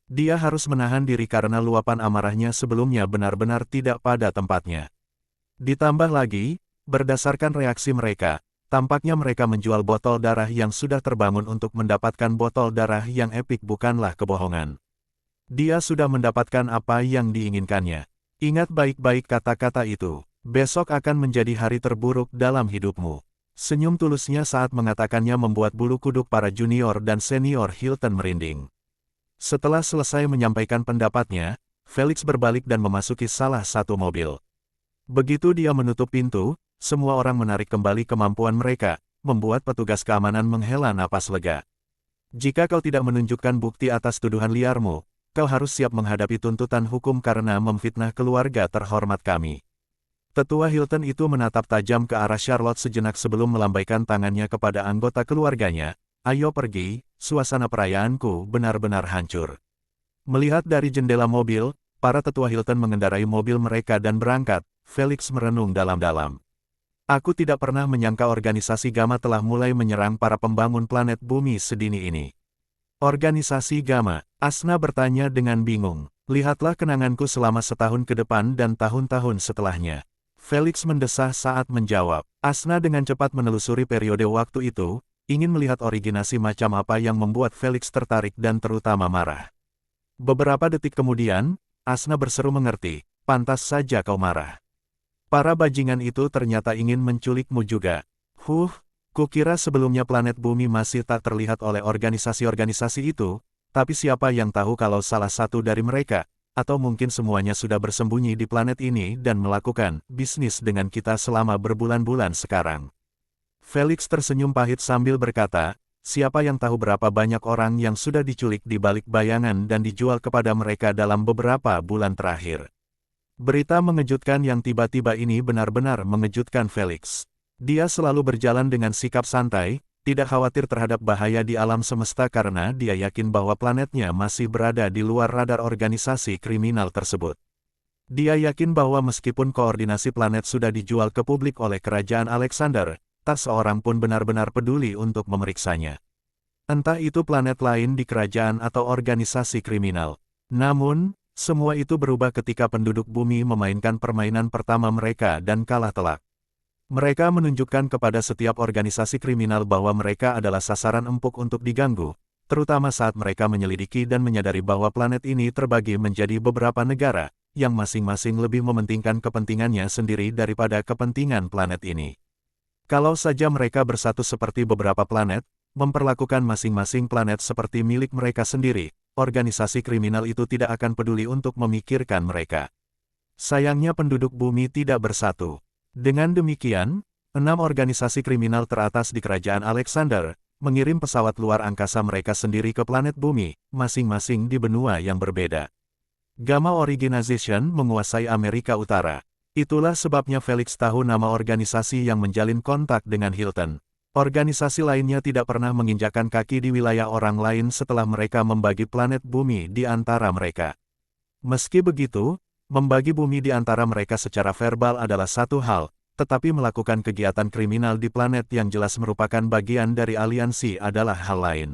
Dia harus menahan diri karena luapan amarahnya sebelumnya benar-benar tidak pada tempatnya. Ditambah lagi, berdasarkan reaksi mereka, tampaknya mereka menjual botol darah yang sudah terbangun untuk mendapatkan botol darah yang epik bukanlah kebohongan. Dia sudah mendapatkan apa yang diinginkannya. Ingat baik-baik kata-kata itu, besok akan menjadi hari terburuk dalam hidupmu. Senyum tulusnya saat mengatakannya membuat bulu kuduk para junior dan senior Hilton merinding. Setelah selesai menyampaikan pendapatnya, Felix berbalik dan memasuki salah satu mobil. Begitu dia menutup pintu, semua orang menarik kembali kemampuan mereka, membuat petugas keamanan menghela napas lega. Jika kau tidak menunjukkan bukti atas tuduhan liarmu, kau harus siap menghadapi tuntutan hukum karena memfitnah keluarga terhormat kami. Tetua Hilton itu menatap tajam ke arah Charlotte sejenak sebelum melambaikan tangannya kepada anggota keluarganya. Ayo pergi, suasana perayaanku benar-benar hancur. Melihat dari jendela mobil, para tetua Hilton mengendarai mobil mereka dan berangkat. Felix merenung dalam-dalam. Aku tidak pernah menyangka organisasi Gamma telah mulai menyerang para pembangun planet bumi sedini ini. Organisasi Gamma, Asna bertanya dengan bingung. Lihatlah kenanganku selama setahun ke depan dan tahun-tahun setelahnya. Felix mendesah saat menjawab. Asna dengan cepat menelusuri periode waktu itu, ingin melihat originasi macam apa yang membuat Felix tertarik dan terutama marah. Beberapa detik kemudian, Asna berseru mengerti, pantas saja kau marah. Para bajingan itu ternyata ingin menculikmu juga. Kukira sebelumnya planet bumi masih tak terlihat oleh organisasi-organisasi itu, tapi siapa yang tahu kalau salah satu dari mereka, atau mungkin semuanya sudah bersembunyi di planet ini dan melakukan bisnis dengan kita selama berbulan-bulan sekarang. Felix tersenyum pahit sambil berkata, siapa yang tahu berapa banyak orang yang sudah diculik di balik bayangan dan dijual kepada mereka dalam beberapa bulan terakhir. Berita mengejutkan yang tiba-tiba ini benar-benar mengejutkan Felix. Dia selalu berjalan dengan sikap santai, tidak khawatir terhadap bahaya di alam semesta karena dia yakin bahwa planetnya masih berada di luar radar organisasi kriminal tersebut. Dia yakin bahwa meskipun koordinasi planet sudah dijual ke publik oleh Kerajaan Alexander, tak seorang pun benar-benar peduli untuk memeriksanya. Entah itu planet lain di kerajaan atau organisasi kriminal. Namun, semua itu berubah ketika penduduk bumi memainkan permainan pertama mereka dan kalah telak. Mereka menunjukkan kepada setiap organisasi kriminal bahwa mereka adalah sasaran empuk untuk diganggu, terutama saat mereka menyelidiki dan menyadari bahwa planet ini terbagi menjadi beberapa negara, yang masing-masing lebih mementingkan kepentingannya sendiri daripada kepentingan planet ini. Kalau saja mereka bersatu seperti beberapa planet, memperlakukan masing-masing planet seperti milik mereka sendiri, organisasi kriminal itu tidak akan peduli untuk memikirkan mereka. Sayangnya penduduk bumi tidak bersatu. Dengan demikian, 6 organisasi kriminal teratas di Kerajaan Alexander, mengirim pesawat luar angkasa mereka sendiri ke planet bumi, masing-masing di benua yang berbeda. Gamma Organization menguasai Amerika Utara. Itulah sebabnya Felix tahu nama organisasi yang menjalin kontak dengan Hilton. Organisasi lainnya tidak pernah menginjakkan kaki di wilayah orang lain setelah mereka membagi planet bumi di antara mereka. Meski begitu, membagi bumi di antara mereka secara verbal adalah satu hal, tetapi melakukan kegiatan kriminal di planet yang jelas merupakan bagian dari aliansi adalah hal lain.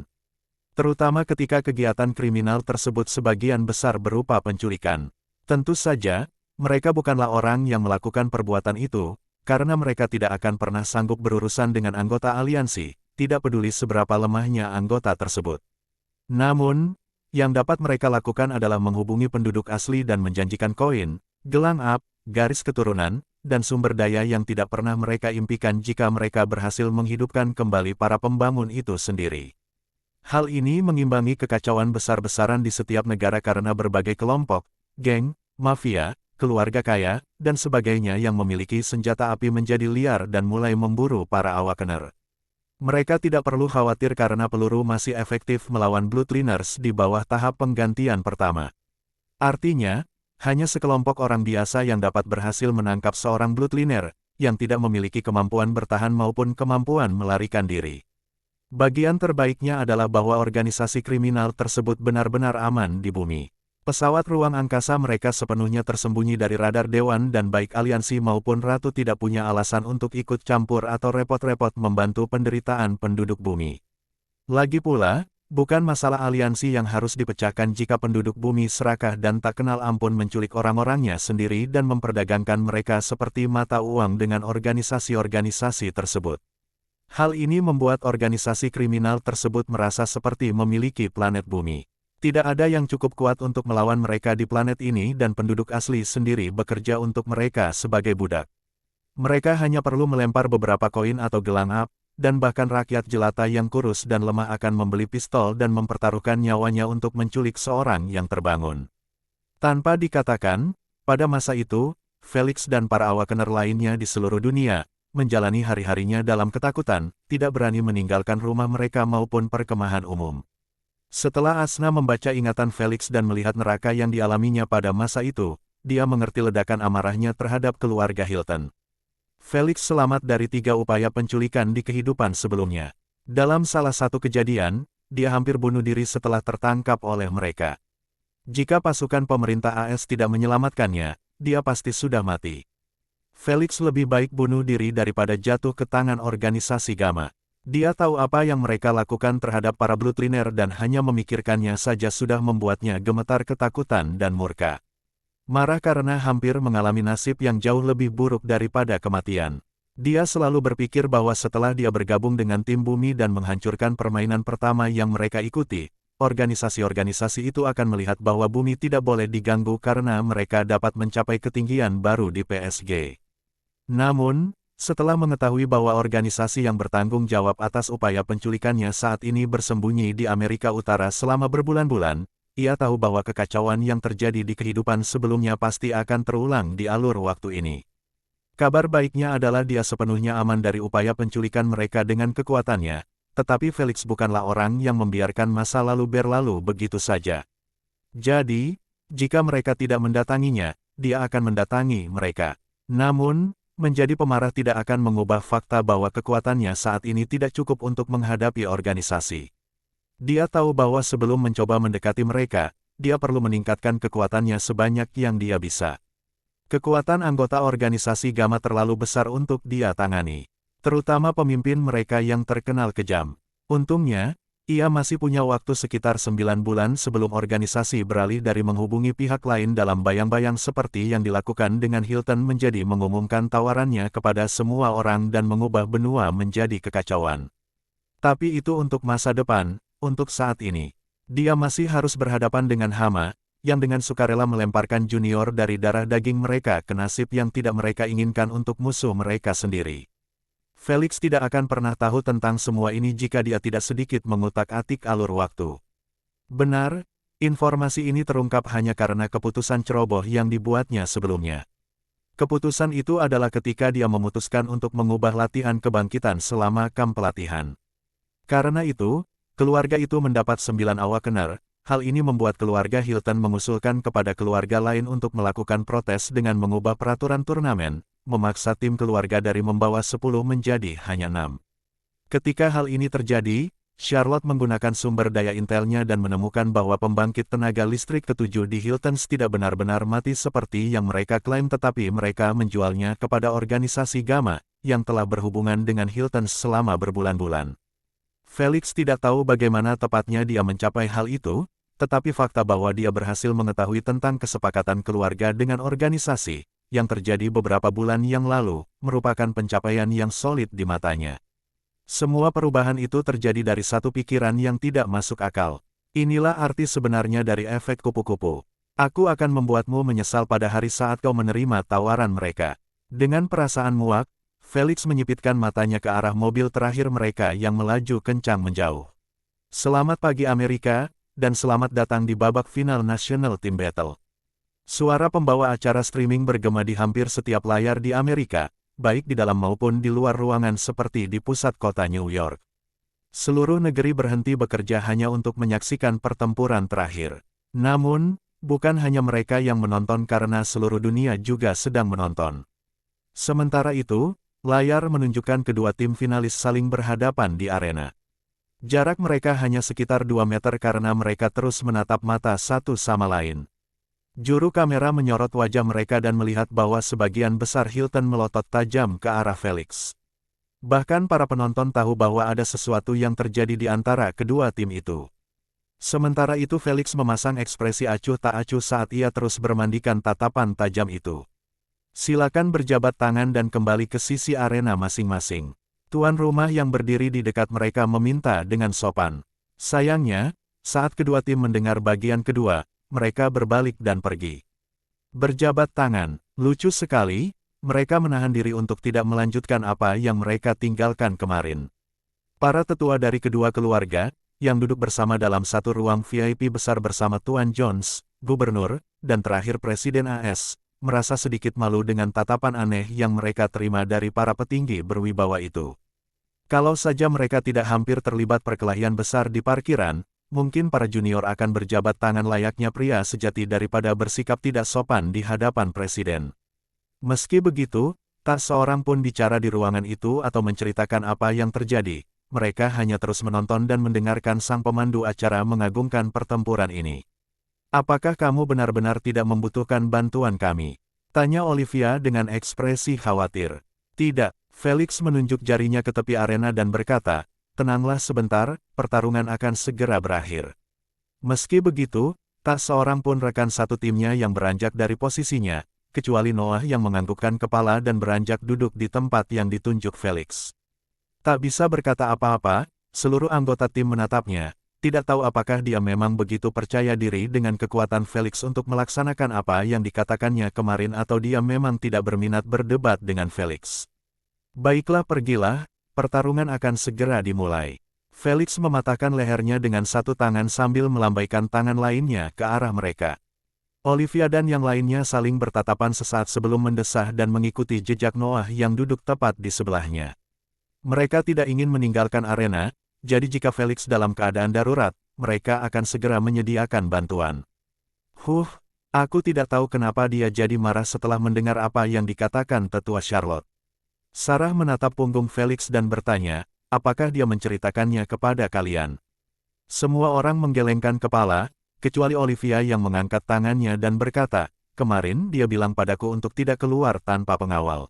Terutama ketika kegiatan kriminal tersebut sebagian besar berupa penculikan. Tentu saja, mereka bukanlah orang yang melakukan perbuatan itu, karena mereka tidak akan pernah sanggup berurusan dengan anggota aliansi, tidak peduli seberapa lemahnya anggota tersebut. Namun, yang dapat mereka lakukan adalah menghubungi penduduk asli dan menjanjikan koin, gelang up, garis keturunan, dan sumber daya yang tidak pernah mereka impikan jika mereka berhasil menghidupkan kembali para pembangun itu sendiri. Hal ini mengimbangi kekacauan besar-besaran di setiap negara karena berbagai kelompok, geng, mafia, keluarga kaya, dan sebagainya yang memiliki senjata api menjadi liar dan mulai memburu para awakener. Mereka tidak perlu khawatir karena peluru masih efektif melawan Bloodliners di bawah tahap penggantian pertama. Artinya, hanya sekelompok orang biasa yang dapat berhasil menangkap seorang Bloodliner, yang tidak memiliki kemampuan bertahan maupun kemampuan melarikan diri. Bagian terbaiknya adalah bahwa organisasi kriminal tersebut benar-benar aman di bumi. Pesawat ruang angkasa mereka sepenuhnya tersembunyi dari radar Dewan dan baik aliansi maupun Ratu tidak punya alasan untuk ikut campur atau repot-repot membantu penderitaan penduduk bumi. Lagi pula, bukan masalah aliansi yang harus dipecahkan jika penduduk bumi serakah dan tak kenal ampun menculik orang-orangnya sendiri dan memperdagangkan mereka seperti mata uang dengan organisasi-organisasi tersebut. Hal ini membuat organisasi kriminal tersebut merasa seperti memiliki planet bumi. Tidak ada yang cukup kuat untuk melawan mereka di planet ini dan penduduk asli sendiri bekerja untuk mereka sebagai budak. Mereka hanya perlu melempar beberapa koin atau gelang up, dan bahkan rakyat jelata yang kurus dan lemah akan membeli pistol dan mempertaruhkan nyawanya untuk menculik seorang yang terbangun. Tanpa dikatakan, pada masa itu, Felix dan para awakener lainnya di seluruh dunia, menjalani hari-harinya dalam ketakutan, tidak berani meninggalkan rumah mereka maupun perkemahan umum. Setelah Asna membaca ingatan Felix dan melihat neraka yang dialaminya pada masa itu, dia mengerti ledakan amarahnya terhadap keluarga Hilton. Felix selamat dari 3 upaya penculikan di kehidupan sebelumnya. Dalam salah satu kejadian, dia hampir bunuh diri setelah tertangkap oleh mereka. Jika pasukan pemerintah AS tidak menyelamatkannya, dia pasti sudah mati. Felix lebih baik bunuh diri daripada jatuh ke tangan organisasi Gamma. Dia tahu apa yang mereka lakukan terhadap para Bloodliner dan hanya memikirkannya saja sudah membuatnya gemetar ketakutan dan murka. Marah karena hampir mengalami nasib yang jauh lebih buruk daripada kematian. Dia selalu berpikir bahwa setelah dia bergabung dengan tim bumi dan menghancurkan permainan pertama yang mereka ikuti, organisasi-organisasi itu akan melihat bahwa bumi tidak boleh diganggu karena mereka dapat mencapai ketinggian baru di PSG. Namun, setelah mengetahui bahwa organisasi yang bertanggung jawab atas upaya penculikannya saat ini bersembunyi di Amerika Utara selama berbulan-bulan, ia tahu bahwa kekacauan yang terjadi di kehidupan sebelumnya pasti akan terulang di alur waktu ini. Kabar baiknya adalah dia sepenuhnya aman dari upaya penculikan mereka dengan kekuatannya, tetapi Felix bukanlah orang yang membiarkan masa lalu berlalu begitu saja. Jadi, jika mereka tidak mendatanginya, dia akan mendatangi mereka. Namun, menjadi pemarah tidak akan mengubah fakta bahwa kekuatannya saat ini tidak cukup untuk menghadapi organisasi. Dia tahu bahwa sebelum mencoba mendekati mereka, dia perlu meningkatkan kekuatannya sebanyak yang dia bisa. Kekuatan anggota organisasi Gamma terlalu besar untuk dia tangani, terutama pemimpin mereka yang terkenal kejam. Untungnya, ia masih punya waktu sekitar 9 bulan sebelum organisasi beralih dari menghubungi pihak lain dalam bayang-bayang seperti yang dilakukan dengan Hilton menjadi mengumumkan tawarannya kepada semua orang dan mengubah benua menjadi kekacauan. Tapi itu untuk masa depan, untuk saat ini. Dia masih harus berhadapan dengan Hama, yang dengan sukarela melemparkan junior dari darah daging mereka ke nasib yang tidak mereka inginkan untuk musuh mereka sendiri. Felix tidak akan pernah tahu tentang semua ini jika dia tidak sedikit mengutak-atik alur waktu. Benar, informasi ini terungkap hanya karena keputusan ceroboh yang dibuatnya sebelumnya. Keputusan itu adalah ketika dia memutuskan untuk mengubah latihan kebangkitan selama kamp pelatihan. Karena itu, keluarga itu mendapat 9 awakener. Hal ini membuat keluarga Hilton mengusulkan kepada keluarga lain untuk melakukan protes dengan mengubah peraturan turnamen, memaksa tim keluarga dari membawa 10 menjadi hanya 6. Ketika hal ini terjadi, Charlotte menggunakan sumber daya intelnya dan menemukan bahwa pembangkit tenaga listrik ke-7 di Hiltons tidak benar-benar mati seperti yang mereka klaim, tetapi mereka menjualnya kepada organisasi Gamma, yang telah berhubungan dengan Hiltons selama berbulan-bulan. Felix tidak tahu bagaimana tepatnya dia mencapai hal itu, tetapi fakta bahwa dia berhasil mengetahui tentang kesepakatan keluarga dengan organisasi yang terjadi beberapa bulan yang lalu, merupakan pencapaian yang solid di matanya. Semua perubahan itu terjadi dari satu pikiran yang tidak masuk akal. Inilah arti sebenarnya dari efek kupu-kupu. Aku akan membuatmu menyesal pada hari saat kau menerima tawaran mereka. Dengan perasaan muak, Felix menyipitkan matanya ke arah mobil terakhir mereka yang melaju kencang menjauh. Selamat pagi Amerika, dan selamat datang di babak final National Team Battle. Suara pembawa acara streaming bergema di hampir setiap layar di Amerika, baik di dalam maupun di luar ruangan seperti di pusat kota New York. Seluruh negeri berhenti bekerja hanya untuk menyaksikan pertempuran terakhir. Namun, bukan hanya mereka yang menonton karena seluruh dunia juga sedang menonton. Sementara itu, layar menunjukkan kedua tim finalis saling berhadapan di arena. Jarak mereka hanya sekitar 2 meter karena mereka terus menatap mata satu sama lain. Juru kamera menyorot wajah mereka dan melihat bahwa sebagian besar Hilton melotot tajam ke arah Felix. Bahkan para penonton tahu bahwa ada sesuatu yang terjadi di antara kedua tim itu. Sementara itu Felix memasang ekspresi acuh tak acuh saat ia terus bermandikan tatapan tajam itu. Silakan berjabat tangan dan kembali ke sisi arena masing-masing. Tuan rumah yang berdiri di dekat mereka meminta dengan sopan. Sayangnya, saat kedua tim mendengar bagian kedua, mereka berbalik dan pergi. Berjabat tangan, lucu sekali, mereka menahan diri untuk tidak melanjutkan apa yang mereka tinggalkan kemarin. Para tetua dari kedua keluarga, yang duduk bersama dalam satu ruang VIP besar bersama Tuan Jones, gubernur, dan terakhir Presiden AS, merasa sedikit malu dengan tatapan aneh yang mereka terima dari para petinggi berwibawa itu. Kalau saja mereka tidak hampir terlibat perkelahian besar di parkiran, mungkin para junior akan berjabat tangan layaknya pria sejati daripada bersikap tidak sopan di hadapan presiden. Meski begitu, tak seorang pun bicara di ruangan itu atau menceritakan apa yang terjadi. Mereka hanya terus menonton dan mendengarkan sang pemandu acara mengagungkan pertempuran ini. Apakah kamu benar-benar tidak membutuhkan bantuan kami? Tanya Olivia dengan ekspresi khawatir. Tidak, Felix menunjuk jarinya ke tepi arena dan berkata, tenanglah sebentar, pertarungan akan segera berakhir. Meski begitu, tak seorang pun rekan satu timnya yang beranjak dari posisinya, kecuali Noah yang menganggukkan kepala dan beranjak duduk di tempat yang ditunjuk Felix. Tak bisa berkata apa-apa, seluruh anggota tim menatapnya, tidak tahu apakah dia memang begitu percaya diri dengan kekuatan Felix untuk melaksanakan apa yang dikatakannya kemarin atau dia memang tidak berminat berdebat dengan Felix. Baiklah pergilah. Pertarungan akan segera dimulai. Felix mematahkan lehernya dengan satu tangan sambil melambaikan tangan lainnya ke arah mereka. Olivia dan yang lainnya saling bertatapan sesaat sebelum mendesah dan mengikuti jejak Noah yang duduk tepat di sebelahnya. Mereka tidak ingin meninggalkan arena, jadi jika Felix dalam keadaan darurat, mereka akan segera menyediakan bantuan. Aku tidak tahu kenapa dia jadi marah setelah mendengar apa yang dikatakan tetua Charlotte. Sarah menatap punggung Felix dan bertanya, apakah dia menceritakannya kepada kalian? Semua orang menggelengkan kepala, kecuali Olivia yang mengangkat tangannya dan berkata, kemarin dia bilang padaku untuk tidak keluar tanpa pengawal.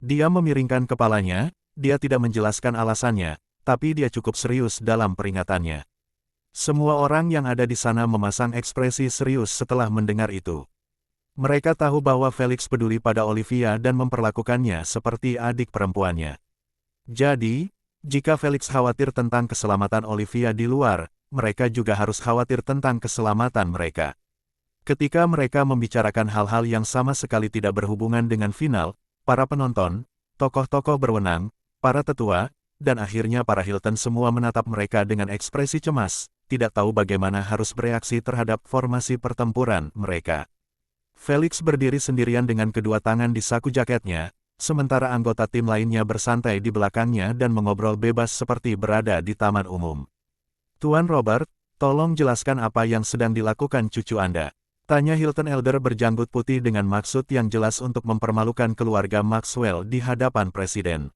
Dia memiringkan kepalanya, dia tidak menjelaskan alasannya, tapi dia cukup serius dalam peringatannya. Semua orang yang ada di sana memasang ekspresi serius setelah mendengar itu. Mereka tahu bahwa Felix peduli pada Olivia dan memperlakukannya seperti adik perempuannya. Jadi, jika Felix khawatir tentang keselamatan Olivia di luar, mereka juga harus khawatir tentang keselamatan mereka. Ketika mereka membicarakan hal-hal yang sama sekali tidak berhubungan dengan final, para penonton, tokoh-tokoh berwenang, para tetua, dan akhirnya para Hilton semua menatap mereka dengan ekspresi cemas, tidak tahu bagaimana harus bereaksi terhadap formasi pertempuran mereka. Felix berdiri sendirian dengan kedua tangan di saku jaketnya, sementara anggota tim lainnya bersantai di belakangnya dan mengobrol bebas seperti berada di taman umum. Tuan Robert, tolong jelaskan apa yang sedang dilakukan cucu Anda. Tanya Hilton Elder berjanggut putih dengan maksud yang jelas untuk mempermalukan keluarga Maxwell di hadapan Presiden.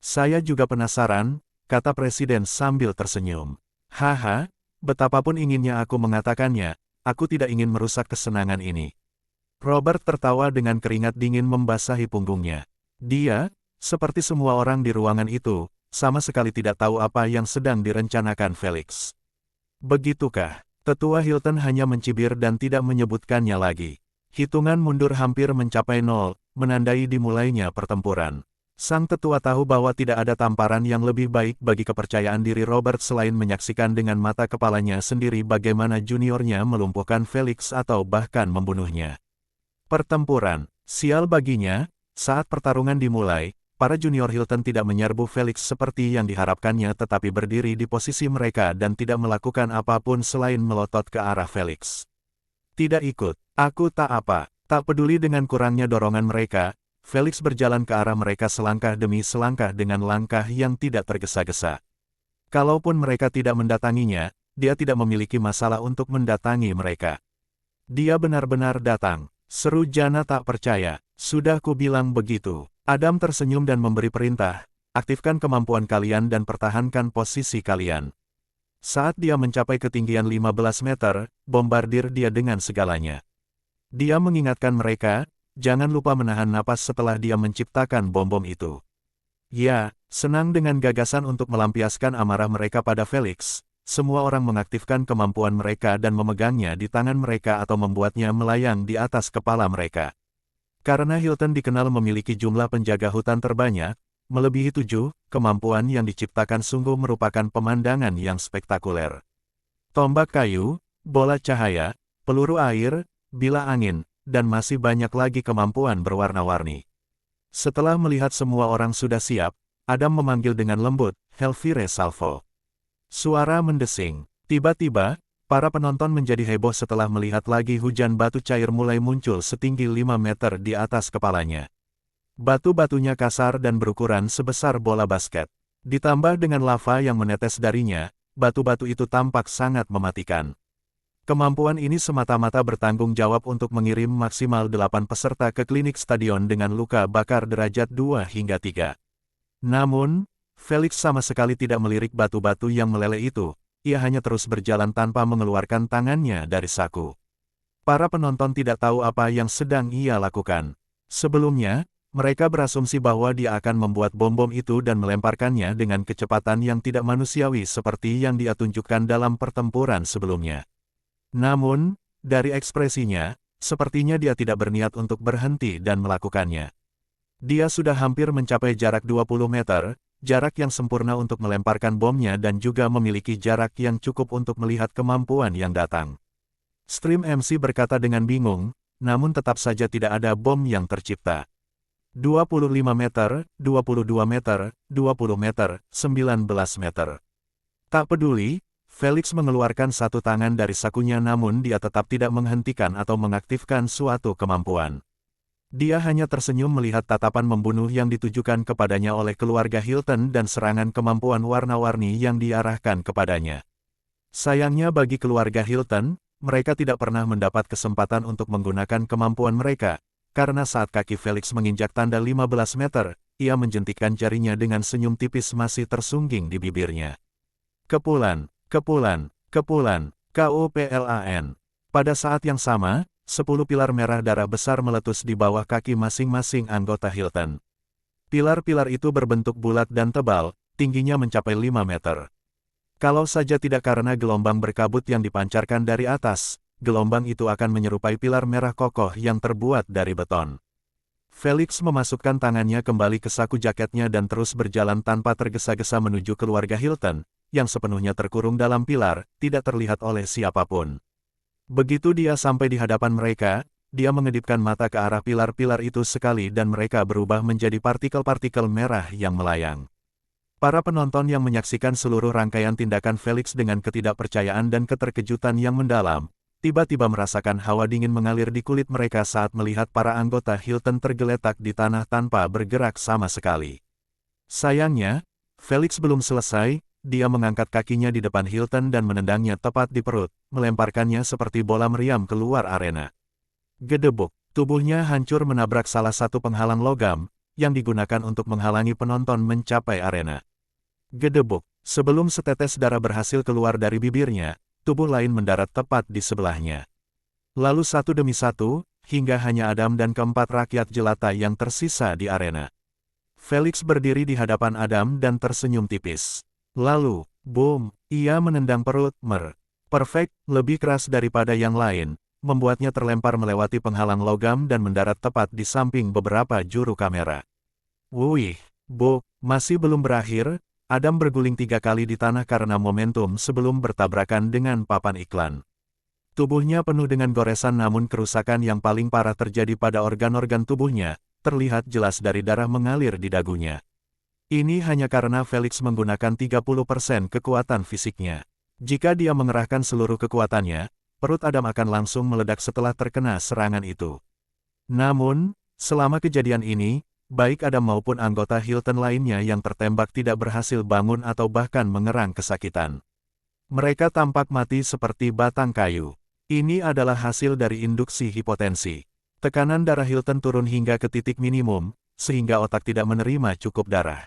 Saya juga penasaran, kata Presiden sambil tersenyum. Haha, betapapun inginnya aku mengatakannya, aku tidak ingin merusak kesenangan ini. Robert tertawa dengan keringat dingin membasahi punggungnya. Dia, seperti semua orang di ruangan itu, sama sekali tidak tahu apa yang sedang direncanakan Felix. Begitukah? Tetua Hilton hanya mencibir dan tidak menyebutkannya lagi. Hitungan mundur hampir mencapai 0, menandai dimulainya pertempuran. Sang tetua tahu bahwa tidak ada tamparan yang lebih baik bagi kepercayaan diri Robert selain menyaksikan dengan mata kepalanya sendiri bagaimana juniornya melumpuhkan Felix atau bahkan membunuhnya. Pertempuran, sial baginya, saat pertarungan dimulai, para junior Hilton tidak menyerbu Felix seperti yang diharapkannya tetapi berdiri di posisi mereka dan tidak melakukan apapun selain melotot ke arah Felix. Tidak ikut, aku tak apa, tak peduli dengan kurangnya dorongan mereka, Felix berjalan ke arah mereka selangkah demi selangkah dengan langkah yang tidak tergesa-gesa. Kalaupun mereka tidak mendatanginya, dia tidak memiliki masalah untuk mendatangi mereka. Dia benar-benar datang, seru Jana tak percaya, sudah ku bilang begitu. Adam tersenyum dan memberi perintah, aktifkan kemampuan kalian dan pertahankan posisi kalian. Saat dia mencapai ketinggian 15 meter, bombardir dia dengan segalanya. Dia mengingatkan mereka, jangan lupa menahan napas setelah dia menciptakan bom-bom itu. Ya, senang dengan gagasan untuk melampiaskan amarah mereka pada Felix, semua orang mengaktifkan kemampuan mereka dan memegangnya di tangan mereka atau membuatnya melayang di atas kepala mereka. Karena Hilton dikenal memiliki jumlah penjaga hutan terbanyak, melebihi 7, kemampuan yang diciptakan sungguh merupakan pemandangan yang spektakuler. Tombak kayu, bola cahaya, peluru air, bilah angin, dan masih banyak lagi kemampuan berwarna-warni. Setelah melihat semua orang sudah siap, Adam memanggil dengan lembut, Helvire Salvo. Suara mendesing. Tiba-tiba, para penonton menjadi heboh setelah melihat lagi hujan batu cair mulai muncul setinggi 5 meter di atas kepalanya. Batu-batunya kasar dan berukuran sebesar bola basket. Ditambah dengan lava yang menetes darinya, batu-batu itu tampak sangat mematikan. Kemampuan ini semata-mata bertanggung jawab untuk mengirim maksimal 8 peserta ke klinik stadion dengan luka bakar derajat 2 hingga 3. Namun, Felix sama sekali tidak melirik batu-batu yang meleleh itu. Ia hanya terus berjalan tanpa mengeluarkan tangannya dari saku. Para penonton tidak tahu apa yang sedang ia lakukan. Sebelumnya, mereka berasumsi bahwa dia akan membuat bom-bom itu dan melemparkannya dengan kecepatan yang tidak manusiawi seperti yang dia tunjukkan dalam pertempuran sebelumnya. Namun, dari ekspresinya, sepertinya dia tidak berniat untuk berhenti dan melakukannya. Dia sudah hampir mencapai jarak 20 meter, jarak yang sempurna untuk melemparkan bomnya dan juga memiliki jarak yang cukup untuk melihat kemampuan yang datang. Stream MC berkata dengan bingung, namun tetap saja tidak ada bom yang tercipta. 25 meter, 22 meter, 20 meter, 19 meter. Tak peduli, Felix mengeluarkan satu tangan dari sakunya namun dia tetap tidak menghentikan atau mengaktifkan suatu kemampuan. Dia hanya tersenyum melihat tatapan membunuh yang ditujukan kepadanya oleh keluarga Hilton dan serangan kemampuan warna-warni yang diarahkan kepadanya. Sayangnya bagi keluarga Hilton, mereka tidak pernah mendapat kesempatan untuk menggunakan kemampuan mereka, karena saat kaki Felix menginjak tanda 15 meter, ia menjentikkan jarinya dengan senyum tipis masih tersungging di bibirnya. Kepulan, kepulan, kepulan, KUPLAN. Pada saat yang sama, 10 pilar merah darah besar meletus di bawah kaki masing-masing anggota Hilton. Pilar-pilar itu berbentuk bulat dan tebal, tingginya mencapai 5 meter. Kalau saja tidak karena gelombang berkabut yang dipancarkan dari atas, gelombang itu akan menyerupai pilar merah kokoh yang terbuat dari beton. Felix memasukkan tangannya kembali ke saku jaketnya dan terus berjalan tanpa tergesa-gesa menuju keluarga Hilton, yang sepenuhnya terkurung dalam pilar, tidak terlihat oleh siapapun. Begitu dia sampai di hadapan mereka, dia mengedipkan mata ke arah pilar-pilar itu sekali dan mereka berubah menjadi partikel-partikel merah yang melayang. Para penonton yang menyaksikan seluruh rangkaian tindakan Felix dengan ketidakpercayaan dan keterkejutan yang mendalam, tiba-tiba merasakan hawa dingin mengalir di kulit mereka saat melihat para anggota Hilton tergeletak di tanah tanpa bergerak sama sekali. Sayangnya, Felix belum selesai. Dia mengangkat kakinya di depan Hilton dan menendangnya tepat di perut, melemparkannya seperti bola meriam keluar arena. Gedebuk, tubuhnya hancur menabrak salah satu penghalang logam, yang digunakan untuk menghalangi penonton mencapai arena. Gedebuk, sebelum setetes darah berhasil keluar dari bibirnya, tubuh lain mendarat tepat di sebelahnya. Lalu satu demi satu, hingga hanya Adam dan keempat rakyat jelata yang tersisa di arena. Felix berdiri di hadapan Adam dan tersenyum tipis. Lalu, boom, ia menendang perut Perfect, lebih keras daripada yang lain, membuatnya terlempar melewati penghalang logam dan mendarat tepat di samping beberapa juru kamera. Wih, masih belum berakhir, Adam berguling 3 kali di tanah karena momentum sebelum bertabrakan dengan papan iklan. Tubuhnya penuh dengan goresan namun kerusakan yang paling parah terjadi pada organ-organ tubuhnya, terlihat jelas dari darah mengalir di dagunya. Ini hanya karena Felix menggunakan 30% kekuatan fisiknya. Jika dia mengerahkan seluruh kekuatannya, perut Adam akan langsung meledak setelah terkena serangan itu. Namun, selama kejadian ini, baik Adam maupun anggota Hilton lainnya yang tertembak tidak berhasil bangun atau bahkan mengerang kesakitan. Mereka tampak mati seperti batang kayu. Ini adalah hasil dari induksi hipotensi. Tekanan darah Hilton turun hingga ke titik minimum, sehingga otak tidak menerima cukup darah.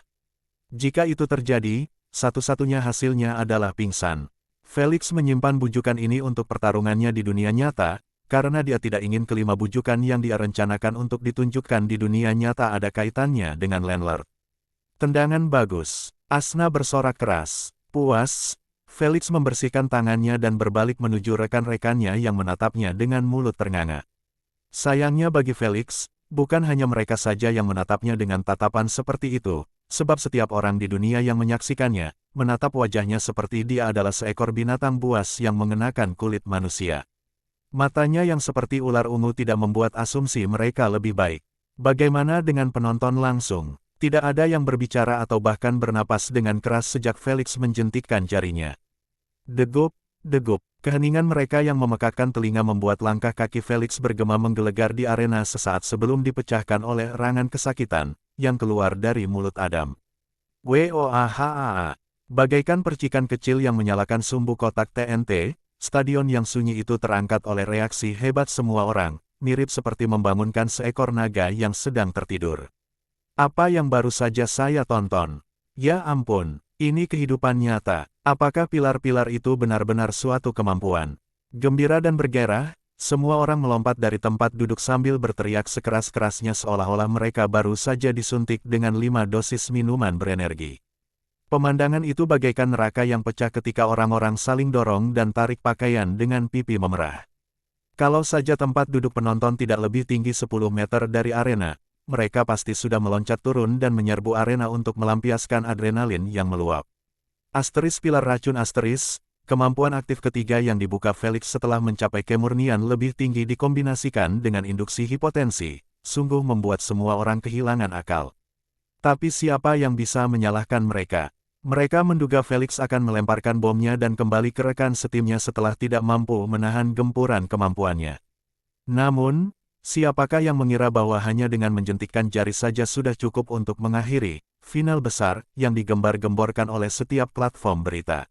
Jika itu terjadi, satu-satunya hasilnya adalah pingsan. Felix menyimpan bujukan ini untuk pertarungannya di dunia nyata, karena dia tidak ingin kelima bujukan yang dia rencanakan untuk ditunjukkan di dunia nyata ada kaitannya dengan Landlord. Tendangan bagus. Asna bersorak keras. Puas. Felix membersihkan tangannya dan berbalik menuju rekan-rekannya yang menatapnya dengan mulut ternganga. Sayangnya bagi Felix, bukan hanya mereka saja yang menatapnya dengan tatapan seperti itu, sebab setiap orang di dunia yang menyaksikannya, menatap wajahnya seperti dia adalah seekor binatang buas yang mengenakan kulit manusia. Matanya yang seperti ular ungu tidak membuat asumsi mereka lebih baik. Bagaimana dengan penonton langsung? Tidak ada yang berbicara atau bahkan bernapas dengan keras sejak Felix menjentikkan jarinya. Degup, degup. Keheningan mereka yang memekakkan telinga membuat langkah kaki Felix bergema menggelegar di arena sesaat sebelum dipecahkan oleh erangan kesakitan yang keluar dari mulut Adam. Woahaa. Bagaikan percikan kecil yang menyalakan sumbu kotak TNT, stadion yang sunyi itu terangkat oleh reaksi hebat semua orang, mirip seperti membangunkan seekor naga yang sedang tertidur. Apa yang baru saja saya tonton? Ya ampun, ini kehidupan nyata. Apakah pilar-pilar itu benar-benar suatu kemampuan? Gembira dan bergairah, semua orang melompat dari tempat duduk sambil berteriak sekeras-kerasnya seolah-olah mereka baru saja disuntik dengan 5 dosis minuman berenergi. Pemandangan itu bagaikan neraka yang pecah ketika orang-orang saling dorong dan tarik pakaian dengan pipi memerah. Kalau saja tempat duduk penonton tidak lebih tinggi 10 meter dari arena, mereka pasti sudah meloncat turun dan menyerbu arena untuk melampiaskan adrenalin yang meluap. Asteris pilar racun asteris, kemampuan aktif ketiga yang dibuka Felix setelah mencapai kemurnian lebih tinggi dikombinasikan dengan induksi hipotensi, sungguh membuat semua orang kehilangan akal. Tapi siapa yang bisa menyalahkan mereka? Mereka menduga Felix akan melemparkan bomnya dan kembali ke rekan setimnya setelah tidak mampu menahan gempuran kemampuannya. Namun, siapakah yang mengira bahwa hanya dengan menjentikkan jari saja sudah cukup untuk mengakhiri final besar yang digembar-gemborkan oleh setiap platform berita.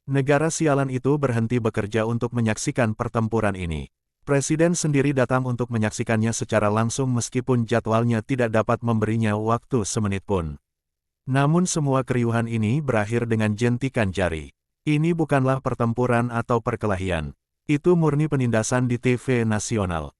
Negara sialan itu berhenti bekerja untuk menyaksikan pertempuran ini. Presiden sendiri datang untuk menyaksikannya secara langsung meskipun jadwalnya tidak dapat memberinya waktu semenit pun. Namun semua keriuhan ini berakhir dengan jentikan jari. Ini bukanlah pertempuran atau perkelahian. Itu murni penindasan di TV nasional.